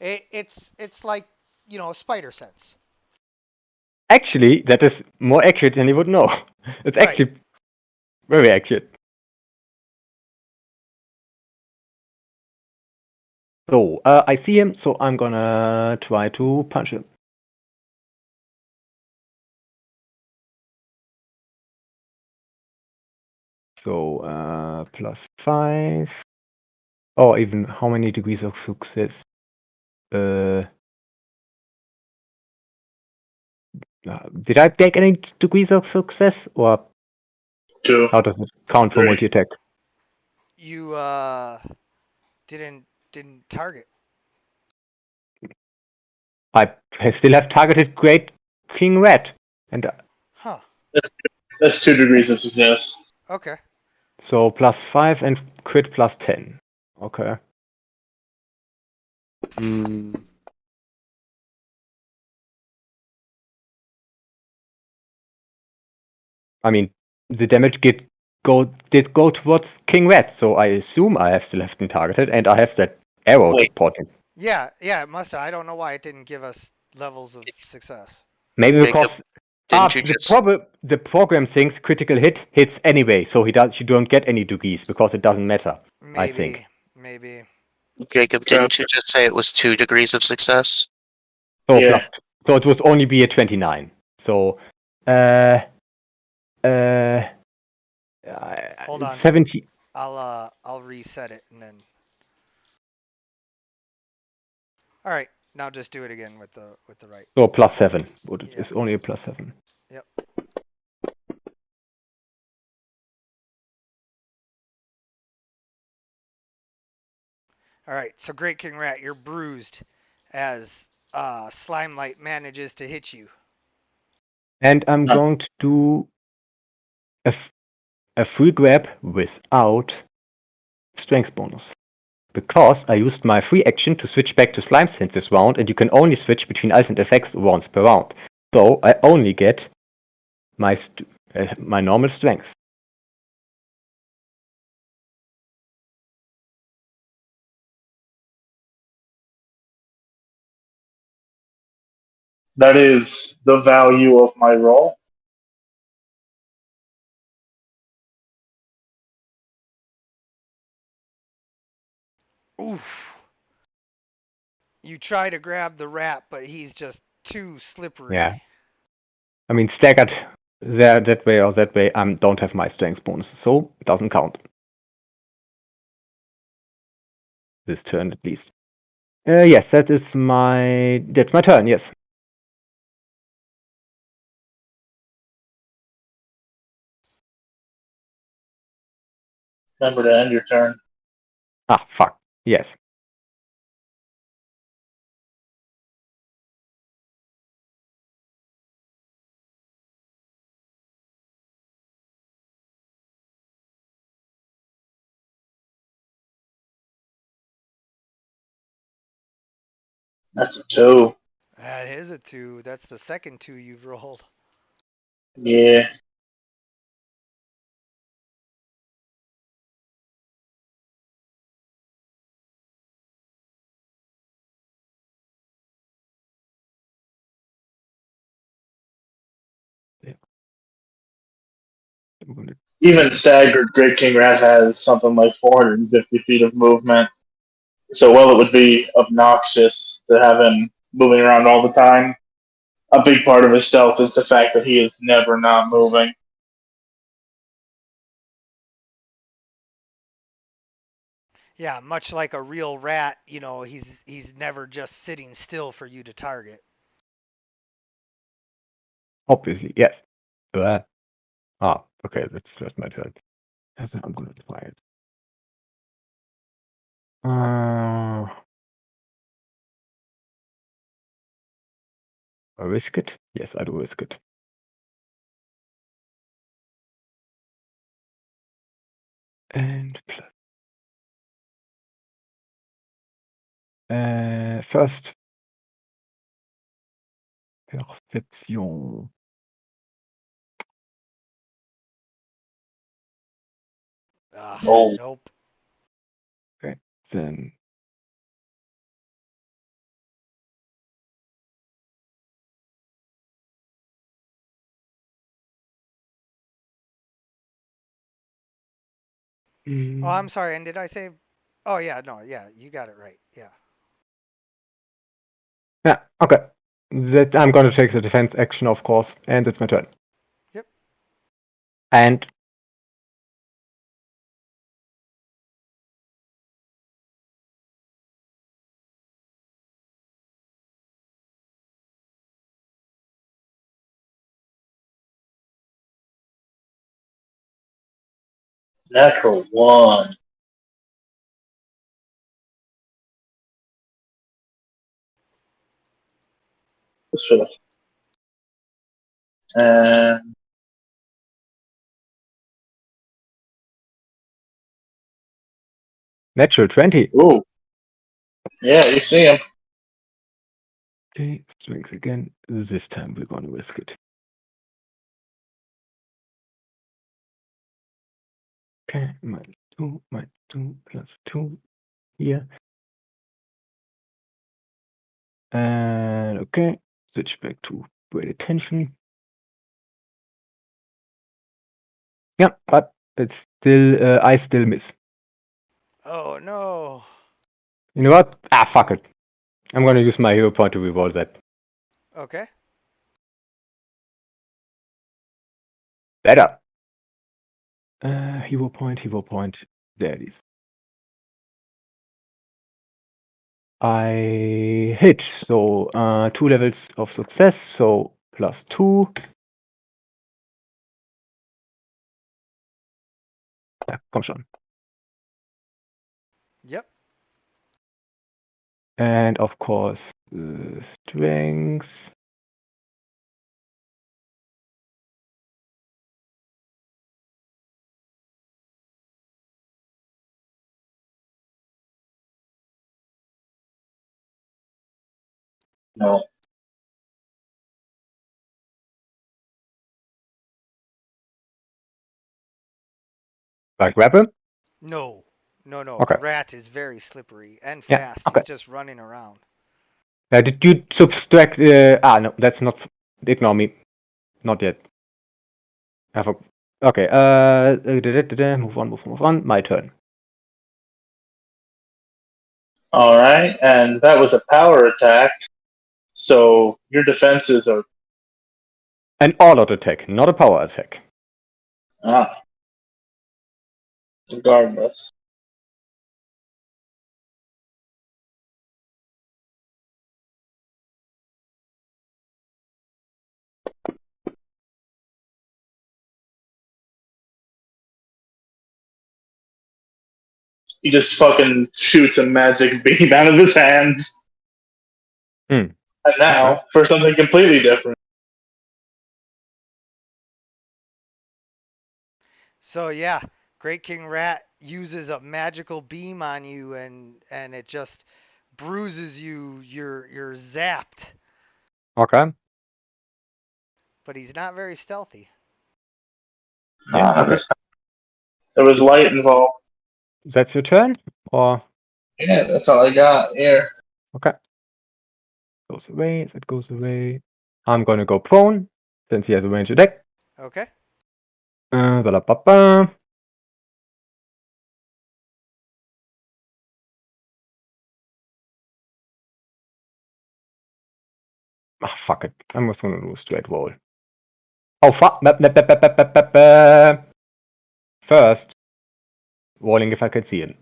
It's like spider sense. Actually, that is more accurate than you would know. It's Right. actually very accurate. So, I see him, so I'm gonna try to punch him. So, +5. Or even how many degrees of success? Did I take any degrees of success? Or 2. how does it count for 3. multi-attack? You didn't target. I still have targeted Great King Red. And Huh. That's 2 degrees of success. Okay. so +5 and crit +10. Okay. Hmm. I mean, the damage did go towards King Red, so I assume I have still left him targeted, and I have that arrow Wait. pointing. Yeah, it must have. I don't know why it didn't give us levels of success. Maybe Jacob, because didn't you just? the program thinks critical hits anyway, so you don't get any degrees because it doesn't matter. I think. Maybe. Jacob, didn't you just say it was 2 degrees of success? So Yeah. so it would only be a 29. So Hold on. 70. I'll reset it and then. All right, now just do it again with the right. So +7. Yeah. It's only a +7. Yep. All right, so Great King Rat, you're bruised as Slime Light manages to hit you. And I'm going to do a free grab without strength bonus. Because I used my free action to switch back to Slime Sense this round, and you can only switch between alternate effects once per round. So I only get my normal strength. That is the value of my roll. Oof. You try to grab the rat, but he's just too slippery. Yeah. I mean, staggered there that way or that way, I don't have my strength bonus, so it doesn't count. This turn at least. Yes, that's my turn, yes. Remember to end your turn. Ah, fuck. Yes. That's a 2. That is a 2. That's the second 2 you've rolled. Yeah. Even staggered, Great King Rat has something like 450 feet of movement. So while it would be obnoxious to have him moving around all the time, a big part of his stealth is the fact that he is never not moving. Yeah, much like a real rat, he's never just sitting still for you to target. Obviously, yes. Okay, that's just my turn. I'm gonna try it. I risk it? Yes, I do risk it. And plus. First. Perception. Oh. Nope. Okay, then. Oh, I'm sorry. And did I say? Oh yeah, no, yeah, you got it right. Yeah. Yeah, okay. That I'm gonna take the defense action, of course, and it's my turn. Yep. And Natural one. What's for the and natural 20. ooh, yeah, you see him. Okay, strength again. This time we're gonna risk it. Okay, -2 +2 here. And okay, switch back to great attention. Yeah, but it's still I still miss. Oh no. You know what? Fuck it. I'm gonna use my hero point to revolve that. Okay. Better. Hero point. There it is. I hit, so 2 levels of success, so +2. Ja, komm schon. Yep. And of course, strength. No. Like grab him? No. No, no. Okay. The rat is very slippery and Yeah, fast. okay. He's just running around. Did you subtract? No, that's not. Ignore me. Not yet. Okay. Move on. My turn. All right, and that was a power attack. So your defenses are An all-out attack, not a power attack. regardless. He just fucking shoots a magic beam out of his hands. Hmm. And now, Okay. for something completely different. So yeah, Great King Rat uses a magical beam on you, and it just bruises you. You're zapped. Okay. But he's not very stealthy. Yes. There was light involved. That's your turn, or Yeah, that's all I got here. okay. Goes away. That goes away. I'm gonna go prone since he has a ranged attack. Okay. Ba-da-ba-ba. Ah, fuck it. I'm just gonna do a straight roll. Oh, fuck. First, rolling if I can see it.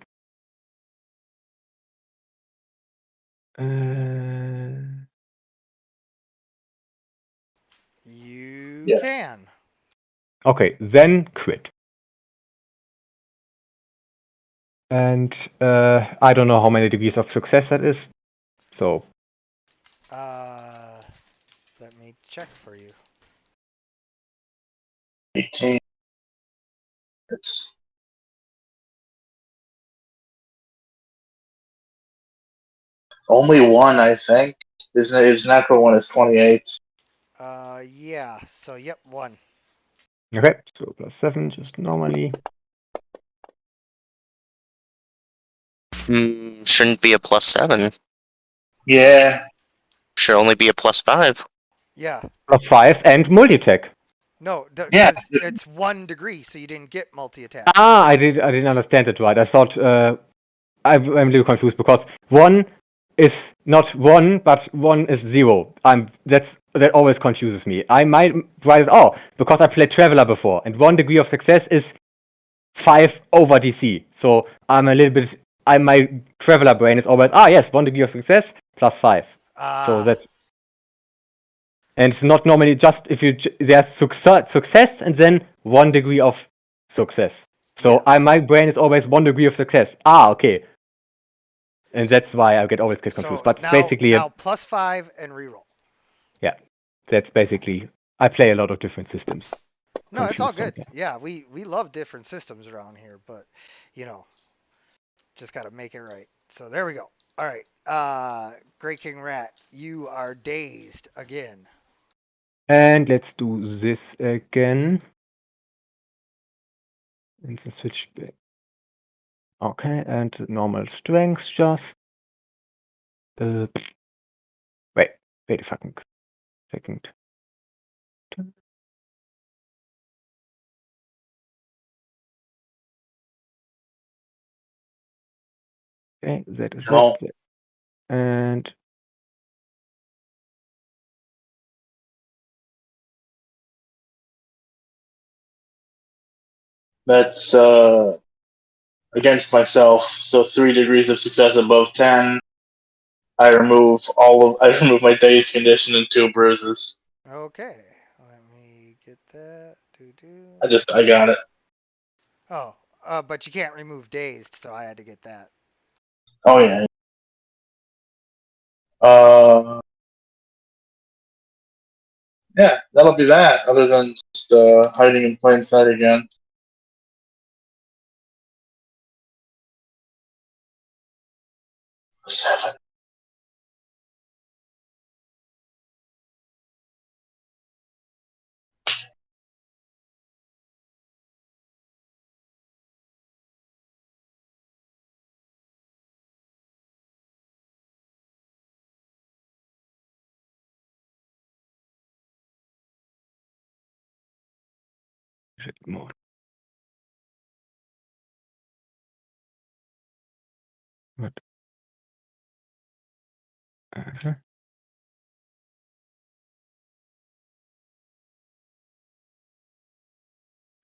You Yeah. can. Okay, then crit. And I don't know how many degrees of success that is. So, Let me check for you. 18. It's only one, I think. His natural one is 28. Yeah. So yep, 1. okay, so +7 just normally. Shouldn't be a +7. Yeah. Should only be a +5. Yeah. +5 and multi-attack. No, Yeah. because it's 1 degree, so you didn't get multi-attack. Ah, I didn't understand it right. I thought I'm a little confused because 1 is not 1, but 1 is 0. That always confuses me. I might write it because I played Traveler before, and 1 degree of success is 5 over DC. So I'm a little bit. My Traveler brain is always yes, 1 degree of success +5. So that's. And it's not normally just if there's success and then 1 degree of success. So Yeah. my brain is always 1 degree of success. Okay. And that's why I get always get confused. So But now, basically, now +5 and reroll. yeah, that's basically. I play a lot of different systems. No, it's all Confused good. sometimes. Yeah, we love different systems around here, but you know, just got to make it right. So there we go. All right. Great King Rat, you are dazed again. And let's do this again. And then switch back. Okay, and normal strength just. Wait a fucking second. Okay, that is No. it. And That's against myself. So 3 degrees of success above 10. I remove my day's condition and 2 bruises. Okay. Let me get that. Do. I got it. Oh, but you can't remove dazed, so I had to get that. Oh yeah. Uh, yeah, that'll be that. Other than just hiding in plain sight again. Seven. more. What? Uh-huh.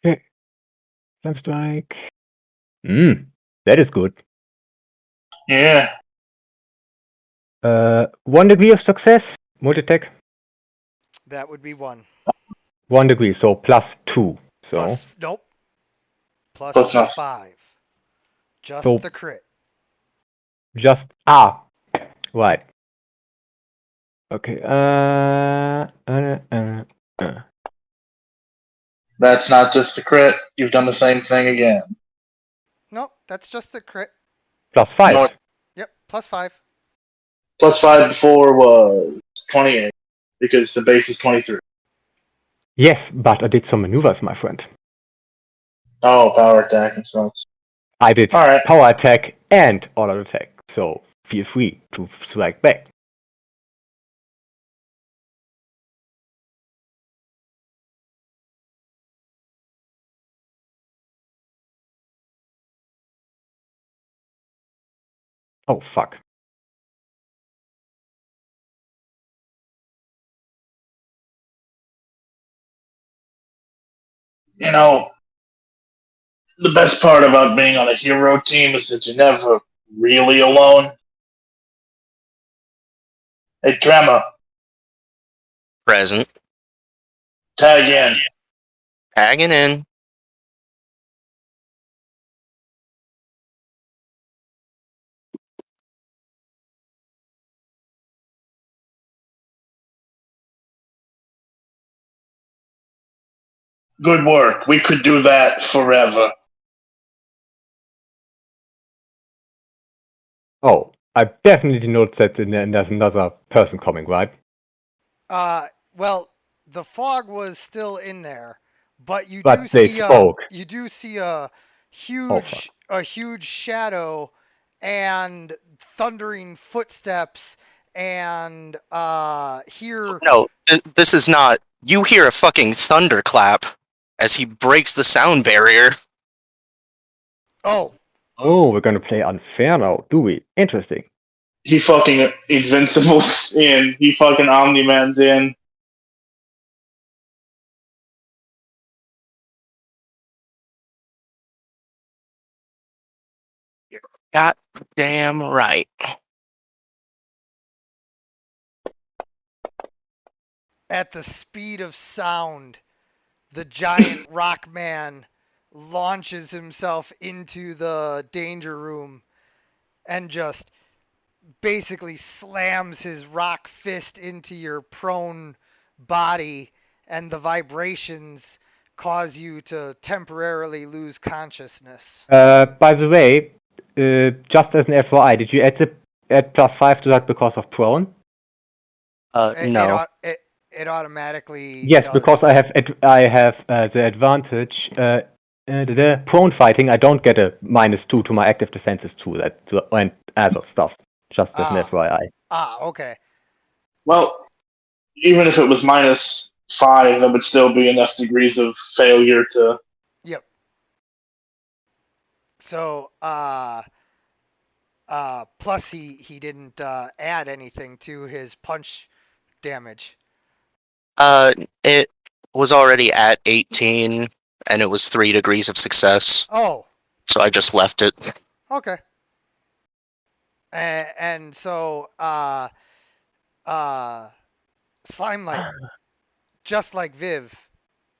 Okay. Flame strike. That is good. Yeah. 1 degree of success. Multi-attack. That would be 1. 1 degree, so +2. So Nope. Plus nothing. 5. Just So- the crit. just right. Okay. That's not just the crit. You've done the same thing again. Nope, that's just the crit. +5. No. Yep, +5. Plus 5 before was 28 because the base is 23. Yes, but I did some maneuvers, my friend. Oh, power attack and such. I did All right. power attack and auto attack. So feel free to strike back. Oh, fuck. You know, the best part about being on a hero team is that you're never really alone. Hey, Grandma, Present. tag in. Tagging in. Good work. We could do that forever. Oh, I definitely noticed that there's another person coming, right? Well, the fog was still in there, but you But do they see spoke. a fuck. huge shadow and thundering footsteps and hear No, this is not. You hear a fucking thunderclap as he breaks the sound barrier. oh Oh, we're gonna play unfair now, do we? Interesting. He fucking Invincible's in. He fucking Omni-Man's in. God damn right. at the speed of sound, the giant rock man launches himself into the danger room and just basically slams his rock fist into your prone body, and the vibrations cause you to temporarily lose consciousness. By the way, just as an FYI, did you add +5 to that because of prone? No. It automatically Yes, does. because I have the advantage. The prone fighting, I don't get a -2 to my active defenses too. And other stuff. Just as an FYI. Okay. Well, even if it was -5, that would still be enough degrees of failure to. Yep. So, plus he didn't add anything to his punch damage. It was already at 18, and it was 3 degrees of success. Oh, So I just left it. okay. And so, Slimelight, just like Viv,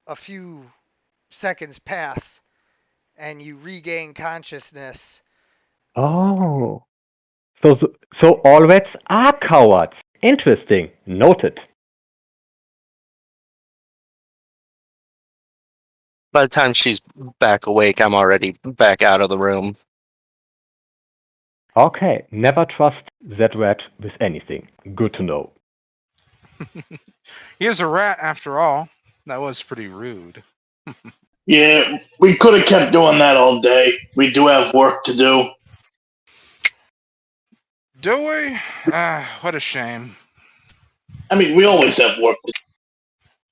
a few seconds pass, and you regain consciousness. Oh. So all rats are cowards. Interesting. Noted. By the time she's back awake, I'm already back out of the room. Okay. Never trust that rat with anything. Good to know. He is a rat after all. That was pretty rude. Yeah, we could have kept doing that all day. We do have work to do. Do we? What a shame. I mean, we always have work to do.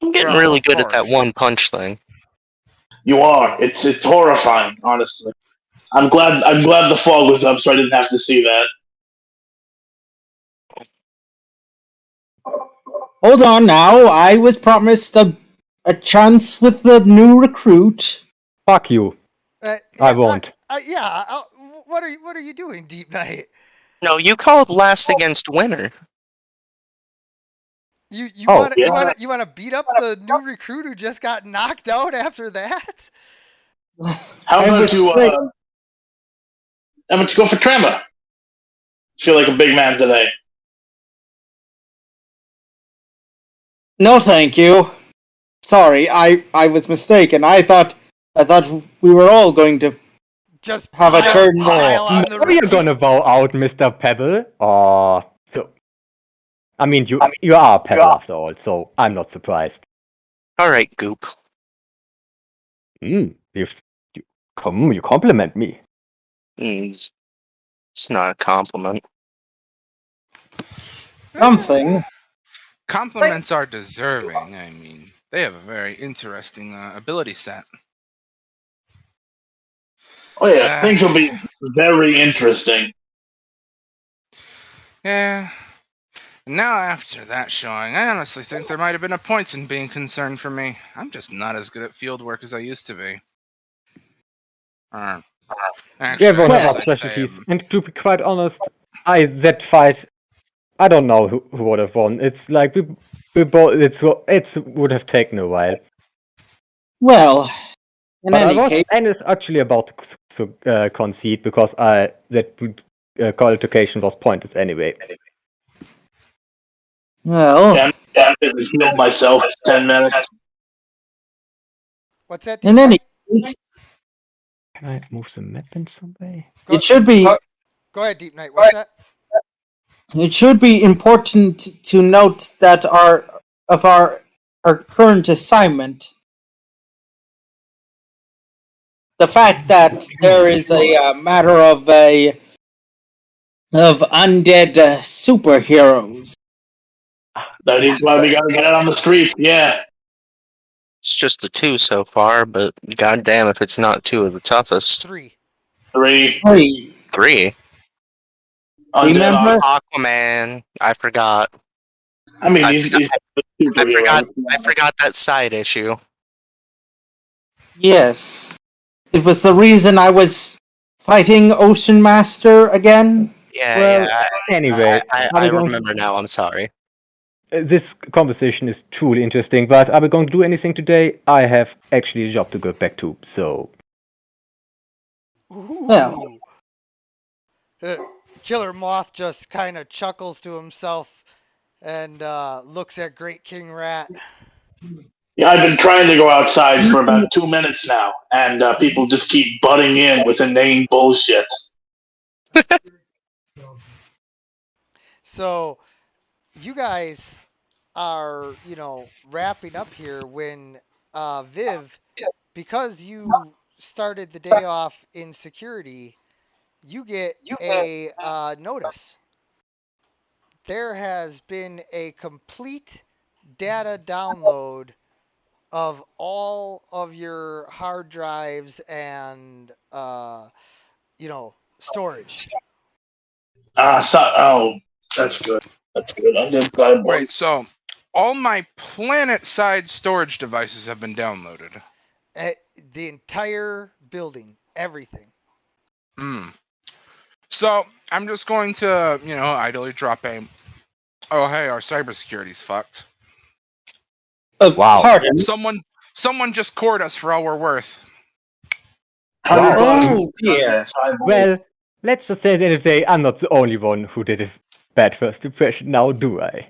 I'm getting Well, really of good at that course. one punch thing. You are. It's horrifying, honestly. I'm glad the fog was up so I didn't have to see that. Hold on now. I was promised a chance with the new recruit. Fuck you. I won't. What are you doing, Deep Night? No, you called last against winner. You Oh, want to beat up the new recruit who just got knocked out after that? How I about was you? like- How about you go for Tremor? Feel like a big man today. No, thank you. Sorry, I was mistaken. I thought we were all going to Just have a turn. pile on the Now you're gonna bow out, Mr. Pebble. I mean, you are Pebble after all, so I'm not surprised. Alright, Goop. You compliment me. It's not a compliment. Something. Compliments are deserving. I mean, they have a very interesting ability set. Oh yeah, things will be very interesting. Yeah. Now after that showing, I honestly think there might have been a point in being concerned for me. I'm just not as good at field work as I used to be. Actually, Everyone I has guess our I'd say, specialties, and to be quite honest, that fight, I don't know who would have won. It's like we both. It would have taken a while. Well, in But I any was, case, and it's actually about to concede because that qualification was pointless anyway. well, Yeah, I just healed myself 10 minutes. What's that? in Deep any Knight? case, Can I move the map in some way? it should be Go ahead, Deep Knight. What's that? important to note that our current assignment, the fact that there is a matter of undead superheroes. That is why we gotta get out on the streets. Yeah. It's just the 2 so far, but goddamn if it's not 2 of the toughest. 3. 3. Hey, 3. Undead remember? Aquaman. I forgot. I mean, I he's I superhero. forgot that side issue. Yes, it was the reason I was fighting Ocean Master again. Yeah, Well, yeah. anyway, I remember now. I'm sorry. This conversation is truly interesting, but are we going to do anything today? I have actually a job to go back to, so. Ooh. Well. Killer Moth just kind of chuckles to himself and looks at Great King Rat. Yeah, I've been trying to go outside for about 2 minutes now, and people just keep butting in with inane bullshit. So, you guys are, wrapping up here when Viv, because you started the day off in security, you get a notice. There has been a complete data download of all of your hard drives and storage. That's good. That's good. Undead Cyborg. wait, so all my planet-side storage devices have been downloaded. The entire building, everything. So I'm just going to, idly drop a. Oh, hey, our cybersecurity's fucked. Wow. Pardon? Someone just cored us for all we're worth. Oh dear. Well, let's just say at the end of the day, I'm not the only one who did a bad first impression now, do I?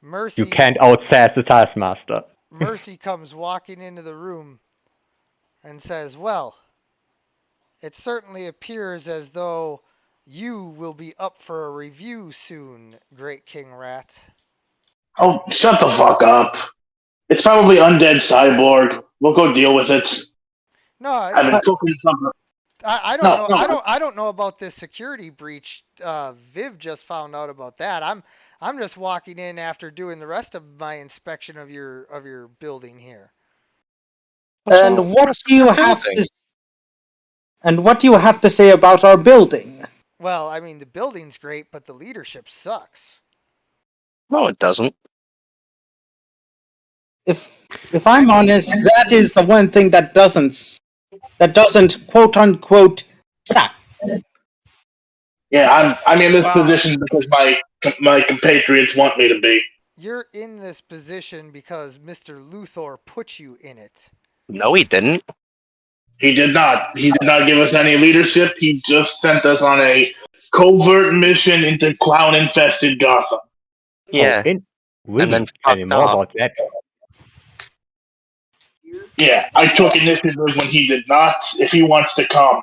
Mercy. You can't outsass the Taskmaster. Mercy comes walking into the room and says, "Well, it certainly appears as though you will be up for a review soon, Great King Rat." Oh, shut the fuck up. It's probably Undead Cyborg. We'll go deal with it. No, I've been cooking something. I don't No, know. no. I don't know about this security breach. Viv just found out about that. I'm just walking in after doing the rest of my inspection of your building here. And what do you have to? And what do you have to say about our building? Well, I mean the building's great, but the leadership sucks. No, it doesn't. If I'm honest, that is the one thing that doesn't quote unquote suck. Yeah, I'm in this position because my compatriots want me to be. You're in this position because Mr. Luthor put you in it. No, he didn't. He did not. He did not give us any leadership. He just sent us on a covert mission into clown-infested Gotham. Yeah. Really? And then Tell me fucked more up. about that. Yeah, I took initiative when he did not. If he wants to come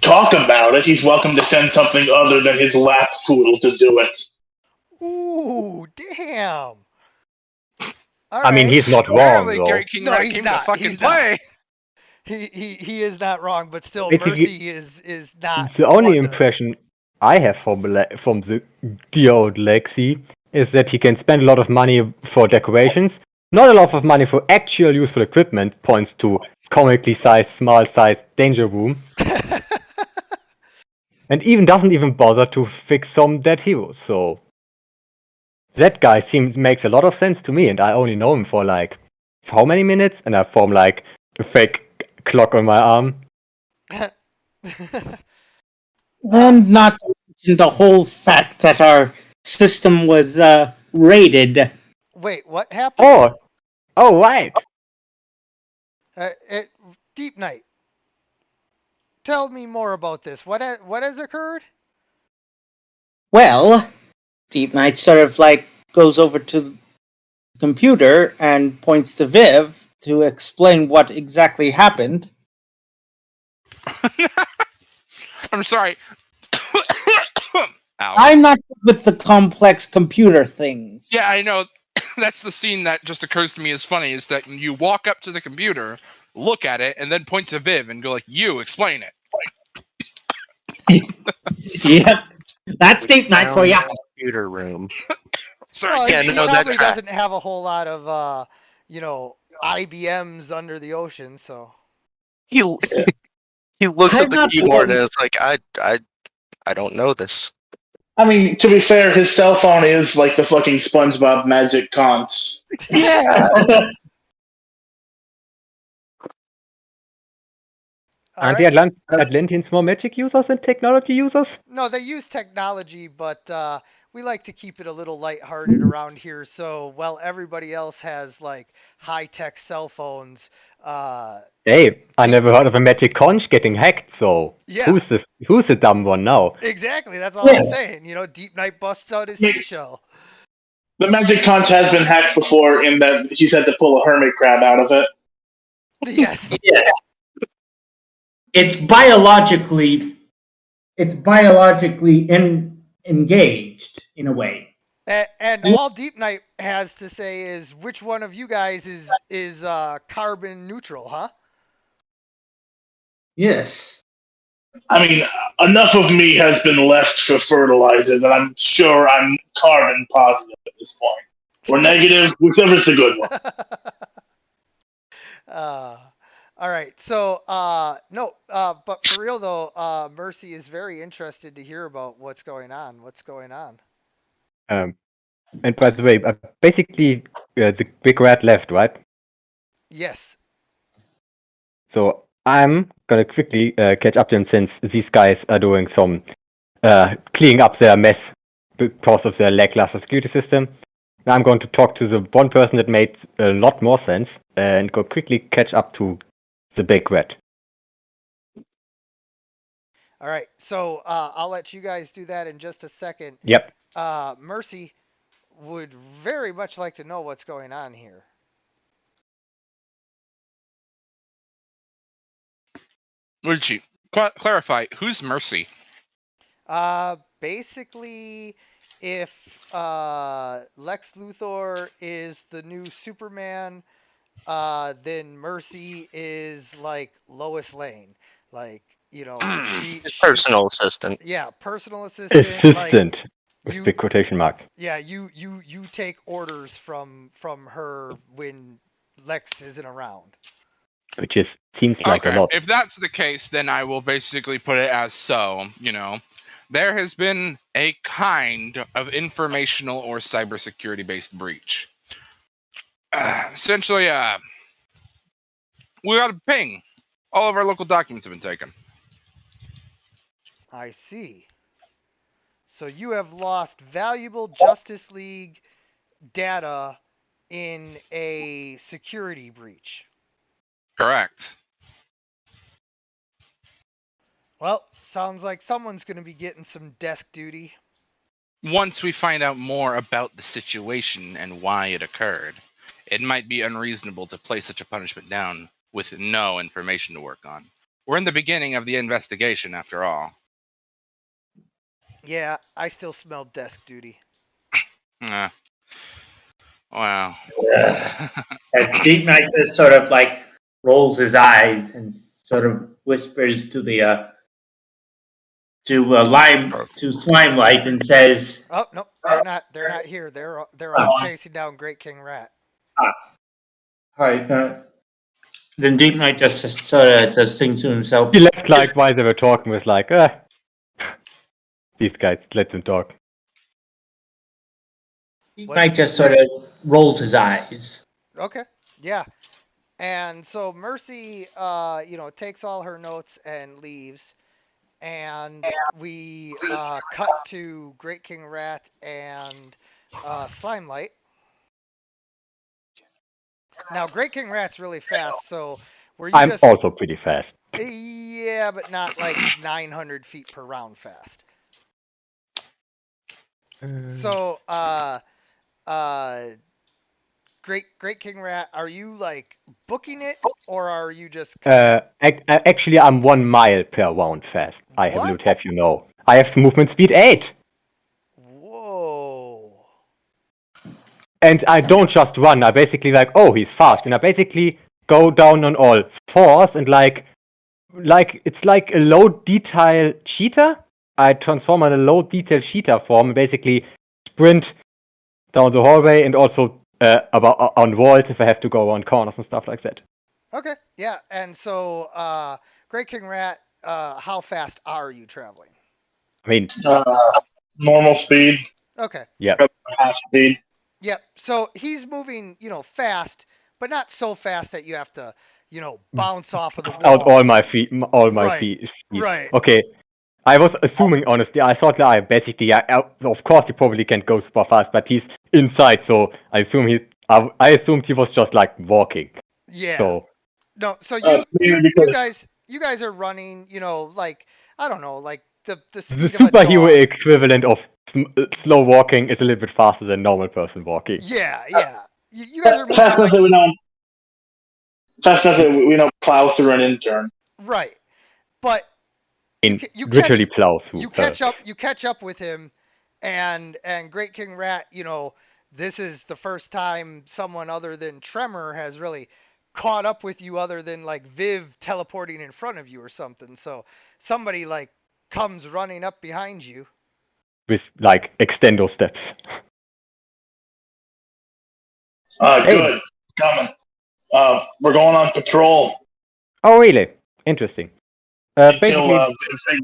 talk about it, he's welcome to send something other than his lap poodle to do it. Ooh, damn. I mean, he's not wrong, Apparently, though. Great King No, Rat he's came not. to fucking He's not. play. He is not wrong, but still, Basically, Mercy is not. The only one to- impression I have from the dear old Lexi is that he can spend a lot of money for decorations, not a lot of money for actual useful equipment, points to comically sized, small sized danger room. and even doesn't even bother to fix some dead heroes. So that guy makes a lot of sense to me, and I only know him for like how many minutes, and I form like a fake clock on my arm. And not to mention the whole fact that our system was raided. Wait, what happened? Oh, right. Deep Night. Tell me more about this. What has occurred? Well, Deep Knight sort of like goes over to the computer and points to Viv to explain what exactly happened. I'm sorry. Ow. I'm not good with the complex computer things. Yeah, I know. That's the scene that just occurs to me as funny, is that you walk up to the computer, look at it, and then point to Viv and go like, you, explain it. Yep. That's Deep Night for ya. Computer room. Sorry. Well, Yeah, he no, probably that's doesn't have a whole lot of IBMs under the ocean, so. He looks I'm at the not keyboard the and it's like, I don't know this. I mean, to be fair, his cell phone is like the fucking SpongeBob magic conch. Yeah. Aren't Alright. the Atlanteans more magic users than technology users? No, they use technology, but we like to keep it a little lighthearted around here. So while everybody else has like high-tech cell phones, Hey, I never heard of a magic conch getting hacked, so Yeah. who's the dumb one now? exactly, that's all I'm Yes. saying. Deep Night busts out his Yeah. seashell. The magic conch has been hacked before in that he's had to pull a hermit crab out of it. Yes. Yes. It's biologically engaged in a way. And all Deep Night has to say is, which one of you guys is carbon neutral, huh? Yes. I mean, enough of me has been left for fertilizer that I'm sure I'm carbon positive at this point. Or negative, whichever's the good one. All right. So, but for real though, Mercy is very interested to hear about what's going on. What's going on? And by the way, basically the big rat left, right? Yes. So I'm gonna quickly catch up to him since these guys are doing some cleaning up their mess because of their lackluster security system. Now I'm going to talk to the one person that made a lot more sense and go quickly catch up to the big rat. All right. So I'll let you guys do that in just a second. Yep. Mercy would very much like to know what's going on here. Would you clarify, who's Mercy? Basically, if Lex Luthor is the new Superman, then Mercy is like Lois Lane. Like, she Personal assistant. Yeah, personal assistant. Assistant with you- big quotation marks. Yeah, you take orders from her when Lex isn't around. Which seems like Okay, a lot. if that's the case, then I will basically put it as so, there has been a kind of informational or cybersecurity based breach. Essentially, we got a ping. All of our local documents have been taken. I see. So you have lost valuable Justice League data in a security breach. Correct. Well, sounds like someone's going to be getting some desk duty. Once we find out more about the situation and why it occurred, it might be unreasonable to place such a punishment down with no information to work on. We're in the beginning of the investigation, after all. Yeah, I still smell desk duty. Wow. As Deep Knight just sort of like rolls his eyes and sort of whispers to the to Slimelight and says, Oh no, they're not here. They're all chasing down Great King Rat. "All right." Then Deep Knight just sort of just thinks to himself, He left like while they were talking with like, these guys. Let them talk. He What- might just sort of rolls his eyes. Okay. Yeah. And so Mercy, takes all her notes and leaves. And we cut to Great King Rat and Slimelight. Now, Great King Rat's really fast, so were you I'm just... also pretty fast. Yeah, but not like 900 feet per round fast. So, Great King Rat, are you like booking it, or are you just kind of... Actually, I'm 1 mile per round fast. I What? would have you know. I have movement speed 8. Whoa. And I don't just run. I basically like, oh, he's fast. And I basically go down on all fours and like it's like a low detail cheetah. I transform in a low detail cheetah form and basically sprint down the hallway and also about on walls if I have to go around corners and stuff like that. Okay, yeah, and so, Great King Rat, how fast are you traveling? I mean, Normal speed, Okay, yeah. half speed. yep. So he's moving, fast, but not so fast that you have to, bounce off of the Out all walls. my feet, all my Right, feet. right. Okay, I was assuming honestly. I thought that I basically, of course, he probably can't go super fast, but he's inside, so I assume he's. I assumed he was just like walking. Yeah. So No, so Mainly because you guys are running, like, I don't know, like the the speed of a superhero dog. equivalent of slow walking is a little bit faster than normal person walking. Yeah, yeah. You guys are moving fast enough like... that we don't plow through an intern. Right. But I you mean, you catch literally plow through. you catch up with him, and Great King Rat, this is the first time someone other than Tremor has really caught up with you, other than like Viv teleporting in front of you or something. So somebody like comes running up behind you. With like extendo steps. Good. Coming. We're going on patrol Oh, really? Interesting. until Basically,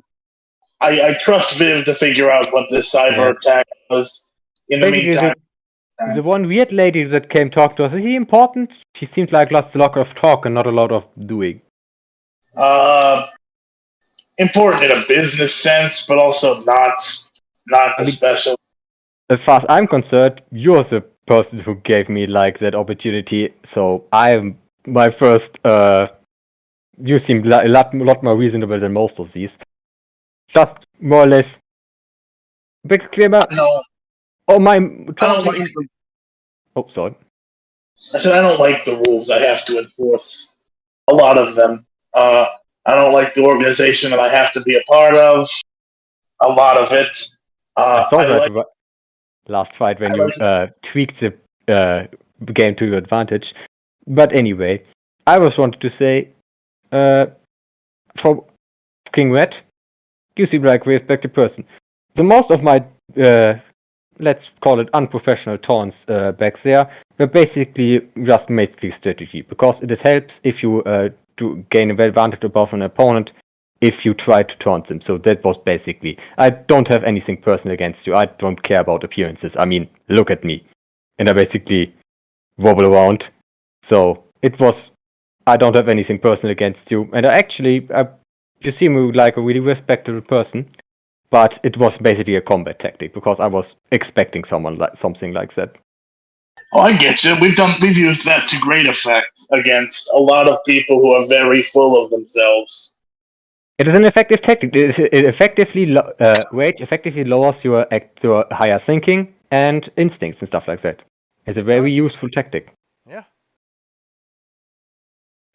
I trust Viv to figure out what this cyber attack was. In the basically meantime, the one weird lady that came talk to us, is he important? She seemed like lots a lot of talk and not a lot of doing. important in a business sense, but also not I mean, especially. As far as I'm concerned, you're the person who gave me like that opportunity. So I'm my first. You seem a lot more reasonable than most of these. Just more or less. Big clearer. No, Oh my! I don't like. Oh, sorry. I said I don't like the rules I have to enforce. A lot of them. I don't like the organization that I have to be a part of. A lot of it. I saw that like, last fight when you tweaked the game to your advantage. But anyway, I was wanted to say, for King Red, you seem like a respected person. The most of my let's call it unprofessional taunts back there were basically just basically strategy, because it helps if you to gain an advantage above an opponent if you try to taunt them. So that was basically, I don't have anything personal against you. I don't care about appearances. I mean, look at me. And I basically wobble around. So it was, I don't have anything personal against you. And you seem like a really respectable person. But it was basically a combat tactic, because I was expecting something like that. Oh, I get you. We've used that to great effect against a lot of people who are very full of themselves. It is an effective tactic. It effectively lowers your higher thinking and instincts and stuff like that. It's a very useful tactic. Yeah.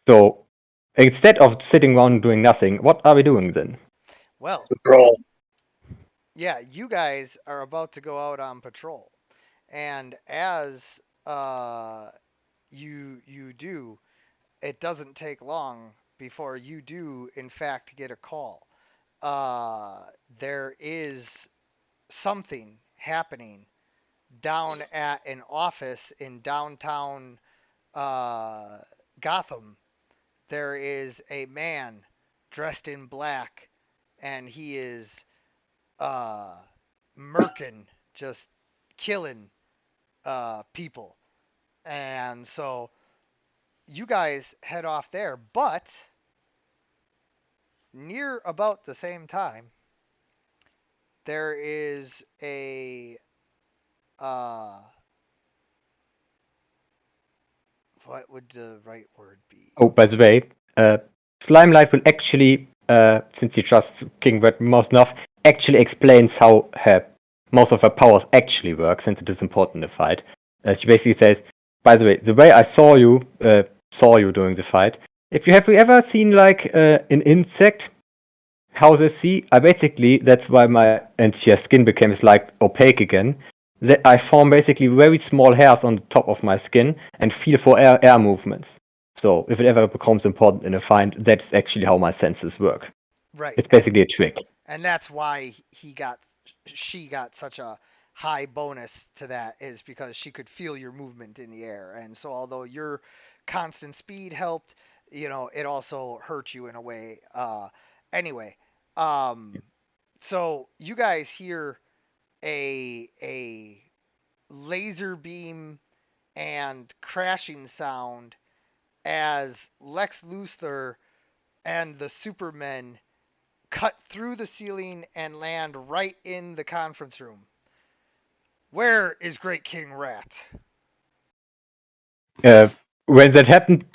So instead of sitting around doing nothing, what are we doing then? Well, Patrol. yeah, you guys are about to go out on patrol, and as you do, it doesn't take long before you do in fact get a call. There is something happening down at an office in downtown uh, Gotham. There is a man dressed in black, and he is murking, just killing people. And so you guys head off there, but near about the same time, there is a uh, what would the right word be? Oh, by the way, Slime Light will actually, since he trusts King Red most enough, actually explains how most of her powers actually work, since it is important in the fight. She basically says, by the way, the way I saw you during the fight, if you have you ever seen like an insect, how they see, that's why and your skin becomes like opaque again. That I form basically very small hairs on the top of my skin and feel for air movements. So if it ever becomes important in a fight, that's actually how my senses work. Right. It's basically a trick. And that's why she got such a high bonus to that, is because she could feel your movement in the air. And so although your constant speed helped, it also hurt you in a way. Anyway, so you guys hear a laser beam and crashing sound as Lex Luthor and the Supermen cut through the ceiling and land right in the conference room. Where is Great King Rat? When that happened,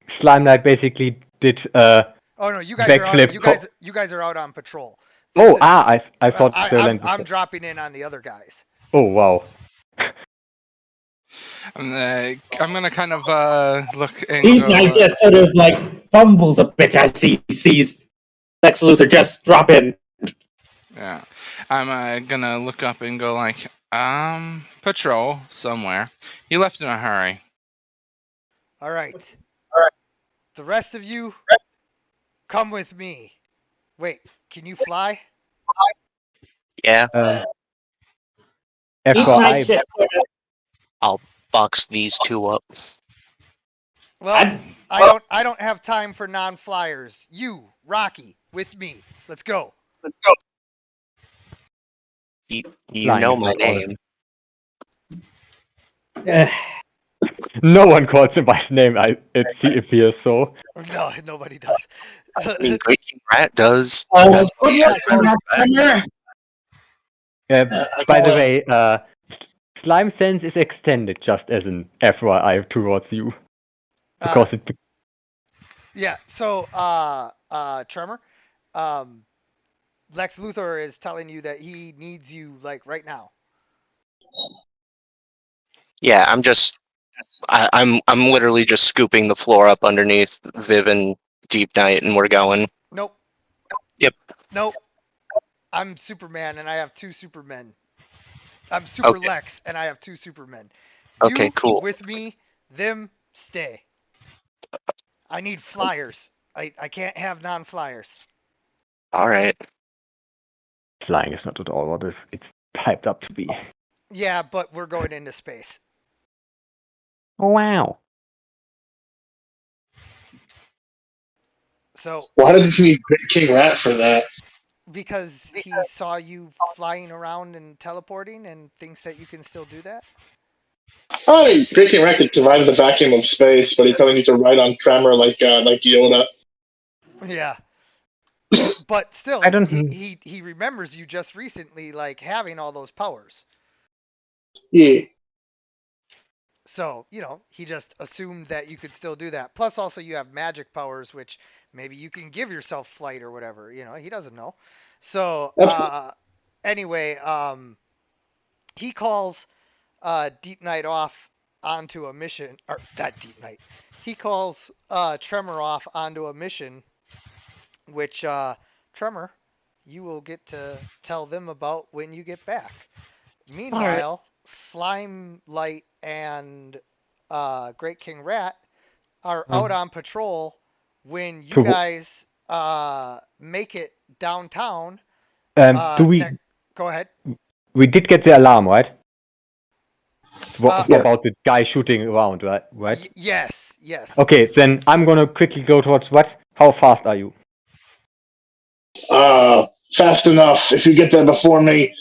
Slime Knight basically did Oh no, you guys are out. backflip. You guys are out on patrol. I thought I'm dropping in on the other guys. Oh wow. I'm gonna kind of look and Deep go. Knight just sort of like fumbles a bit as he sees Lex Luthor just drop in. Yeah, I'm gonna look up and go like, patrol somewhere. He left in a hurry. All right. The rest of you, come with me. Wait, can you fly? Yeah, Deep FYI, Knight just sort of, I'll box these two up. Well, I don't have time for non-flyers. You, Rocky, with me. Let's go. You Flying know is my not all. name. no one calls him by his name. It appears so. No, nobody does. I mean, Great King Rat does. oh, By the way, Slime Sense is extended just as an FYI towards you. Because it. Yeah, so Tremor, Lex Luthor is telling you that he needs you like right now. Yeah, I'm literally just scooping the floor up underneath Viv and Deep Knight, and we're going. Nope. Yep. Nope. I'm Superman and I have two Supermen. I'm Super Okay. Lex and I have two Supermen. Okay, You cool. with me, them stay. I need flyers. I can't have non-flyers. All right. Flying is not at all what it's typed up to be. Yeah, but we're going into space. Oh wow. So Why did you need Great King Rat for that? because he saw you flying around and teleporting and thinks that you can still do that? I mean, Great King Rat could survive the vacuum of space, but he probably needs to ride on Tremor like Yoda. Yeah. But still, I don't- he remembers you just recently like having all those powers. Yeah. So, he just assumed that you could still do that. Plus also you have magic powers, which maybe you can give yourself flight or whatever, he doesn't know. So, anyway, he calls Deep Knight off onto a mission, or not Deep Knight. He calls Tremor off onto a mission, which Tremor, you will get to tell them about when you get back. Meanwhile, Slime Light and Great King Rat are out on patrol when you Cool. guys make it downtown. Do we? Go ahead. We did get the alarm, right? Yeah. About the guy shooting around, right? Yes. Okay, then I'm gonna quickly go towards what? How fast are you? fast enough. If you get there before me,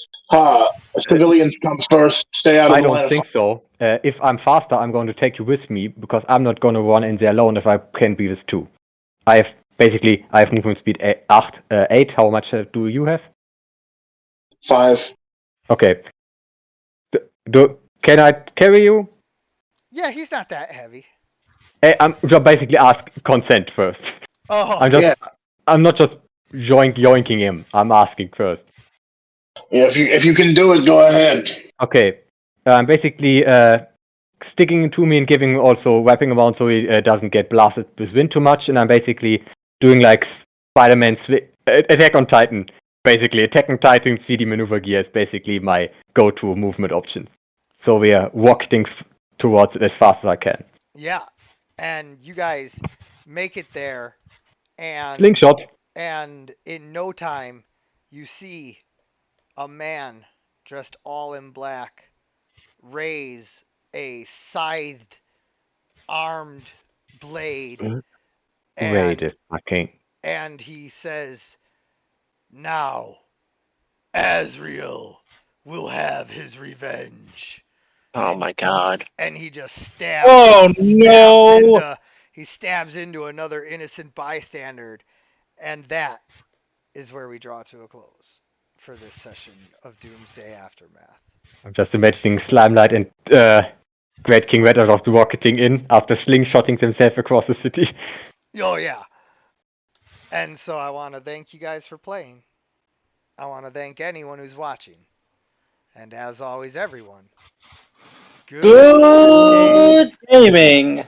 civilians come first. Stay out of I the line don't of think so. If I'm faster, I'm going to take you with me because I'm not going to run in there alone if I can be with two. I have movement speed 8. How much do you have? 5. Okay. Can I carry you? Yeah, he's not that heavy. I'm just basically ask consent first. Oh, I'm not just yoinking him. I'm asking first. Yeah, if you can do it, go ahead. Okay. I'm basically sticking to me and giving also wrapping around so he doesn't get blasted with wind too much. And I'm basically doing like Spider-Man Attack on Titan. Basically, Attack on Titan 3D maneuver gear is basically my go-to movement option. So we are walking towards it as fast as I can. yeah. And you guys make it there, and Slingshot. And in no time, you see a man dressed all in black raise a scythed, armed blade, Wait and a fucking. and he says, "Now, Azrael will have his revenge." Oh my god. And he just stabs. Oh no! He stabs into another innocent bystander, and that is where we draw to a close for this session of Doomsday Aftermath. I'm just imagining Slimelight and Great King Red Dwarf rocketing in after slingshotting themselves across the city. Oh, yeah. And so I want to thank you guys for playing. I want to thank anyone who's watching. And as always, everyone, Good gaming!